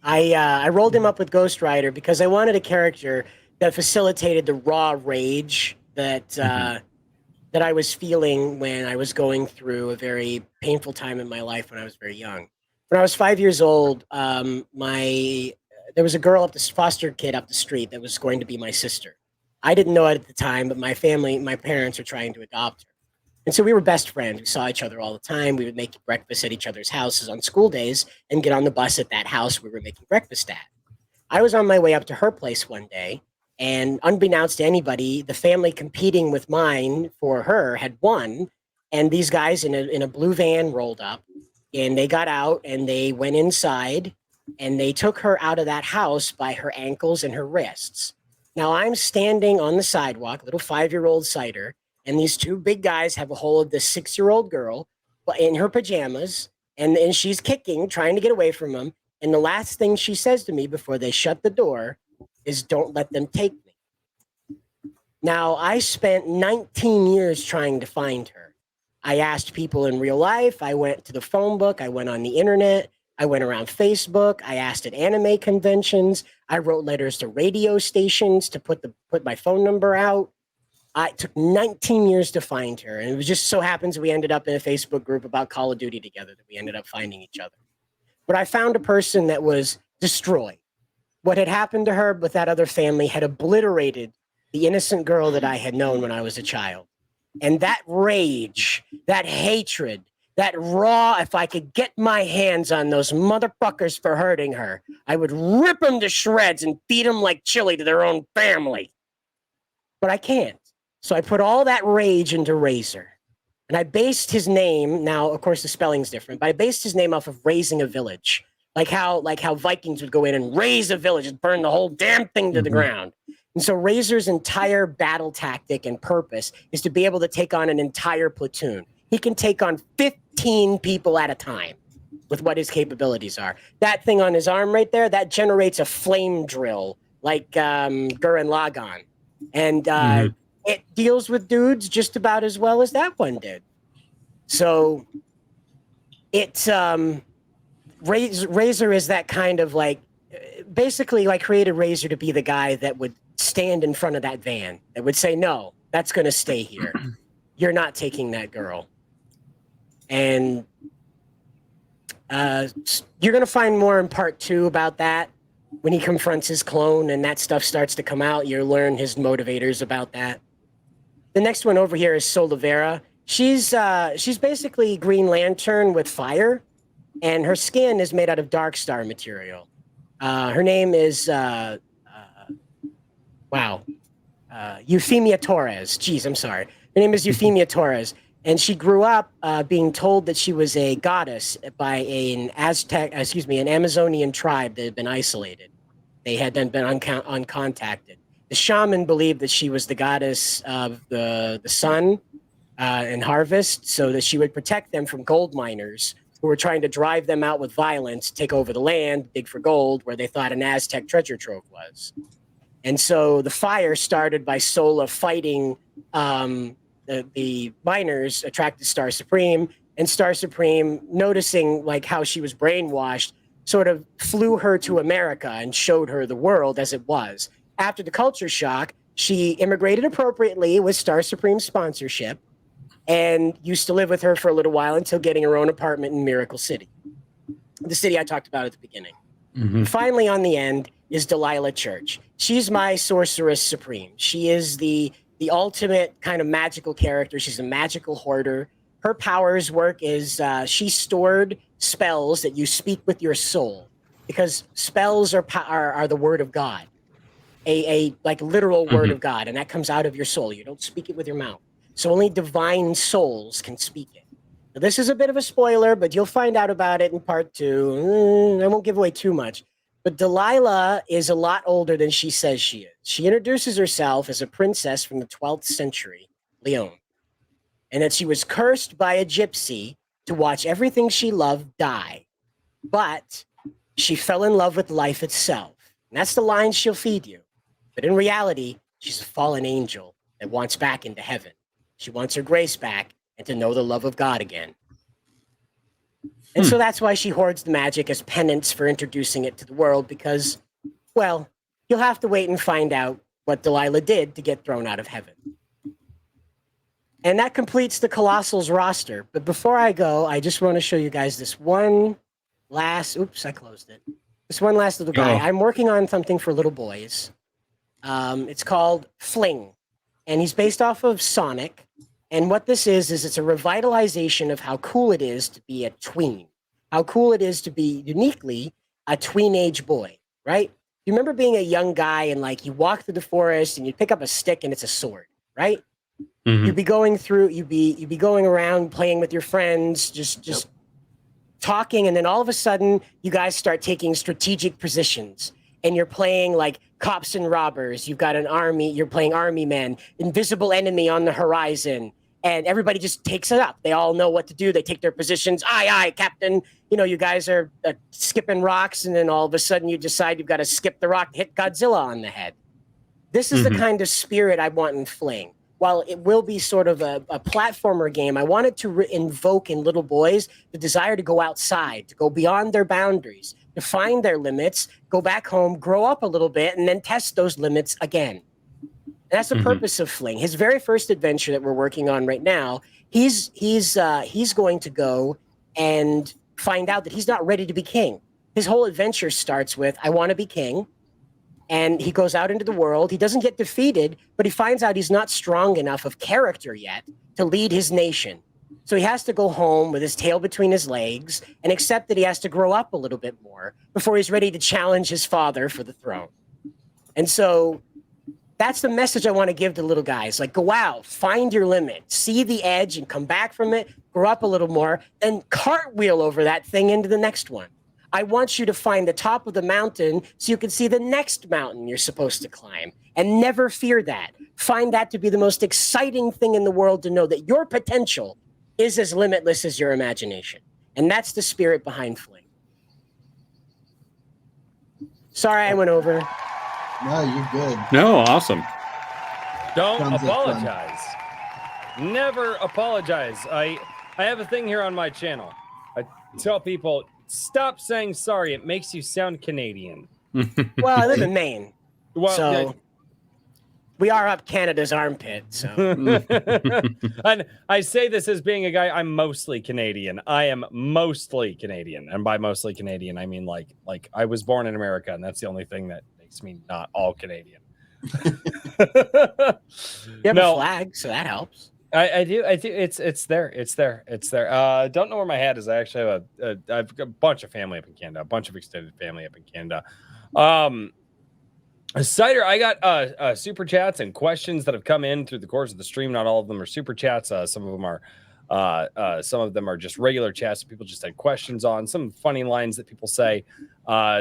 I rolled him up with Ghost Rider because I wanted a character that facilitated the raw rage that that I was feeling when I was going through a very painful time in my life when I was very young. When I was 5 years old, there was a girl foster kid up the street that was going to be my sister. I didn't know it at the time, but my parents were trying to adopt her. And so we were best friends. We saw each other all the time. We would make breakfast at each other's houses on school days and get on the bus at that house we were making breakfast at. I was on my way up to her place one day, and unbeknownst to anybody, the family competing with mine for her had won. And these guys in a blue van rolled up, and they got out and they went inside and they took her out of that house by her ankles and her wrists. Now I'm standing on the sidewalk, little 5-year-old Cider, and these two big guys have a hold of this 6-year-old girl in her pajamas, and she's kicking, trying to get away from them. And the last thing she says to me before they shut the door is, "Don't let them take me." Now, I spent 19 years trying to find her. I asked people in real life. I went to the phone book. I went on the internet. I went around Facebook. I asked at anime conventions. I wrote letters to radio stations to put my phone number out. It took 19 years to find her. And it just so happens we ended up in a Facebook group about Call of Duty together that we ended up finding each other. But I found a person that was destroyed. What had happened to her with that other family had obliterated the innocent girl that I had known when I was a child. And that rage, that hatred, that raw, if I could get my hands on those motherfuckers for hurting her, I would rip them to shreds and feed them like chili to their own family. But I can't. So I put all that rage into Razor. And I based his name, now, of course, the spelling's different, but I based his name off of raising a village. Like how Vikings would go in and raise a village and burn the whole damn thing to the ground. And so Razor's entire battle tactic and purpose is to be able to take on an entire platoon. He can take on 15 people at a time with what his capabilities are. That thing on his arm right there, that generates a flame drill like Gurren Lagann. And it deals with dudes just about as well as that one did. So it's Razor is that kind of basically I created Razor to be the guy that would stand in front of that van, that would say, "No, that's going to stay here. You're not taking that girl." And you're going to find more in part 2 about that. When he confronts his clone and that stuff starts to come out, you'll learn his motivators about that. The next one over here is Solivera. She's basically Green Lantern with fire, and her skin is made out of Dark Star material. Her name is Euphemia Torres. Jeez, I'm sorry. Her name is Euphemia Torres, and she grew up being told that she was a goddess by an Amazonian tribe that had been isolated. They had then been uncontacted. The shaman believed that she was the goddess of the sun and harvest, so that she would protect them from gold miners who were trying to drive them out with violence, take over the land, dig for gold, where they thought an Aztec treasure trove was. And so the fire started by Sola fighting the miners attracted Star Supreme, and Star Supreme, noticing like how she was brainwashed, sort of flew her to America and showed her the world as it was. After the culture shock, she immigrated appropriately with Star Supreme's sponsorship and used to live with her for a little while until getting her own apartment in Miracle City, the city I talked about at the beginning. Mhm. Finally, on the end is Delilah Church. She's my sorceress supreme. She is the ultimate kind of magical character. She's a magical hoarder. Her powers work is she stored spells that you speak with your soul, because spells are the word of God, a like literal word of God, and that comes out of your soul. You don't speak it with your mouth. So only divine souls can speak it. Now, this is a bit of a spoiler, but you'll find out about it in part 2. I won't give away too much. But Delilah is a lot older than she says she is. She introduces herself as a princess from the 12th century, Leon, and that she was cursed by a gypsy to watch everything she loved die. But she fell in love with life itself. And that's the line she'll feed you. But in reality, she's a fallen angel that wants back into heaven. She wants her grace back and to know the love of God again. And so that's why she hoards the magic as penance for introducing it to the world, because, well, you'll have to wait and find out what Delilah did to get thrown out of heaven. And that completes the Colossals roster. But before I go, I just want to show you guys this one last, oops, I closed it. This one last little guy. I'm working on something for little boys. It's called Fling, and he's based off of Sonic. And what this is it's a revitalization of how cool it is to be a tween, how cool it is to be uniquely a tween-age boy, right? You remember being a young guy and like you walk through the forest and you pick up a stick and it's a sword, right? You'd be going through, you'd be going around playing with your friends, just talking, and then all of a sudden you guys start taking strategic positions. And you're playing like cops and robbers. You've got an army. You're playing army men, invisible enemy on the horizon. And everybody just takes it up. They all know what to do. They take their positions. Aye, aye, Captain. You know, you guys are skipping rocks. And then all of a sudden you decide you've got to skip the rock, hit Godzilla on the head. This is the kind of spirit I want in Fling. While it will be sort of a platformer game, I wanted to invoke in little boys the desire to go outside, to go beyond their boundaries, to find their limits, go back home, grow up a little bit, and then test those limits again. And that's the purpose of Fling. His very first adventure that we're working on right now, he's going to go and find out that he's not ready to be king. His whole adventure starts with, I want to be king. And he goes out into the world. He doesn't get defeated, but he finds out he's not strong enough of character yet to lead his nation. So he has to go home with his tail between his legs and accept that he has to grow up a little bit more before he's ready to challenge his father for the throne. And so that's the message I want to give to little guys. Like, go out, find your limit, see the edge and come back from it, grow up a little more, and cartwheel over that thing into the next one. I want you to find the top of the mountain so you can see the next mountain you're supposed to climb, and never fear that. Find that to be the most exciting thing in the world, to know that your potential is as limitless as your imagination. And that's the spirit behind Fling. Sorry I went over. No, you're good. No, awesome. Don't Thumbs up, apologize. Never apologize. I have a thing here on my channel. I tell people, stop saying sorry. It makes you sound Canadian. Well, I live in Maine. Well, So we are up Canada's armpit. So and I say this as being a guy, I'm mostly Canadian. I am mostly Canadian. And by mostly Canadian, I mean like I was born in America, and that's the only thing that makes me not all Canadian. you have a flag, so that helps. I do. It's there. Don't know where my hat is. I actually have I've got a bunch of family up in Canada, a bunch of extended family up in Canada. Cider, I got super chats and questions that have come in through the course of the stream. Not all of them are super chats. Some of them are just regular chats that people just had questions on. Some funny lines that people say.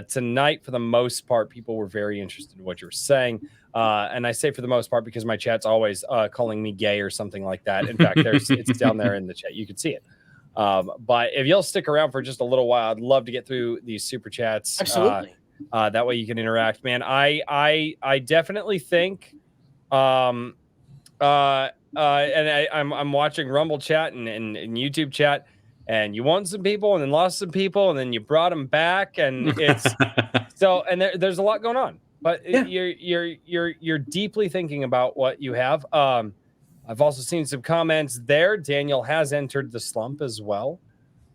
Tonight, for the most part, people were very interested in what you were saying. And I say for the most part because my chat's always calling me gay or something like that. In fact, it's down there in the chat. You can see it. But if you'll stick around for just a little while, I'd love to get through these super chats. Absolutely. That way you can interact, man. I definitely think I'm watching Rumble chat and YouTube chat, and you won some people and then lost some people and then you brought them back, and it's so, and there's a lot going on. But Yeah. you're deeply thinking about what you have. I've also seen some comments there. Daniel has entered the slump as well.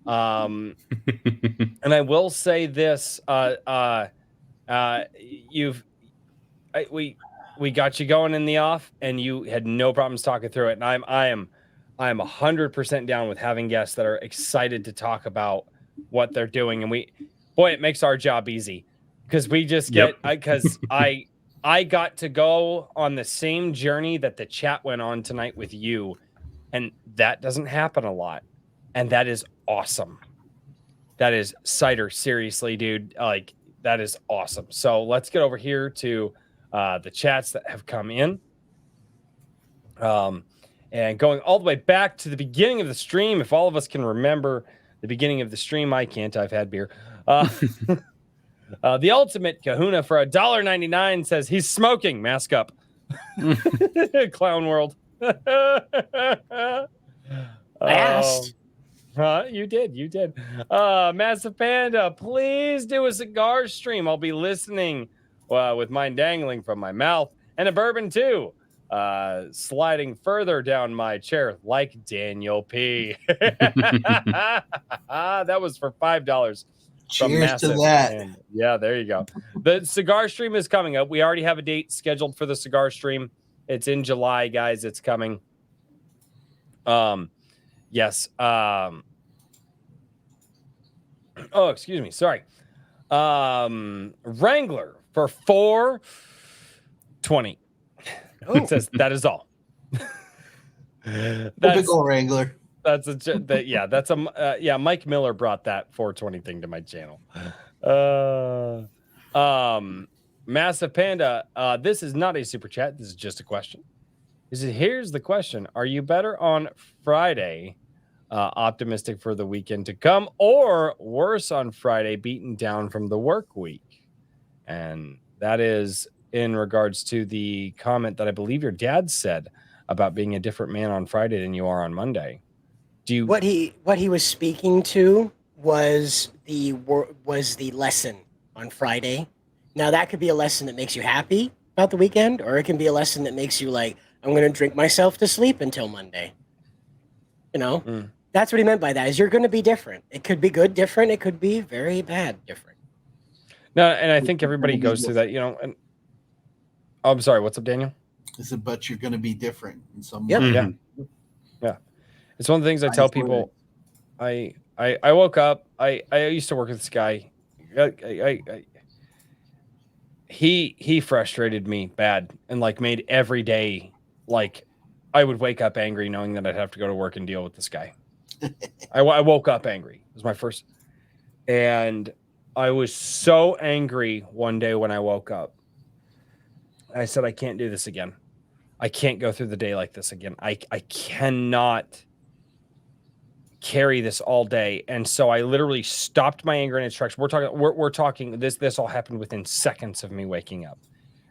And I will say this: we got you going in the off, and you had no problems talking through it. And I am 100% down with having guests that are excited to talk about what they're doing. And it makes our job easy because we just get because I got to go on the same journey that the chat went on tonight with you, and that doesn't happen a lot, and that is awesome. That is Cider, seriously, dude. Like, that is awesome. So let's get over here to the chats that have come in. And going all the way back to the beginning of the stream, if all of us can remember the beginning of the stream, I can't. I've had beer. The ultimate kahuna for $1.99 says he's smoking. Mask up. Clown world. I asked. You did. Massive Panda, please do a cigar stream. I'll be listening with mine dangling from my mouth, and a bourbon too. Sliding further down my chair like Daniel P. That was for $5. Cheers to that. Panda. Yeah, there you go. The cigar stream is coming up. We already have a date scheduled for the cigar stream. It's in July, guys. It's coming. Yes. Oh, excuse me. Sorry. Wrangler for $4.20. It says that is all. Typical Wrangler. That's Mike Miller brought that 420 thing to my channel. Massive Panda, this is not a super chat. This is just a question. Here's the question. Are you better on Friday, optimistic for the weekend to come, or worse on Friday, beaten down from the work week? And that is in regards to the comment that I believe your dad said about being a different man on Friday than you are on Monday. What he was speaking to was the lesson on Friday. Now that could be a lesson that makes you happy about the weekend, or it can be a lesson that makes you like, I'm going to drink myself to sleep until Monday. You know, That's what he meant by that. Is you're going to be different. It could be good, different. It could be very bad, different. No, and I think everybody goes through that. You know, and I'm sorry. What's up, Daniel? I said, but you're going to be different in some Yep. way. Yeah. It's one of the things I tell people. I woke up. I used to work with this guy. He frustrated me bad and like made every day like I would wake up angry knowing that I'd have to go to work and deal with this guy. I woke up angry. It was my first. And I was so angry one day when I woke up. I said, I can't do this again. I can't go through the day like this again. I cannot carry this all day. And so I literally stopped my anger and instruction. We're talking this all happened within seconds of me waking up.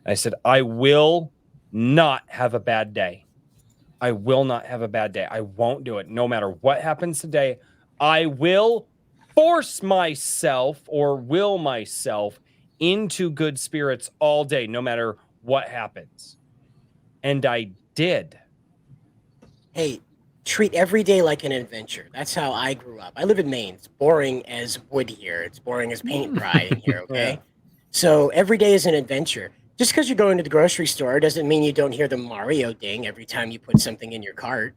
And I said, I will not have a bad day. I will not have a bad day. I won't do it. No matter what happens today, I will force myself or will myself into good spirits all day, no matter what happens. And I did. Hey, treat every day like an adventure. That's how I grew up. I live in Maine. It's boring as wood here. It's boring as paint dry in here, okay? Yeah. So every day is an adventure. Just because you're going to the grocery store doesn't mean you don't hear the Mario ding every time you put something in your cart.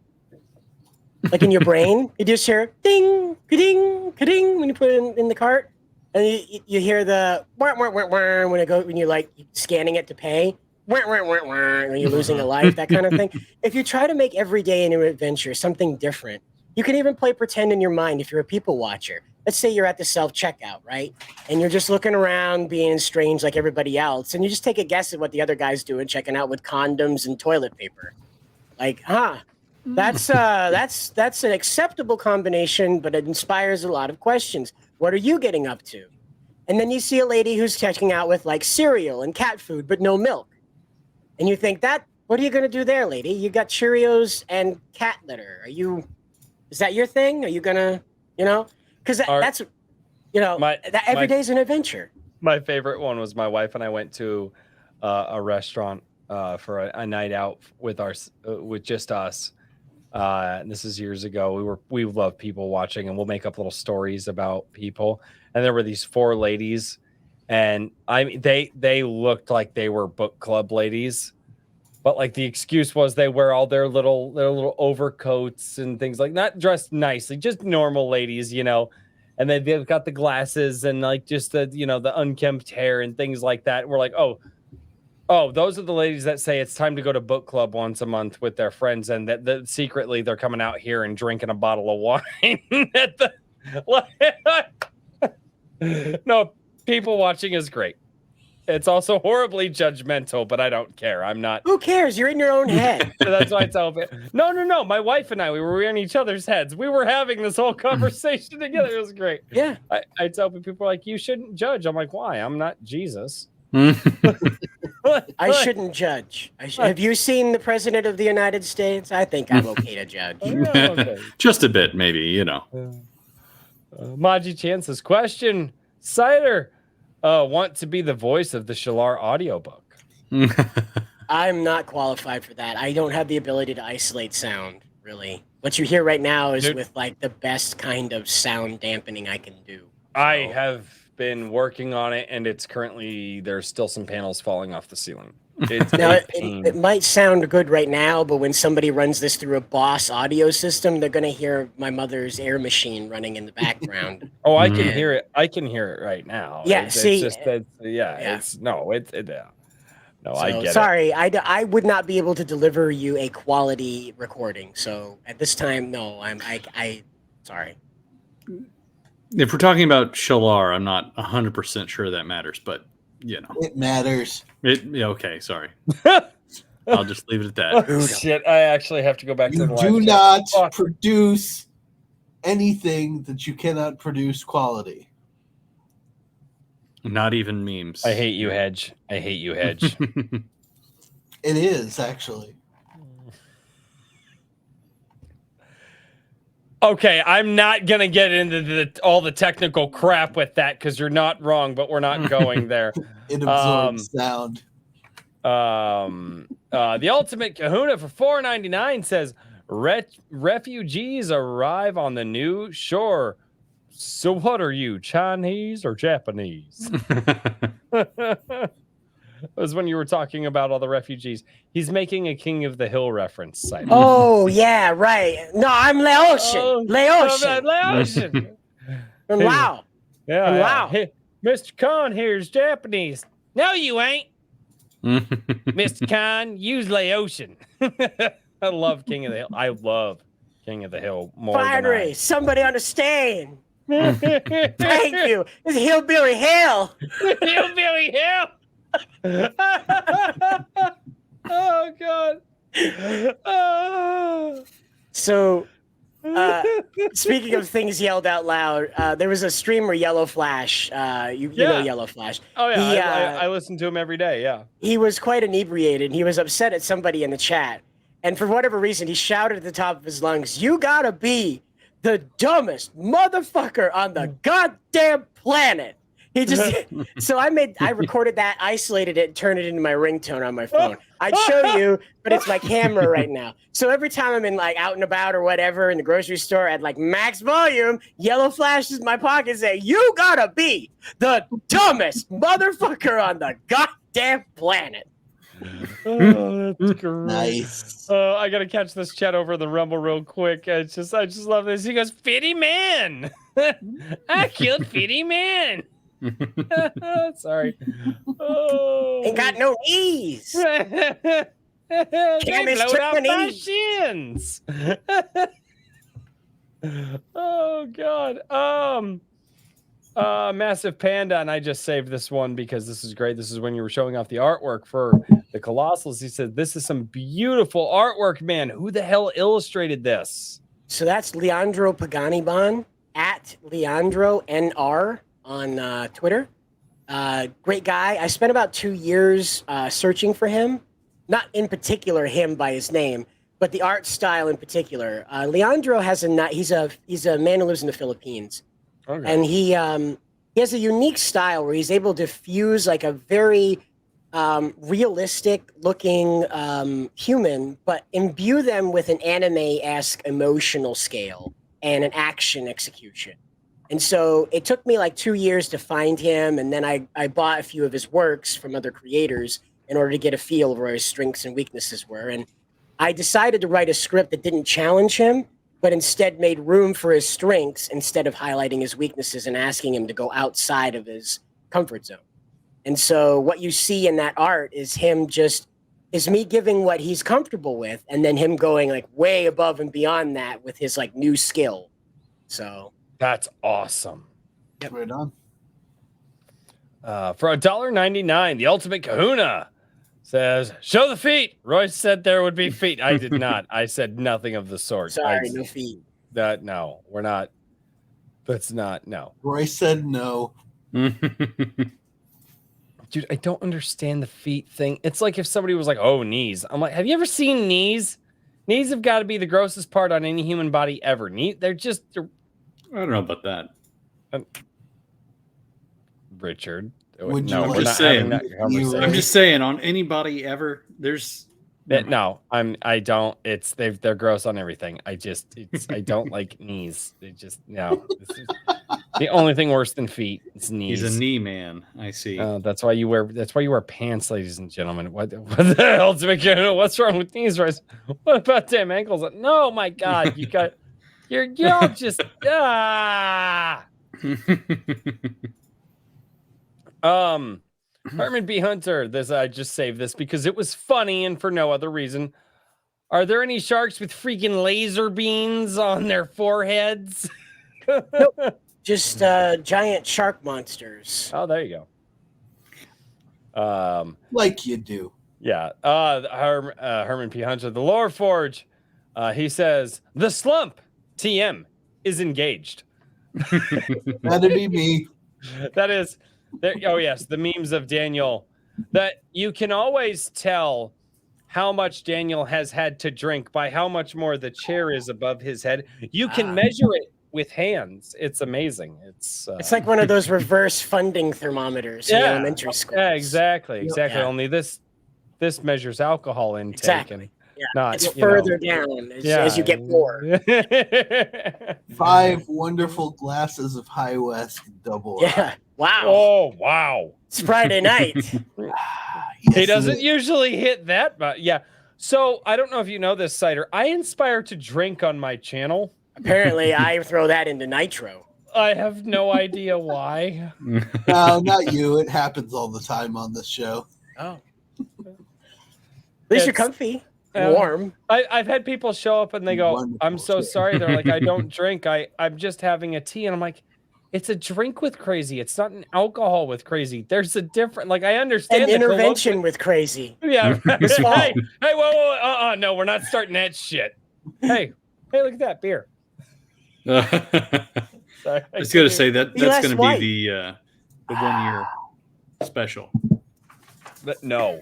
Like in your brain, you just hear ding, ka-ding, ka-ding when you put it in the cart. And you hear the wah, wah, wah, wah, when you're like scanning it to pay. Wah, wah, wah, wah, when you're losing a life, that kind of thing. If you try to make every day an adventure, something different, you can even play pretend in your mind if you're a people watcher. Let's say you're at the self-checkout, right? And you're just looking around being strange like everybody else. And you just take a guess at what the other guy's doing, checking out with condoms and toilet paper. Like, that's an acceptable combination, but it inspires a lot of questions. What are you getting up to? And then you see a lady who's checking out with like cereal and cat food, but no milk. And you think What are you gonna do there, lady? You got Cheerios and cat litter. Is that your thing? Are you gonna, because that's, that every day's an adventure. My favorite one was my wife and I went to a restaurant for a night out with just us. And this is years ago. We love people watching, and we'll make up little stories about people. And there were these 4 ladies, and they looked like they were book club ladies, but like the excuse was they wear all their little overcoats and things, like not dressed nicely, just normal ladies, And they've got the glasses and like just the the unkempt hair and things like that. And we're like, oh, those are the ladies that say it's time to go to book club once a month with their friends, and that secretly they're coming out here and drinking a bottle of wine at the. No, people watching is great. It's also horribly judgmental, but I don't care. I'm not. Who cares? You're in your own head. So that's why I tell people. No. My wife and I, we were in each other's heads. We were having this whole conversation together. It was great. Yeah. I tell people like, you shouldn't judge. I'm like, why? I'm not Jesus. I shouldn't judge. Have you seen the President of the United States? I think I'm okay to judge. Okay. Just a bit, maybe, Maji Chance's question: Cider want to be the voice of the Shalar audiobook? I'm not qualified for that. I don't have the ability to isolate sound, really. What you hear right now is with like the best kind of sound dampening I can do. So. I have been working on it, and it's currently there's still some panels falling off the ceiling. Now, it might sound good right now, but when somebody runs this through a Boss audio system, they're going to hear my mother's air machine running in the background. Oh, I can hear it. I can hear it right now. Yeah, it's just no, I get sorry, I would not be able to deliver you a quality recording. So at this time, no, I sorry. If we're talking about Shalar, I'm not 100% sure that matters, but it matters. Okay, sorry. I'll just leave it at that. Oh, shit, I actually have to go back to the You do not produce anything that you cannot produce quality. Not even memes. I hate you, Hedge. I hate you, Hedge. It is actually. Okay, I'm not gonna get into all the technical crap with that because you're not wrong, but we're not going there. It absorbs sound. The Ultimate Kahuna for $4.99 says refugees arrive on the new shore. So what are you, Chinese or Japanese? It was when you were talking about all the refugees. He's making a King of the Hill reference. Cider. Oh, yeah, right. No, I'm Laotian. Laotian. Laotian. From Lao. Yeah. From Lao. Hey, Mr. Khan here is Japanese. No, you ain't. Mr. Khan, you's Laotian. I love King of the Hill. I love King of the Hill more Finally, somebody understand. Thank you. This is Hillbilly Hill. Hillbilly Hill. Oh God. So speaking of things yelled out loud, there was a streamer, Yellow Flash. You know Yellow Flash. Oh yeah, I listen to him every day. Yeah. He was quite inebriated. He was upset at somebody in the chat, and for whatever reason, he shouted at the top of his lungs, "You gotta be the dumbest motherfucker on the goddamn planet." He just so I recorded that, isolated it, turned it into my ringtone on my phone. I'd show you, but it's my camera right now. So every time I'm in like out and about or whatever in the grocery store at like max volume, Yellow flashes in my pocket and say, "You gotta be the dumbest motherfucker on the goddamn planet." Oh, that's great. Nice. I gotta catch this chat over the Rumble real quick. I just love this. He goes, "Fitty man, I killed Fitty man." Sorry. Oh. Ain't got no knees. They blowed out my shins. Oh God. Massive Panda, and I just saved this one because this is great. This is when you were showing off the artwork for the Colossals. He said, "This is some beautiful artwork, man. Who the hell illustrated this?" So that's Leandro Paganiban at Leandro NR on Twitter. Great guy. I spent about 2 years searching for him, not in particular him by his name, but the art style in particular. Leandro has he's a man who lives in the Philippines, and he has a unique style where he's able to fuse like a very realistic looking human, but imbue them with an anime-esque emotional scale and an action execution. And so it took me like 2 years to find him, and then I bought a few of his works from other creators in order to get a feel of where his strengths and weaknesses were. And I decided to write a script that didn't challenge him, but instead made room for his strengths instead of highlighting his weaknesses and asking him to go outside of his comfort zone. And so what you see in that art is me giving what he's comfortable with, and then him going like way above and beyond that with his like new skill. So that's awesome. Yep. Right on. For $1.99, the Ultimate Kahuna says, "Show the feet." Royce said there would be feet. I did not. I said nothing of the sort. Sorry, no feet. No, we're not. That's not. No. Royce said no. Dude, I don't understand the feet thing. It's like if somebody was like, "Oh, knees." I'm like, have you ever seen knees? Knees have got to be the grossest part on any human body ever. They're I don't know about that. Richard. Would no, you we're not saying, having that conversation. I'm just saying, on anybody ever, there's no. I don't. They're gross on everything. I don't like knees. They just no. This is the only thing worse than feet is knees. He's a knee man. I see. That's why you wear pants, ladies and gentlemen. What the hell's what's wrong with knees, Royce? What about damn ankles? No, my God, you're all just Herman B. Hunter, I just saved this because it was funny and for no other reason. Are there any sharks with freaking laser beams on their foreheads? Nope. Just giant shark monsters. Oh, there you go. Like you do. Yeah. Herman P. Hunter, the Lore Forge. He says the slump TM is engaged. That'd be me. That is. Oh, yes, the memes of Daniel. That you can always tell how much Daniel has had to drink by how much more the chair is above his head. You can measure it with hands. It's amazing. It's like one of those reverse funding thermometers in elementary school. Yeah, exactly. Yeah. Only this measures alcohol intake. Exactly. And not, it's further down as you get more. 5 wonderful glasses of High West double. Yeah. Wow. Oh, wow. It's Friday night. Yes, he doesn't usually hit that, but yeah. So I don't know if you know this, Cider. I inspire to drink on my channel. Apparently, I throw that into nitro. I have no idea why. No, not you. It happens all the time on this show. Oh. At least you're comfy. Warm. I've had people show up and they go, Wonderful. "I'm so sorry." They're like, "I don't drink. I'm just having a tea." And I'm like, it's a drink with crazy. It's not an alcohol with crazy. There's a different, like, I understand an intervention with crazy. Yeah. Hey, whoa. No, we're not starting that shit. Hey, look at that beer. Sorry, I was going to say that's going to be the 1 year special. But no.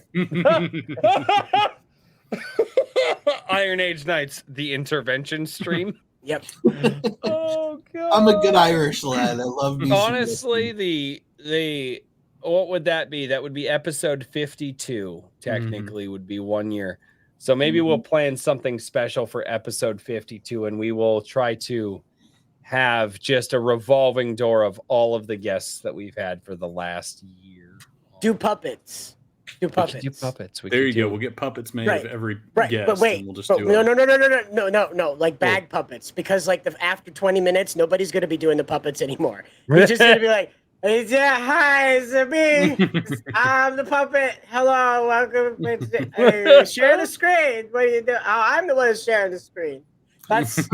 Iron Age Nights, the intervention stream. Yep. Oh God. I'm a good Irish lad. I love music. Honestly, the what would that be? That would be episode 52. Technically, would be 1 year. So maybe we'll plan something special for episode 52, and we will try to have just a revolving door of all of the guests that we've had for the last year. Do puppets. We do puppets. There you go. We'll get puppets made of every guest. But wait, and we'll just no. Like bag puppets, because like after 20 minutes, nobody's going to be doing the puppets anymore. You're just going to be like, "Hi, it's me. I'm the puppet. Hello, welcome. Share the screen. What do you do? Oh, I'm the one who's sharing the screen." That's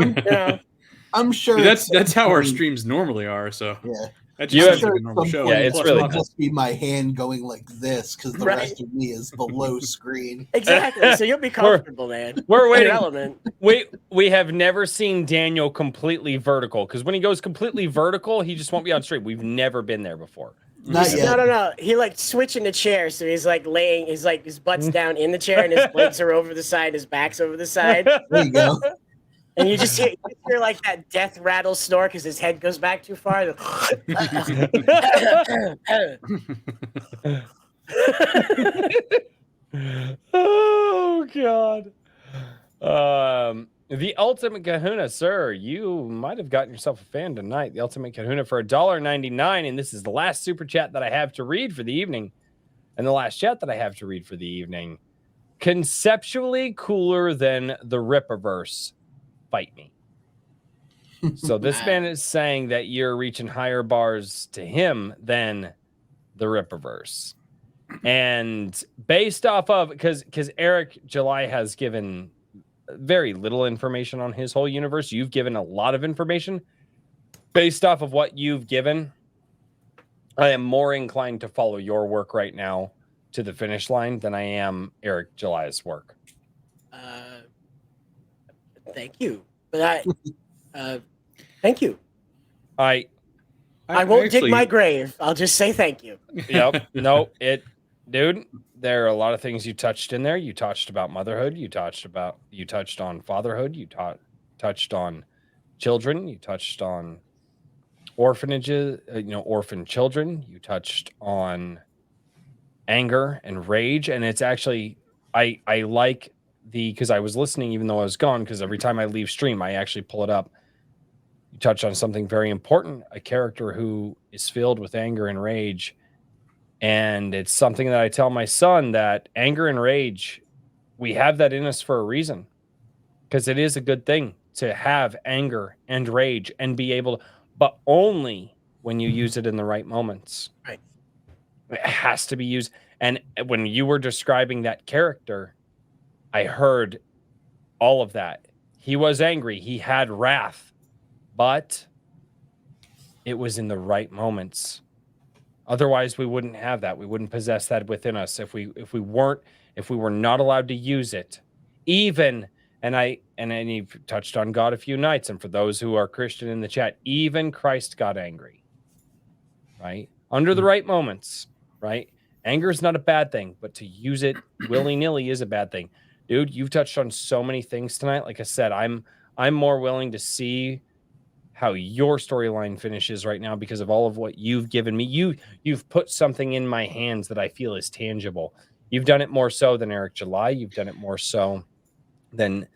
I'm sure that's how our streams normally are. So yeah. That's just sure a normal show. Yeah, it's really just be my hand going like this because the rest of me is below screen. Exactly. So you'll be comfortable, man. We're waiting. Element. We have never seen Daniel completely vertical, because when he goes completely vertical, he just won't be on stream. We've never been there before. Not No, yet. no. He like switching the chair, so he's like laying. He's like his butt's down in the chair, and his legs are over the side. His back's over the side, There you go. and you just hear like that death rattle snore because his head goes back too far. Oh God. The Ultimate Kahuna, sir. You might have gotten yourself a fan tonight. The Ultimate Kahuna for $1.99, and this is the last super chat that I have to read for the evening. And the last chat that I have to read for the evening. Conceptually cooler than the Rippaverse. Fight me. So this man is saying that you're reaching higher bars to him than the Rippaverse. And based off of, because Eric July has given very little information on his whole universe. You've given a lot of information. Based off of what you've given, I am more inclined to follow your work right now to the finish line than I am Eric July's work. Thank you, but thank you. I won't dig my grave. I'll just say thank you. Yep. Dude, there are a lot of things you touched in there. You touched about motherhood. You touched on fatherhood. You touched on children. You touched on orphanages, orphan children. You touched on anger and rage. And it's actually, I like because I was listening even though I was gone, because every time I leave stream, I actually pull it up. You touched on something very important, a character who is filled with anger and rage. And it's something that I tell my son, that anger and rage, we have that in us for a reason, because it is a good thing to have anger and rage and be able to, but only when you use it in the right moments. Right. It has to be used. And when you were describing that character, I heard all of that. He was angry. He had wrath, but it was in the right moments. Otherwise, we wouldn't have that. We wouldn't possess that within us if we were not allowed to use it. Even, and you've touched on God a few nights, and for those who are Christian in the chat, even Christ got angry, right? Under the right moments, right? Anger is not a bad thing, but to use it willy-nilly is a bad thing. Dude, you've touched on so many things tonight. Like I said, I'm more willing to see how your storyline finishes right now because of all of what you've given me. You've put something in my hands that I feel is tangible. You've done it more so than Eric July. You've done it more so than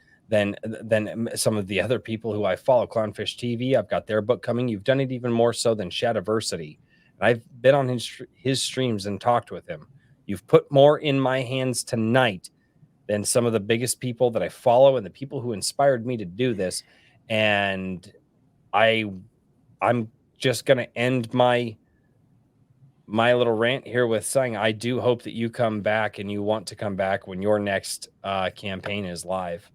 some of the other people who I follow. Clownfish TV, I've got their book coming. You've done it even more so than Shadiversity. And I've been on his streams and talked with him. You've put more in my hands tonight than some of the biggest people that I follow and the people who inspired me to do this. And I'm just going to end my little rant here with saying I do hope that you come back and you want to come back when your next campaign is live.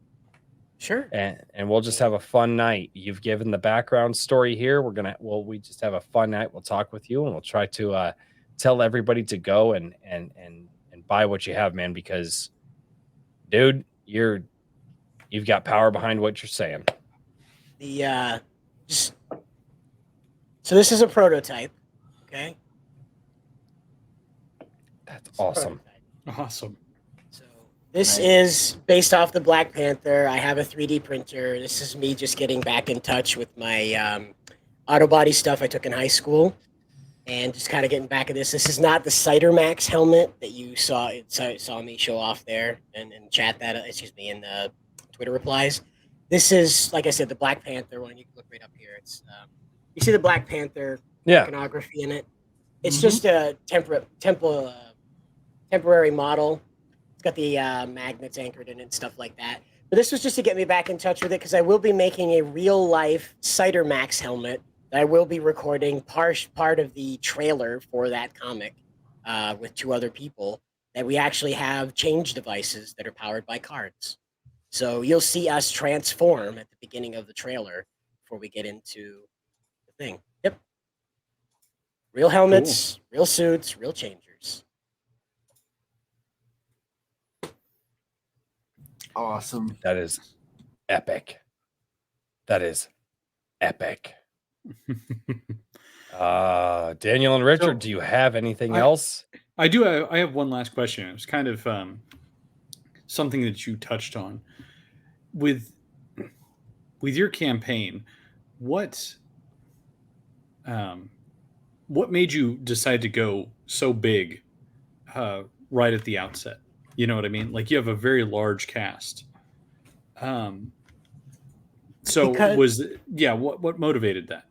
Sure. And we'll just have a fun night. You've given the background story here. We just have a fun night. We'll talk with you and we'll try to tell everybody to go and buy what you have, man, because dude, you've got power behind what you're saying. So this is a prototype, okay? That's awesome. Awesome. So this is based off the Black Panther. I have a 3D printer. This is me just getting back in touch with my auto body stuff I took in high school, and just kind of getting back at this. This is not the Cider Max helmet that you saw me show off there and chat that. In the Twitter replies. This is, like I said, the Black Panther one. You can look right up here. It's you see the Black Panther iconography in it. It's just a temporary model. It's got the magnets anchored in it and stuff like that. But this was just to get me back in touch with it because I will be making a real life Cider Max helmet that I will be recording part of the trailer for that comic with 2 other people that we actually have change devices that are powered by cards. So you'll see us transform at the beginning of the trailer before we get into the thing. Yep. Real helmets, real suits, real changers. Awesome. That is epic. That is epic. Daniel and Richard, So, do you have anything else? I do. I have one last question. It was kind of something that you touched on with your campaign. What made you decide to go so big right at the outset? You know what I mean? Like, you have a very large cast. So what motivated that?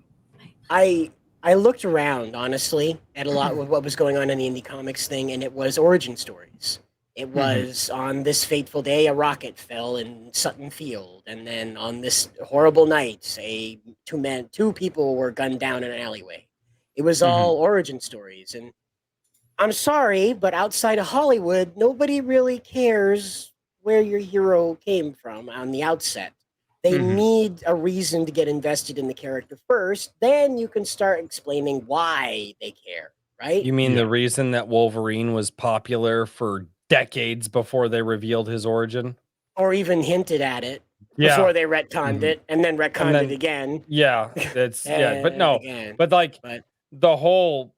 I looked around, honestly, at a lot of what was going on in the indie comics thing, and it was origin stories. It was on this fateful day, a rocket fell in Sutton Field, and then on this horrible night, two people were gunned down in an alleyway. It was all origin stories, and I'm sorry, but outside of Hollywood, nobody really cares where your hero came from on the outset. They need a reason to get invested in the character first. Then you can start explaining why they care, right? You mean the reason that Wolverine was popular for decades before they revealed his origin? Or even hinted at it before they retconned it and then retconned it again. Yeah, it's but no, again. but the whole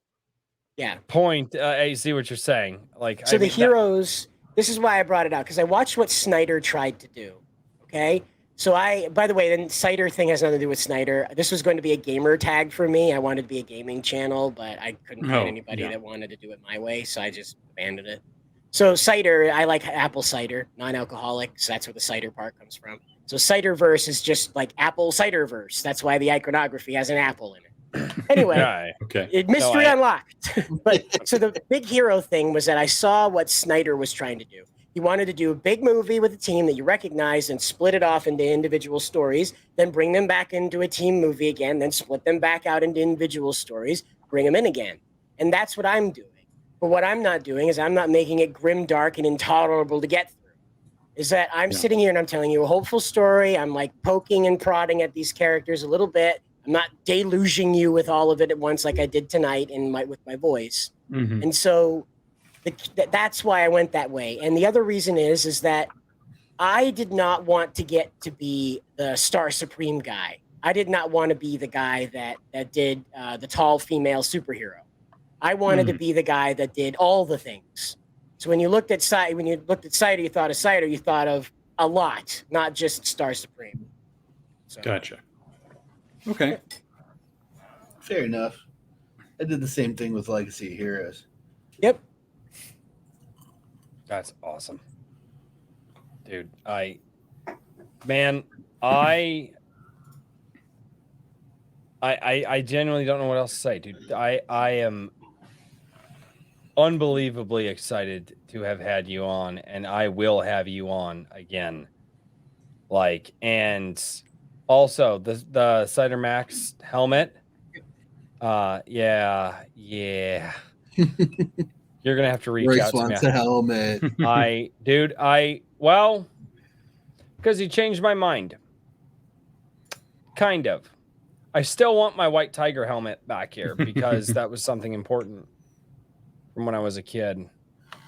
Yeah. point. I see what you're saying. Like, so the heroes. This is why I brought it out, because I watched what Snyder tried to do. Okay. So by the way, the Cider thing has nothing to do with Snyder. This was going to be a gamer tag for me. I wanted to be a gaming channel, but I couldn't find anybody that wanted to do it my way, so I just abandoned it. So Cider, I like apple cider, non-alcoholic, so that's where the cider part comes from. So Ciderverse is just like Apple Ciderverse. That's why the iconography has an apple in it. Anyway, mystery unlocked. But so the big hero thing was that I saw what Snyder was trying to do. He wanted to do a big movie with a team that you recognize and split it off into individual stories, then bring them back into a team movie again, then split them back out into individual stories, bring them in again. And that's what I'm doing. But what I'm not doing is I'm not making it grim, dark, and intolerable to get through. Is that I'm sitting here and I'm telling you a hopeful story. I'm like poking and prodding at these characters a little bit. I'm not deluging you with all of it at once like I did tonight with my voice. And so that's why I went that way. And the other reason is that I did not want to get to be the Star Supreme guy. I did not want to be the guy that did the tall female superhero. I wanted to be the guy that did all the things. So when you looked at Cider, you thought of Cider, you thought of a lot, not just Star Supreme. So. Gotcha. Okay. Fair enough. I did the same thing with Legacy Heroes. Yep. That's awesome. Dude, I genuinely don't know what else to say, dude. I am unbelievably excited to have had you on, and I will have you on again. Like, and also the Cider Max helmet. Yeah. You're gonna have to reach out to me. Wants a helmet. Because he changed my mind. Kind of. I still want my white tiger helmet back here because that was something important from when I was a kid.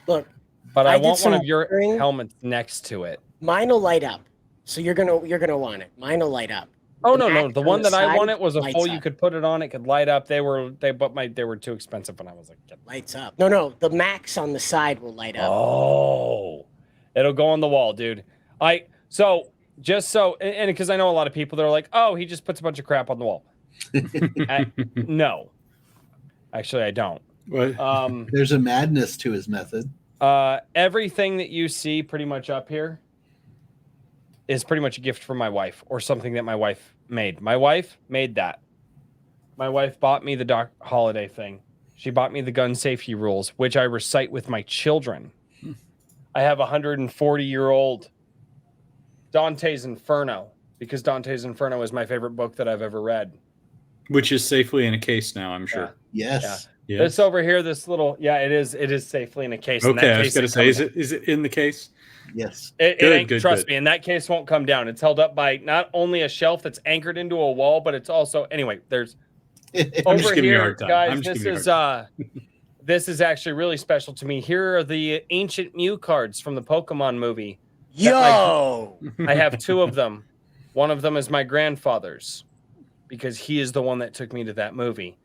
Look, but I want one of your helmets next to it. Mine will light up, so you're gonna want it. Mine will light up. Oh no! The one that I wanted was a full. You could put it on. It could light up. They were too expensive when I was like, lights up. No. The Max on the side will light up. Oh, it'll go on the wall, dude. And because I know a lot of people that are like, oh, he just puts a bunch of crap on the wall. No, actually, I don't. What? There's a madness to his method. Everything that you see pretty much up here is pretty much a gift from my wife or something that my wife made. My wife made that. My wife bought me the Doc Holiday thing. She bought me the gun safety rules, which I recite with my children. I have a 140-year-old Dante's Inferno because Dante's Inferno is my favorite book that I've ever read. Which is safely in a case now, I'm sure. Yeah. Yes. Yeah. This over here, this little, it is safely in a case. Okay, I was going to say, is it in the case? Yes. Trust me, and that case won't come down. It's held up by not only a shelf that's anchored into a wall, but it's also, anyway, there's over here, guys, this is actually really special to me. Here are the ancient Mew cards from the Pokemon movie. Yo! I have two of them. One of them is my grandfather's because he is the one that took me to that movie.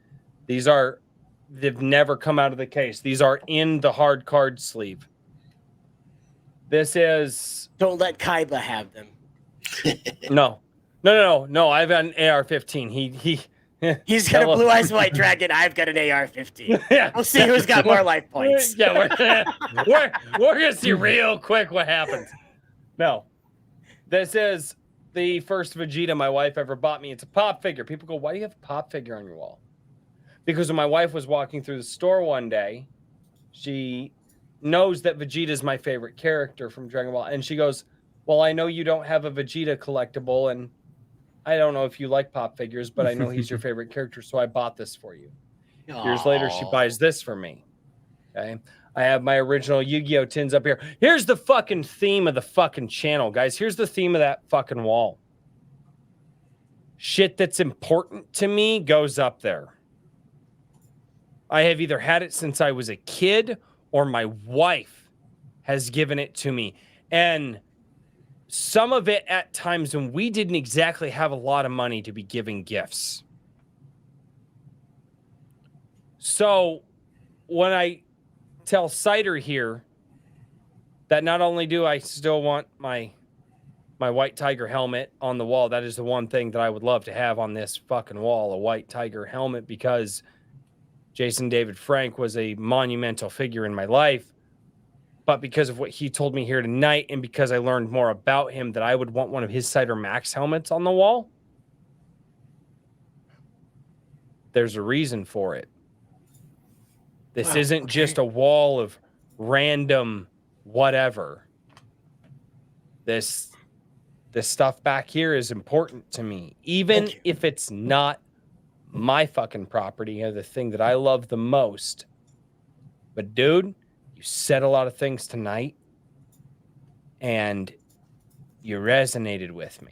They've never come out of the case. These are in the hard card sleeve. This is Don't let Kaiba have them. no. I've got an AR-15. He's got a Hello. Blue Eyes White Dragon. I've got an AR-15. Yeah. We'll see who's got more life points. Yeah, we're gonna see real quick what happens. No, this is the first Vegeta my wife ever bought me. It's a pop figure. People go, "Why do you have a pop figure on your wall?" Because when my wife was walking through the store one day, she knows that Vegeta is my favorite character from Dragon Ball, and she goes, "Well, I know you don't have a Vegeta collectible, and I don't know if you like pop figures, but I know he's your favorite character, so I bought this for you." Years later, she buys this for me. Okay. I have my original Yu-Gi-Oh! Tins up here. Here's the fucking theme of the fucking channel, guys. Here's the theme of that fucking wall. Shit that's important to me goes up there. I have either had it since I was a kid or my wife has given it to me. And some of it at times when we didn't exactly have a lot of money to be giving gifts. So when I tell Cider here that not only do I still want my white tiger helmet on the wall, that is the one thing that I would love to have on this fucking wall, a white tiger helmet, because Jason David Frank was a monumental figure in my life. But because of what he told me here tonight, and because I learned more about him, that I would want one of his Cider Max helmets on the wall, there's a reason for it. This isn't just a wall of random whatever. This stuff back here is important to me, even if it's not my fucking property or the thing that I love the most. But dude, you said a lot of things tonight, and you resonated with me.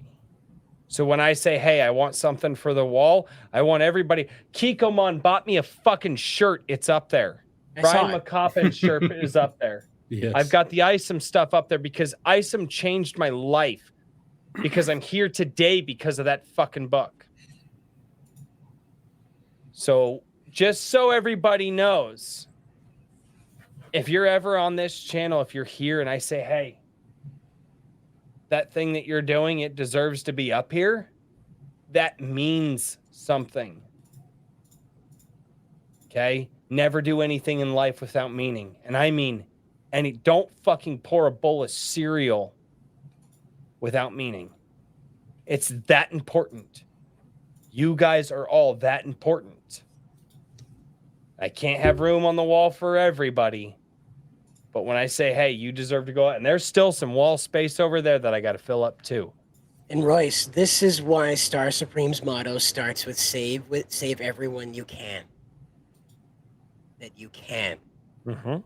So when I say, hey, I want something for the wall, I want everybody. Kikomon bought me a fucking shirt. It's up there. Brian McCoppin's shirt is up there. Yes. I've got the Isom stuff up there because Isom changed my life. Because I'm here today because of that fucking book. So just so everybody knows, if you're ever on this channel, if you're here and I say, hey, that thing that you're doing, it deserves to be up here, that means something. Okay? Never do anything in life without meaning. And I mean, don't fucking pour a bowl of cereal without meaning. It's that important. You guys are all that important. I can't have room on the wall for everybody. But when I say, hey, you deserve to go out, and there's still some wall space over there that I got to fill up too. And Royce, this is why Star Supreme's motto starts with save everyone you can. That you can. Mm-hmm.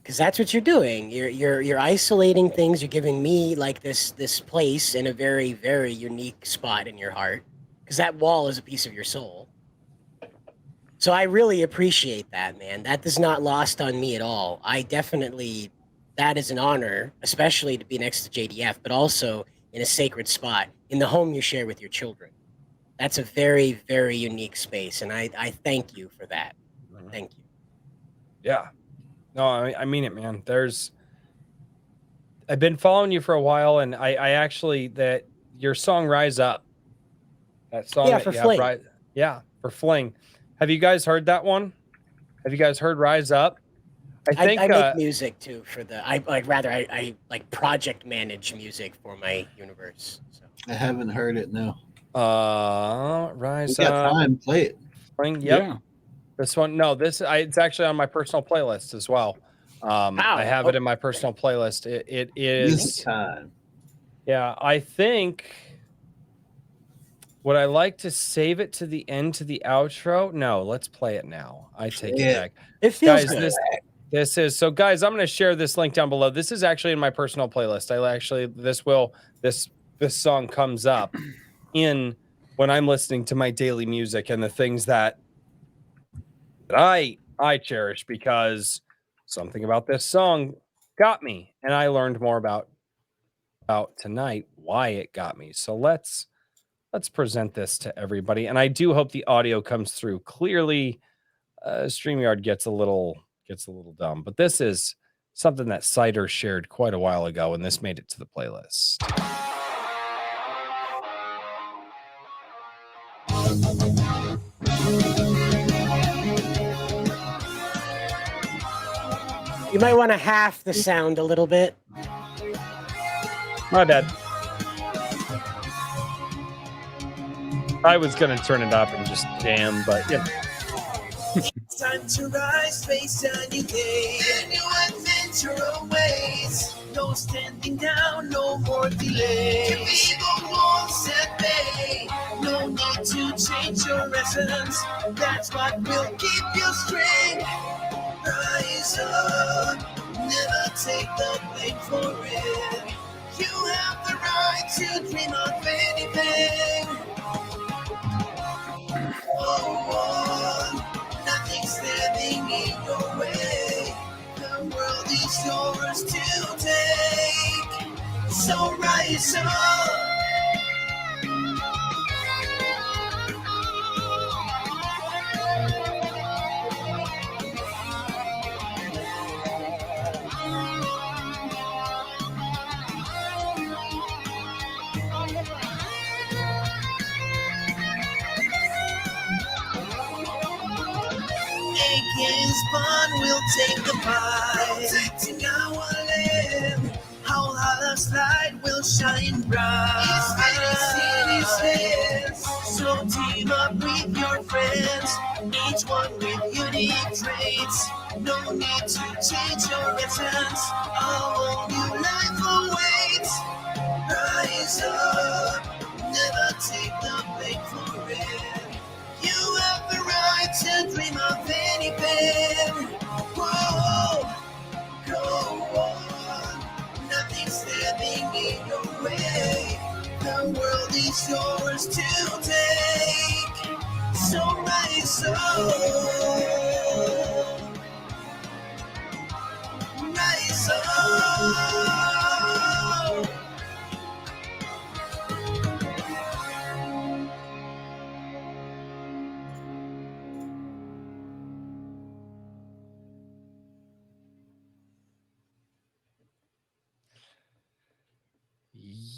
Because that's what you're doing. You're isolating things. You're giving me like this place in a very, very unique spot in your heart. Because that wall is a piece of your soul. So I really appreciate that, man. That is not lost on me at all. I definitely, that is an honor, especially to be next to JDF, but also in a sacred spot in the home you share with your children. That's a very, very unique space, and I thank you for that. Thank you. Yeah. No, I mean it, man. I've been following you for a while, and I actually, that your song Rise Up, that song, yeah, for Fling. For Fling. Have you guys heard that one? Have you guys heard Rise Up? I make music too for I like project manage music for my universe. So. I haven't heard it, no. Rise we got Up. time, play it. Fling, Yeah. yep. This one, no, it's actually on my personal playlist as well. I have it in my personal playlist. It is Music time. Yeah, I think, would I like to save it to the end, to the outro? No, let's play it now. I take it back. It feels guys, good. this is, so guys, I'm going to share this link down below. This is actually in my personal playlist. This song comes up in when I'm listening to my daily music and the things that I cherish, because something about this song got me, and I learned more about tonight why it got me. So let's let's present this to everybody. And I do hope the audio comes through clearly. StreamYard gets a little dumb, but this is something that Cider shared quite a while ago, and this made it to the playlist. You might want to half the sound a little bit. My bad. I was gonna turn it up and just jam, but yeah. It's time to rise, face a new day. A new adventure awaits. No standing down, no more delay. People won't set bay. No need to change your essence. That's what will keep you straight. Rise up, never take the blame for it. You have the right to dream of anything. Nothing standing in your way. The world is yours to take. So rise up. Against fun, we'll take the fight. Protecting our land. How Allah's light will shine bright. So team up with your friends, each one with unique traits. No need to change your essence. A whole new life awaits. Rise up, never take the blame for it. You have the right to dream of anything. Whoa, go on. Nothing standing in your way. The world is yours to take. So rise up. Rise up.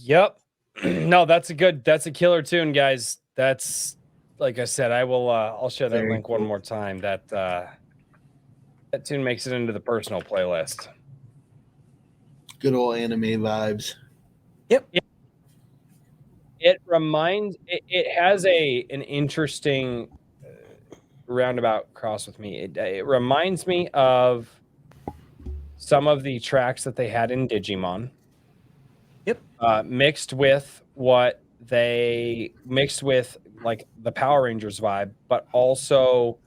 Yep. No, that's a killer tune, guys. That's, like I said, I'll share that Very link one cool. more time. That tune makes it into the personal playlist. Good old anime vibes. It has an interesting roundabout cross with me. It reminds me of some of the tracks that they had in Digimon. Yep. Mixed with like the Power Rangers vibe, but also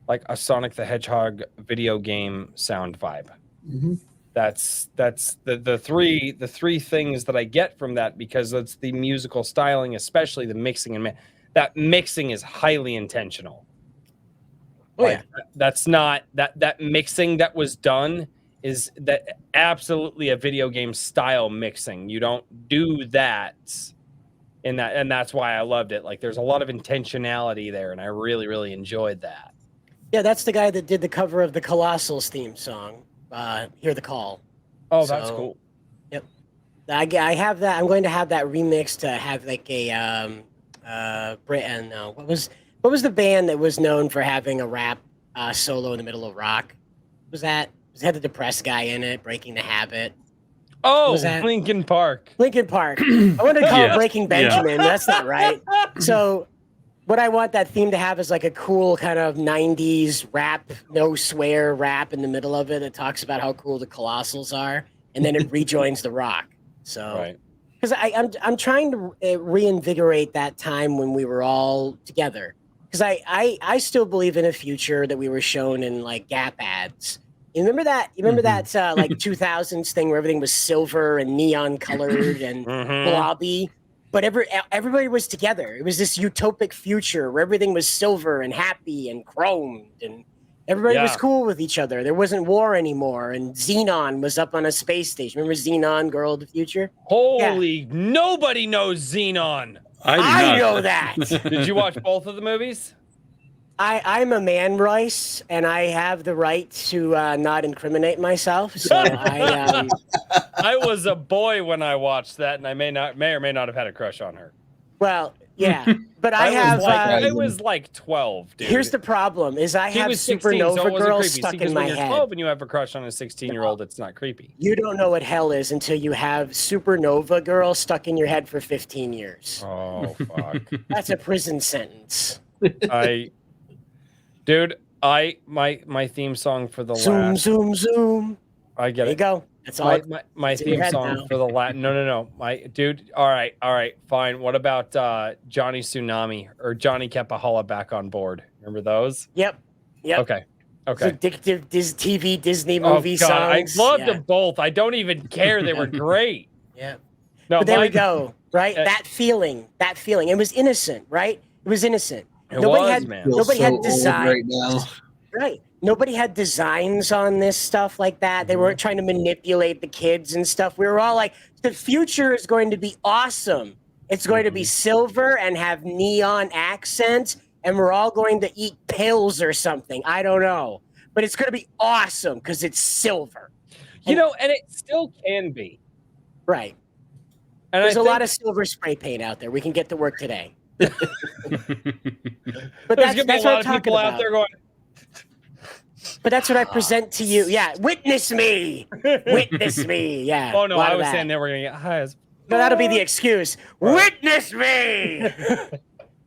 like a Sonic the Hedgehog video game sound vibe. Mm-hmm. That's the three things that I get from that, because it's the musical styling, especially the mixing, and that mixing is highly intentional. Oh, yeah. That's not that mixing that was done is that absolutely a video game style mixing. You don't do that in that, and that's why I loved it. Like, there's a lot of intentionality there, and I really, really enjoyed that. Yeah, that's the guy that did the cover of the Colossals theme song. Hear the Call. Oh, that's cool. Yep. I have that. I'm going to have that remixed to have like a Britain. What was the band that was known for having a rap solo in the middle of rock? What was that? It had the depressed guy in it, Breaking the Habit. Oh, Linkin Park. Linkin Park. I wanted to call it Breaking Benjamin. That's not right. So what I want that theme to have is like a cool kind of 90s rap, no swear rap in the middle of it that talks about how cool the Colossals are, and then it rejoins the rock. So, Right. Because I'm trying to reinvigorate that time when we were all together. Because I still believe in a future that we were shown in like Gap ads. You remember that? You remember that like 2000s thing where everything was silver and neon colored and blobby, but everybody was together. It was this utopic future where everything was silver and happy and chromed, and everybody was cool with each other. There wasn't war anymore, and Xenon was up on a space station. Remember Xenon, Girl of the Future? Holy, nobody knows Xenon. I know that. Did you watch both of the movies? I'm a man, Royce, and I have the right to not incriminate myself. So I was a boy when I watched that, and I may or may not have had a crush on her. well, yeah, but I was like 12, dude. Here's the problem: is I He have was 16, supernova so it wasn't girls creepy. stuck See, 'cause in when my you're head. 12 and you have a crush on a 16-year-old, it's not creepy. You don't know what hell is until you have supernova girl stuck in your head for 15 years. Oh fuck! That's a prison sentence. Dude, my theme song for the Zoom, zoom, zoom. I get There you it. go. That's all. My it's in your theme head song now. for the Latin. No. My dude. All right, fine. What about Johnny Tsunami or Johnny Capahala back on board? Remember those? Yep. Okay. It's addictive TV Disney movie God, songs. I loved them both. I don't even care. They were great. Yeah. No, But there we go. Right. That feeling. It was innocent. Right. It was innocent. Nobody had design. Right now. Right. Nobody had designs on this stuff like that. They weren't trying to manipulate the kids and stuff. We were all like, the future is going to be awesome. It's going to be silver and have neon accents, and we're all going to eat pills or something. I don't know. But it's going to be awesome because it's silver. And it still can be. Right. And There's a lot of silver spray paint out there. We can get to work today. But there's going to be a what lot I'm of talking people about. out there going, But that's what I present to you. Yeah, witness me. Witness me. Yeah. oh no, I was saying they were going to get high as. No, that'll be the excuse. Witness me.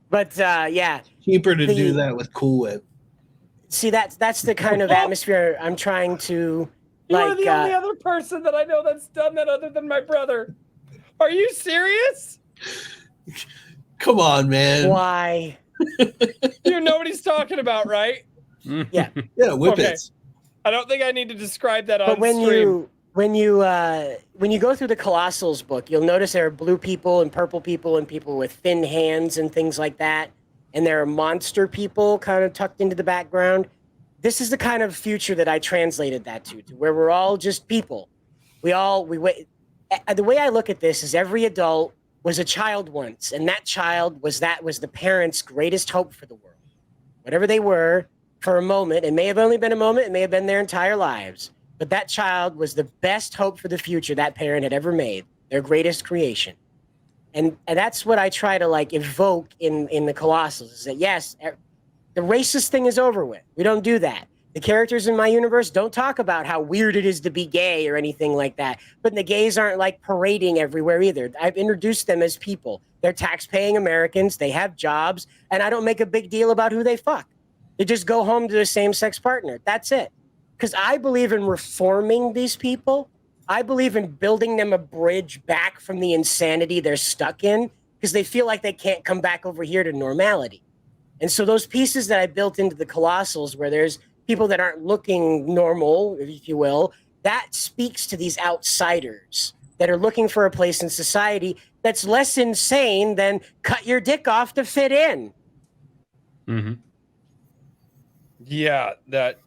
But yeah. Cheaper to do that with Cool Whip. See, that's the kind of atmosphere I'm trying to. You're the only other person that I know that's done that other than my brother. Are you serious? Come on, man. Why? You know what he's talking about, right? Yeah. Yeah, whippets. I don't think I need to describe that on But when stream. when you go through the Colossals book, you'll notice there are blue people and purple people and people with thin hands and things like that. And there are monster people kind of tucked into the background. This is the kind of future that I translated that to where we're all just people. The way I look at this is every adult was a child once, and that child was the parents' greatest hope for the world. Whatever they were, for a moment, it may have only been a moment, it may have been their entire lives, but that child was the best hope for the future that parent had ever made, their greatest creation. And that's what I try to evoke in the Colossals, is that yes, the racist thing is over with. We don't do that. The characters in my universe don't talk about how weird it is to be gay or anything like that. But the gays aren't parading everywhere either. I've introduced them as people. They're tax-paying Americans. They have jobs. And I don't make a big deal about who they fuck. They just go home to a same-sex partner. That's it. Because I believe in reforming these people. I believe in building them a bridge back from the insanity they're stuck in because they feel like they can't come back over here to normality. And so those pieces that I built into the Colossals where there's people that aren't looking normal, if you will, that speaks to these outsiders that are looking for a place in society that's less insane than cut your dick off to fit in. Mm-hmm. Yeah, that.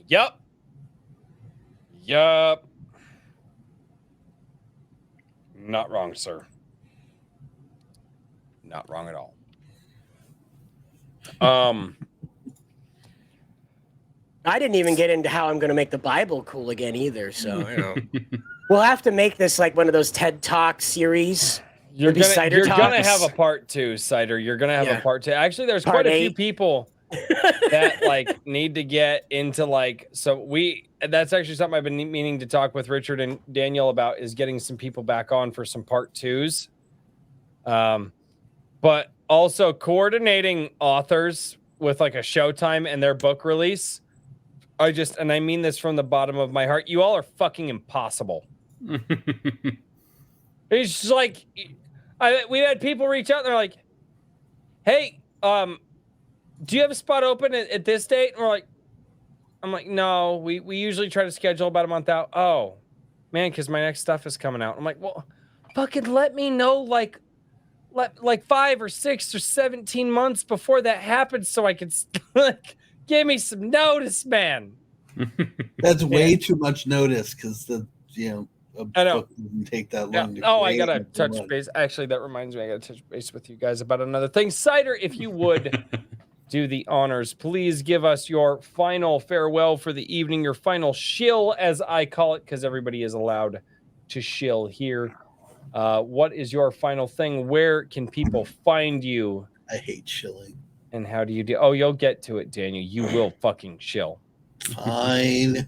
Yup. Not wrong, sir. Not wrong at all. I didn't even get into how I'm going to make the Bible cool again either. So, we'll have to make this one of those TED Talk series. You're Cider gonna Talks. have a part 2, Cider. You're gonna have a part 2. Actually, there's Part quite a 8. few people that need to get into that's actually something I've been meaning to talk with Richard and Daniel about, is getting some people back on for some part 2s. But also coordinating authors with a Showtime and their book release. And I mean this from the bottom of my heart. You all are fucking impossible. It's just we had people reach out and they're like, hey, do you have a spot open at this date? And I'm like, no, we usually try to schedule about a month out. Oh, man, because my next stuff is coming out. I'm like, well, fucking let me know 5 or 6 or 17 months before that happens so I can give me some notice, man. That's way too much notice because I know. book doesn't take that Yeah. long. To Oh, I create gotta and touch run. base. Actually, that reminds me, I gotta touch base with you guys about another thing. Cider, if you would do the honors, please give us your final farewell for the evening, your final shill, as I call it, because everybody is allowed to shill here. What is your final thing? Where can people find you? I hate shilling. And how do you do? Oh, you'll get to it, Daniel. You will fucking shill. Fine.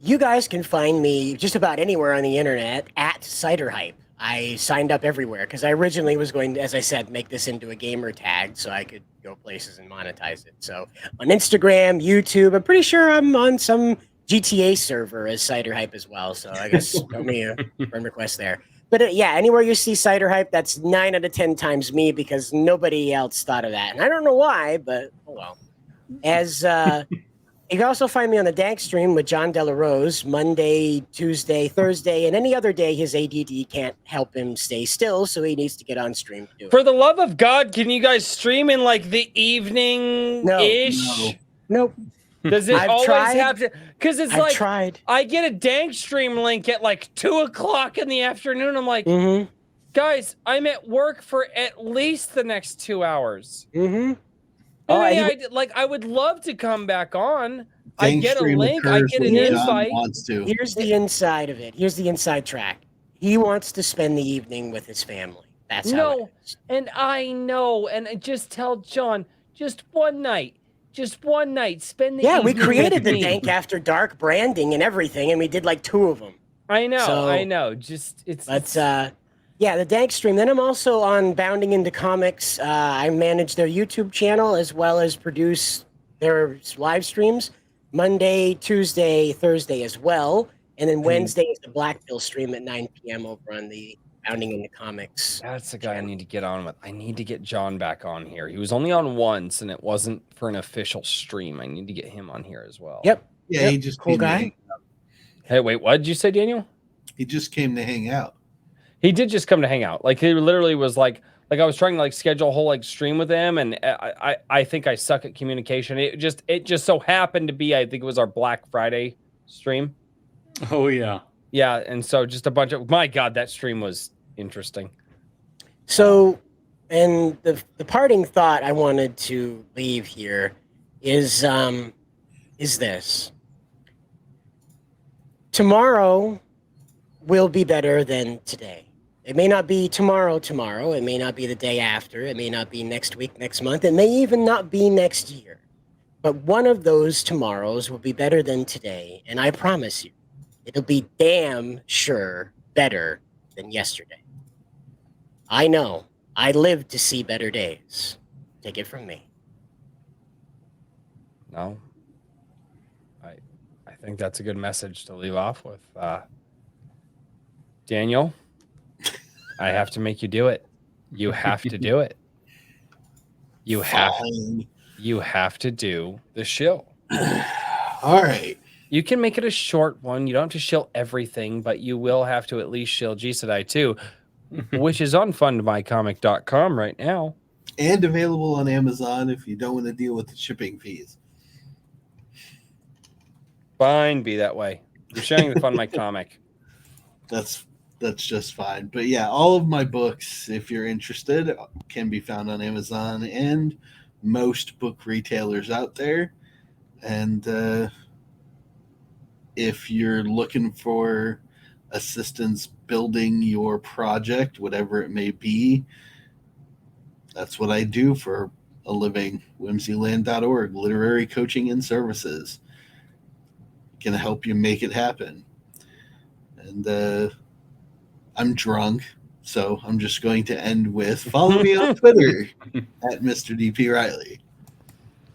You guys can find me just about anywhere on the internet at CiderHype. I signed up everywhere because I originally was going to, as I said, make this into a gamer tag so I could go places and monetize it. So on Instagram, YouTube, I'm pretty sure I'm on some GTA server as CiderHype as well. So I guess throw me a friend request there. But yeah, anywhere you see CiderHype, that's 9 out of 10 times me because nobody else thought of that. And I don't know why, but oh well. As you can also find me on the Dank stream with John Delarose Monday, Tuesday, Thursday, and any other day his ADD can't help him stay still, so he needs to get on stream to do it. For the love of God, can you guys stream in like the evening-ish? Nope. Does it I've always tried. have to? Because it's I've like tried. I get a Dank stream link at like 2:00 in the afternoon. I'm like, Mm-hmm. guys, I'm at work for at least the next 2 hours. Mm-hmm. I would love to come back on. I Dank get a stream link. I occurs get when an John invite. wants to. Here's the inside of it. Here's the inside track. He wants to spend the evening with his family. That's how it is. And I know. And I just tell John, just one night. Just one night. Spend the Yeah, we evening created with the me. Dank After Dark branding and everything, and we did like 2 of them. I know. So- I know. Just Yeah, the Dank stream. Then I'm also on Bounding Into Comics. I manage their YouTube channel as well as produce their live streams Monday, Tuesday, Thursday as well. And then Wednesday is the Black Pill stream at 9 p.m. over on the Bounding Into Comics. That's the guy I need to get on with. I need to get John back on here. He was only on once, and it wasn't for an official stream. I need to get him on here as well. Yep. Yeah, Yep, he just cool came to guy. hang out. Hey, wait, what did you say, Daniel? He just came to hang out. He did just come to hang out. Like he literally was like I was trying to like schedule a whole like stream with him, and I think I suck at communication. It just so happened to be, I think it was our Black Friday stream. Oh yeah. Yeah, and so just a bunch of, my God, that stream was interesting. So, and the parting thought I wanted to leave here is this. Tomorrow will be better than today. It may not be tomorrow. It may not be the day after. It may not be next week, next month. It may even not be next year. But one of those tomorrows will be better than today. And I promise you, it'll be damn sure better than yesterday. I know. I lived to see better days. Take it from me. No, I think that's a good message to leave off with. Daniel, I have to make you do it. You have to do it. You have to do the show. All right. You can make it a short one. You don't have to shill everything, but you will have to at least shill G-Sedai 2, which is on fundmycomic.com right now. And available on Amazon if you don't want to deal with the shipping fees. Fine, be that way. You're sharing the Fund My Comic. That's just fine. But yeah, all of my books, if you're interested, can be found on Amazon and most book retailers out there. And if you're looking for assistance building your project, whatever it may be, that's what I do for a living. Whimsyland.org, literary coaching and services. Can help you make it happen. And I'm drunk, so I'm just going to end with follow me on Twitter at Mr. DP Riley.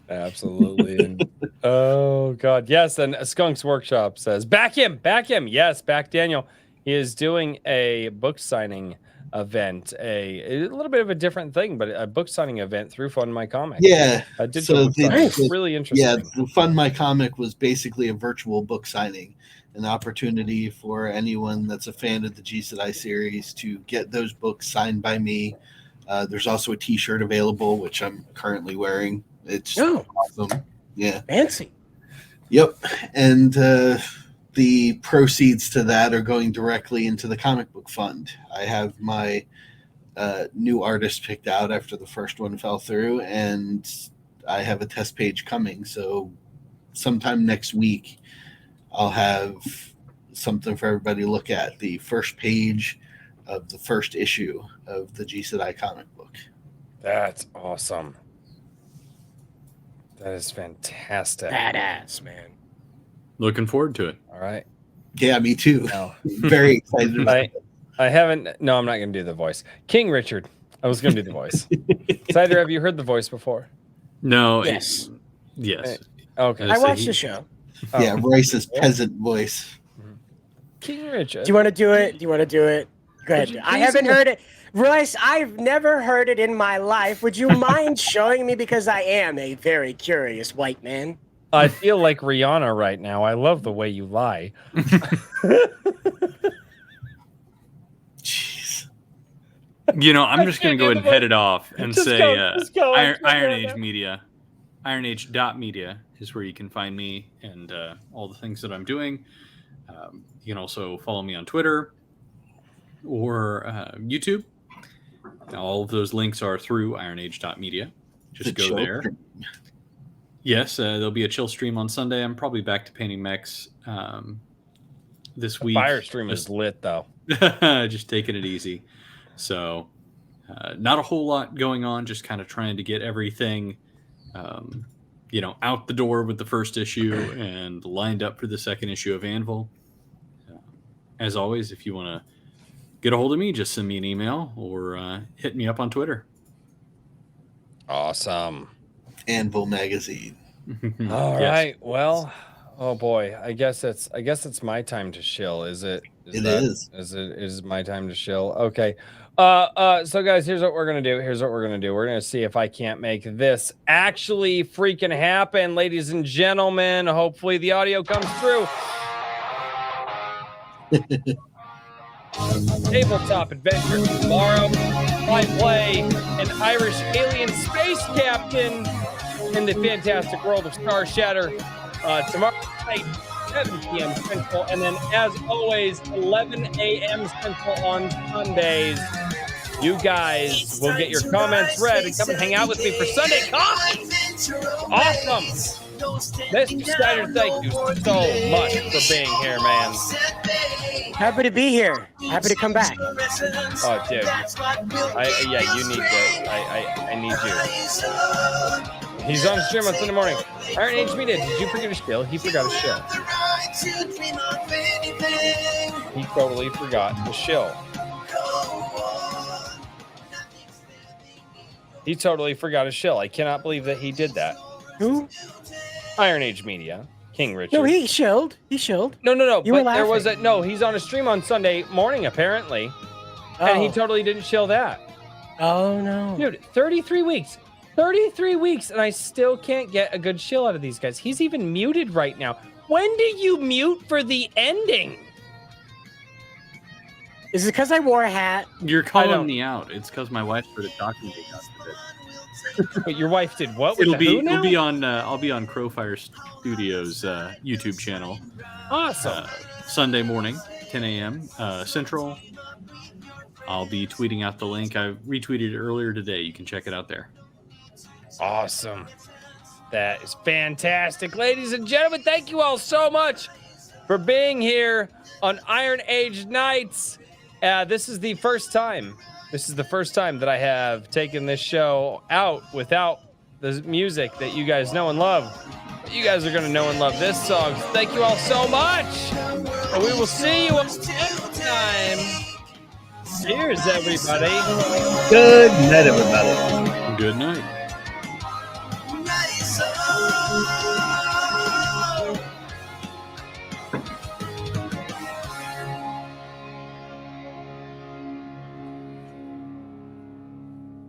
Absolutely. And, oh, God. Yes. And Skunk's Workshop says, back him. Yes, back Daniel. He is doing a book signing event, a little bit of a different thing, but a book signing event through Fund My Comic. Yeah. A digital book signing. It's really interesting. Yeah, the Fund My Comic was basically a virtual book signing, an opportunity for anyone that's a fan of the G-Sedai series to get those books signed by me. There's also a t-shirt available, which I'm currently wearing. It's awesome. Yeah. Fancy. Yep. And the proceeds to that are going directly into the comic book fund. I have my new artist picked out after the first one fell through, and I have a test page coming. So sometime next week, I'll have something for everybody to look at. The first page of the first issue of the GCI comic book. That's awesome. That is fantastic. Badass, man. Looking forward to it. All right. Yeah, me too. No. Very excited about I haven't. No, I'm not going to do the voice. King Richard. I was going to do the voice. Cider, have you heard the voice before? No. Yes. Yes. Okay. I watched the show. Oh. Yeah, Royce's peasant voice. King Richard. Do you want to do it? Go ahead. you I please haven't do it? heard it. Royce, I've never heard it in my life. Would you mind showing me? Because I am a very curious white man. I feel like Rihanna right now. I love the way you lie. Jeez. I'm just going to go ahead and head it off and Just say go. Iron Age Media. IronAge.media is where you can find me and all the things that I'm doing. You can also follow me on Twitter or YouTube. All of those links are through IronAge.media. Just go there. Yes, there'll be a chill stream on Sunday. I'm probably back to painting mechs this week. Fire stream is lit, though. Just taking it easy. So not a whole lot going on, just kind of trying to get everything out the door with the first issue and lined up for the second issue of Anvil. As always, if you want to get a hold of me, just send me an email or hit me up on Twitter. Awesome. Anvil Magazine. All Yes. right. Well, oh boy. I guess it's my time to shill. Is it? It is. Is my time to shill? Okay. So guys, here's what we're gonna do. We're gonna see if I can't make this actually freaking happen, ladies and gentlemen. Hopefully the audio comes through. Tabletop adventure tomorrow. I play an Irish alien space captain in the fantastic world of Star Shatter. Tomorrow night, 7 p.m. Central, and then as always, 11 a.m. Central on Sundays. You guys will get your comments read and come and hang out with me for Sunday Coffee. Awesome. Mr. Cider, thank you so much for being here, man. Happy to be here. Happy to come back. Oh, dude. You need to. I need you. He's on stream on Sunday morning. Iron Age Media, did you forget a shill? He forgot a shill. He totally forgot the shill. He totally forgot a shill. I cannot believe that he did that. Who? Iron Age Media, King Richard. No, he shilled. No. You were But there was laughing. no. He's on a stream on Sunday morning apparently, and he totally didn't shill that. Oh no, Dude, 33 weeks. 33 weeks, and I still can't get a good shill out of these guys. He's even muted right now. When do you mute for the ending? Is it because I wore a hat? You're don't- calling me out. It's because my wife started talking to me about it. But your wife did what? With It'll the who be now? on I'll be on Crowfire Studios YouTube channel Awesome. Sunday morning, 10 a.m. Central. I'll be tweeting out the link. I retweeted it earlier today. You can check it out there. Awesome. That is fantastic. Ladies and gentlemen, thank you all so much for being here on Iron Age Nights. This is the first time that I have taken this show out without the music that you guys know and love. You guys are going to know and love this song. So thank you all so much. And we will see you next time. Cheers, everybody. Good night, everybody. Good night.